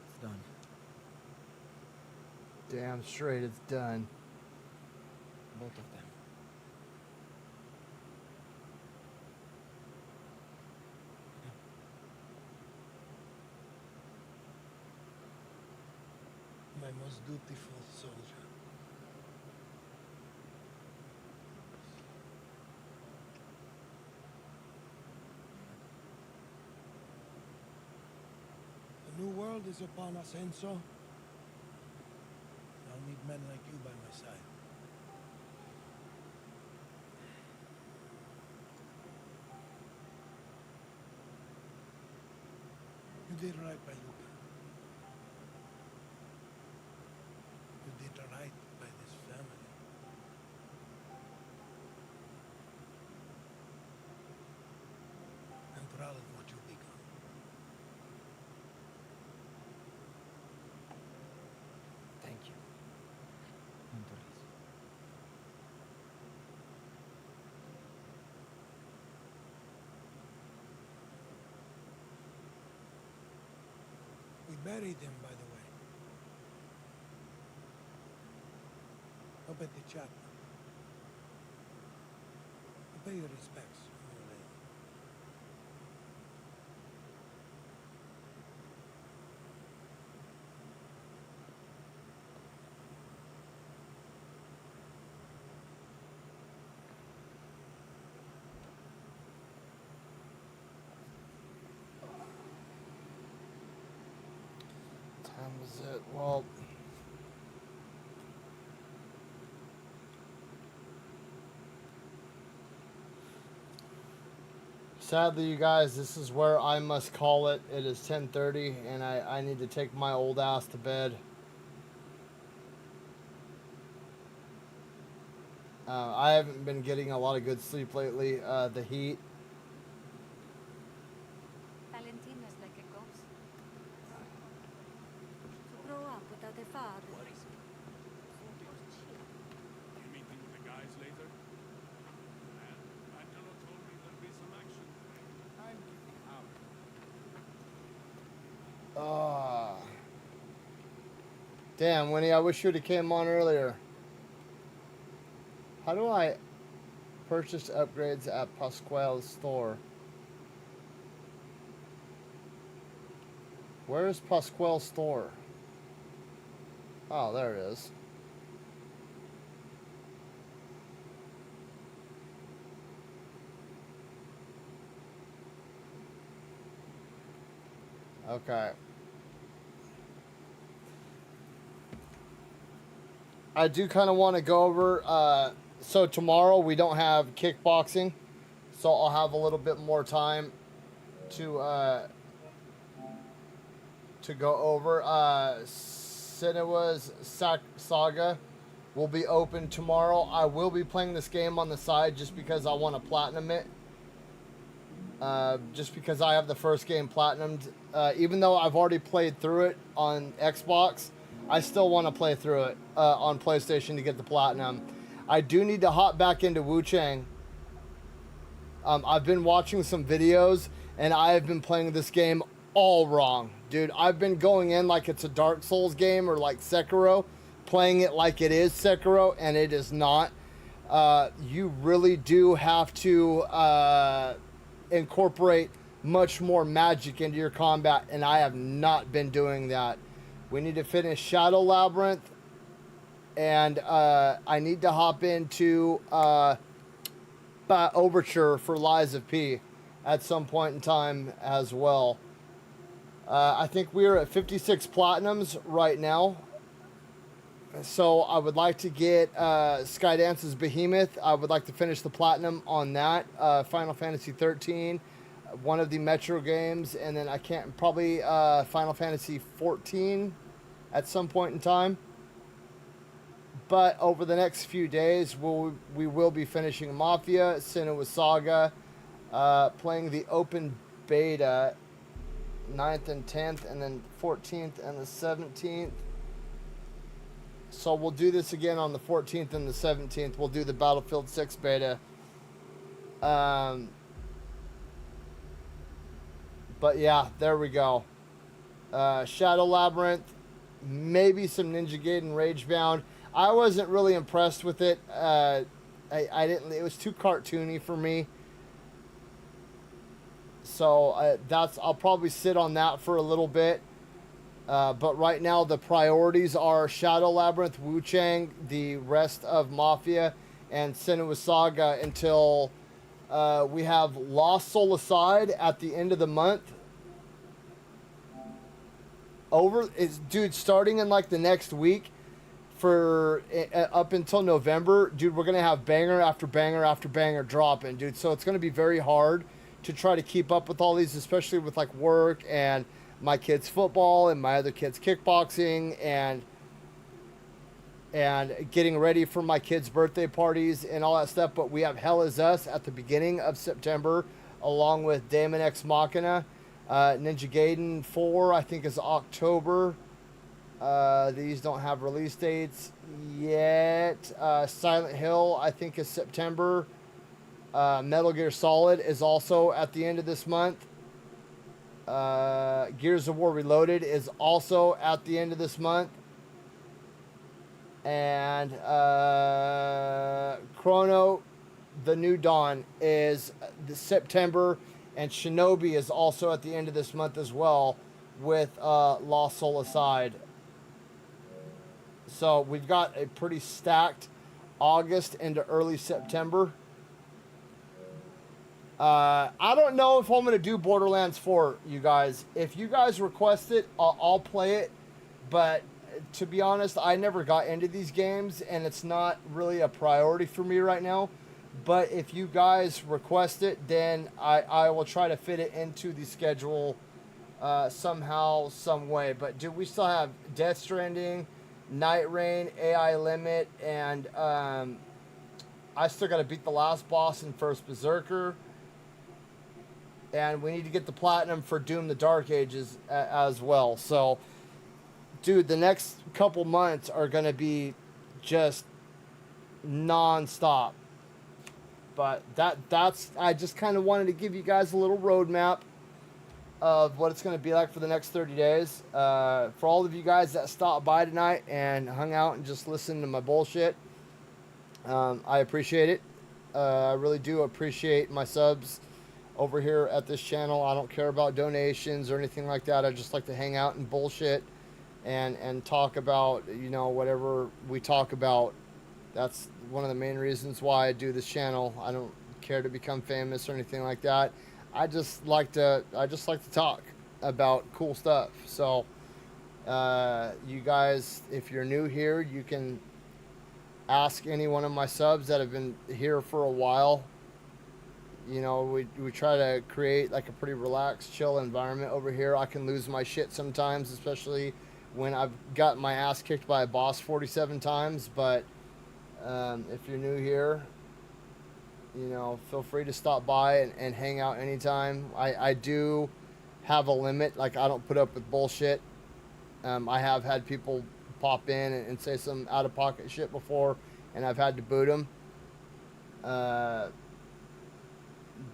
It's done. Damn straight, it's done. Both of them. My most dutiful soldier. The new world is upon us, Enzo. I'll need men like you by my side. You did right by Luca. You did right by this family. I'm proud of what you've become. Thank you. Montoris. We buried him, by the way. Up at the chapel. Pay your respects, my lady. Time is it? Well, sadly, you guys, this is where I must call it. It is 10:30, and I need to take my old ass to bed. I haven't been getting a lot of good sleep lately. The heat. Valentino's like a ghost. To grow up without a father. You meeting with the guys later? And Angelo told me there'll be some action today. I'm getting out. Damn, Winnie, I wish you would have came on earlier. How do I purchase upgrades at Pasquale's store? Where is Pasquale's store? Oh, there it is. Okay. I do kind of want to go over, so tomorrow we don't have kickboxing, so I'll have a little bit more time to go over. Senua's Saga will be open tomorrow. I will be playing this game on the side just because I want to platinum it. Just because I have the first game platinumed. Even though I've already played through it on Xbox, I still want to play through it on PlayStation to get the platinum. I do need to hop back into Wu Chang. I've been watching some videos, and I have been playing this game all wrong. Dude, I've been going in like it's a Dark Souls game or like Sekiro, playing it like it is Sekiro, and it is not. You really do have to incorporate much more magic into your combat, and I have not been doing that. We need to finish Shadow Labyrinth, and I need to hop into Overture for Lies of P at some point in time as well. I think we are at 56 platinums right now. So I would like to get Skydance's Behemoth. I would like to finish the platinum on that. Final Fantasy 13, one of the Metro games, and then I can't probably Final Fantasy 14 at some point in time. But over the next few days, we will be finishing Mafia, Senua Saga, playing the open beta 9th and 10th, and then 14th and the 17th. So we'll do this again on the 14th and the 17th. We'll do the Battlefield 6 beta. But yeah, there we go. Shadow Labyrinth, maybe some Ninja Gaiden Ragebound. I wasn't really impressed with it. I didn't. It was too cartoony for me. So I'll probably sit on that for a little bit. But right now the priorities are Shadow Labyrinth, Wu Chang, the rest of Mafia, and Senua Saga until we have Lost Soul Aside at the end of the month. Dude, starting in like the next week for up until November, dude, we're gonna have banger after banger after banger dropping, dude. So it's gonna be very hard to try to keep up with all these, especially with like work and my kids' football and my other kids' kickboxing and getting ready for my kids' birthday parties and all that stuff. But we have Hell Is Us at the beginning of September, along with Daemon X Machina. Ninja Gaiden 4, I think, is October. These don't have release dates yet. Silent Hill, I think, is September. Metal Gear Solid is also at the end of this month. Gears of War Reloaded is also at the end of this month. And Chrono, The New Dawn is September. And Shinobi is also at the end of this month as well, with Lost Soul Aside. So we've got a pretty stacked August into early September. I don't know if I'm going to do Borderlands 4, you guys. If you guys request it, I'll play it. But to be honest, I never got into these games, and it's not really a priority for me right now. But if you guys request it, then I will try to fit it into the schedule somehow, some way. But dude, we still have Death Stranding, Night Rain, AI Limit, and I still got to beat the last boss in First Berserker. And we need to get the platinum for Doom the Dark Ages as well. So, dude, the next couple months are going to be just non-stop. But that's I just kind of wanted to give you guys a little roadmap of what it's going to be like for the next 30 days. For all of you guys that stopped by tonight and hung out and just listened to my bullshit, I appreciate it. I really do appreciate my subs over here at this channel. I don't care about donations or anything like that. I just like to hang out and bullshit and talk about, you know, whatever we talk about. That's one of the main reasons why I do this channel. I don't care to become famous or anything like that. I just like to talk about cool stuff. So you guys, if you're new here, you can ask any one of my subs that have been here for a while. You know, we try to create like a pretty relaxed, chill environment over here. I can lose my shit sometimes, especially when I've got my ass kicked by a boss 47 times. But if you're new here, you know, feel free to stop by and hang out anytime. I do have a limit. Like, I don't put up with bullshit. I have had people pop in and say some out-of-pocket shit before, and I've had to boot them.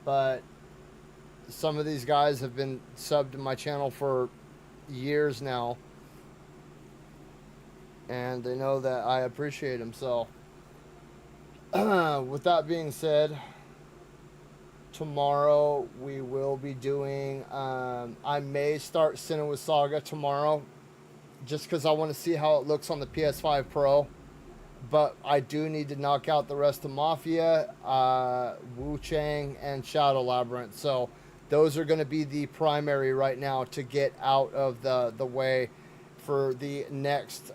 but some of these guys have been subbed to my channel for years now, and they know that I appreciate them. So, with that being said, tomorrow we will be doing. I may start Senua Saga tomorrow, just because I want to see how it looks on the PS5 Pro. But I do need to knock out the rest of Mafia, Wu Chang, and Shadow Labyrinth. So those are going to be the primary right now to get out of the way for the next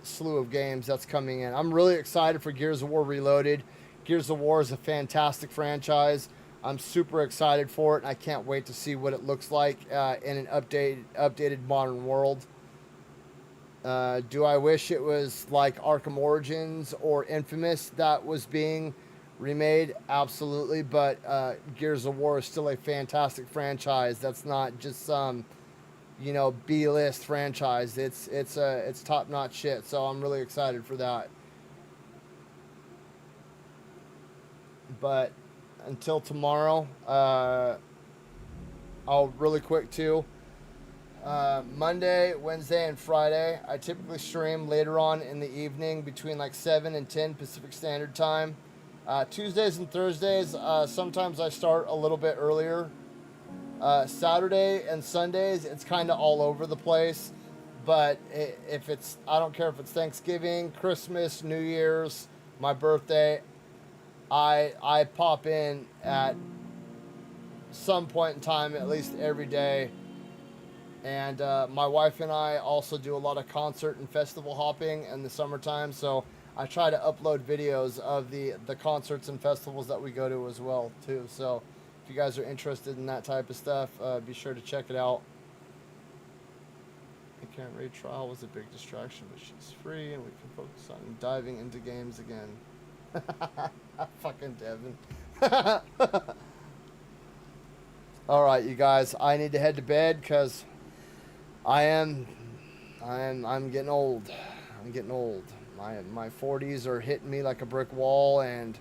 slew of games that's coming in. I'm really excited for Gears of War Reloaded. Gears of War is a fantastic franchise. I'm super excited for it, and I can't wait to see what it looks like in an updated modern world. Do I wish it was like Arkham Origins or Infamous that was being remade? Absolutely, but Gears of War is still a fantastic franchise. That's not just some, B-list franchise. It's top-notch shit. So I'm really excited for that. But until tomorrow, I'll really quick too. Monday, Wednesday, and Friday, I typically stream later on in the evening between like 7 and 10 Pacific Standard Time. Tuesdays and Thursdays, sometimes I start a little bit earlier. Saturday and Sundays, it's kind of all over the place. But I don't care if it's Thanksgiving, Christmas, New Year's, my birthday, I pop in at some point in time, at least every day. And my wife and I also do a lot of concert and festival hopping in the summertime. So I try to upload videos of the concerts and festivals that we go to as well, too. So if you guys are interested in that type of stuff, be sure to check it out. The can't raid trial was a big distraction, but she's free and we can focus on diving into games again. Fucking Devin. All right, you guys, I need to head to bed because I'm getting old. I'm getting old. My 40s are hitting me like a brick wall, and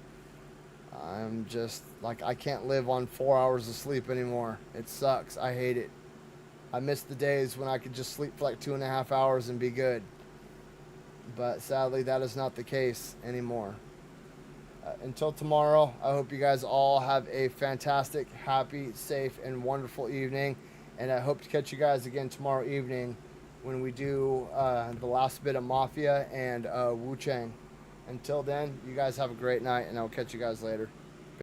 I'm just like, I can't live on 4 hours of sleep anymore. It sucks. I hate it. I miss the days when I could just sleep for like 2.5 hours and be good. But sadly, that is not the case anymore. Until tomorrow, I hope you guys all have a fantastic, happy, safe, and wonderful evening. And I hope to catch you guys again tomorrow evening when we do the last bit of Mafia and Wu Chang. Until then, you guys have a great night, and I'll catch you guys later.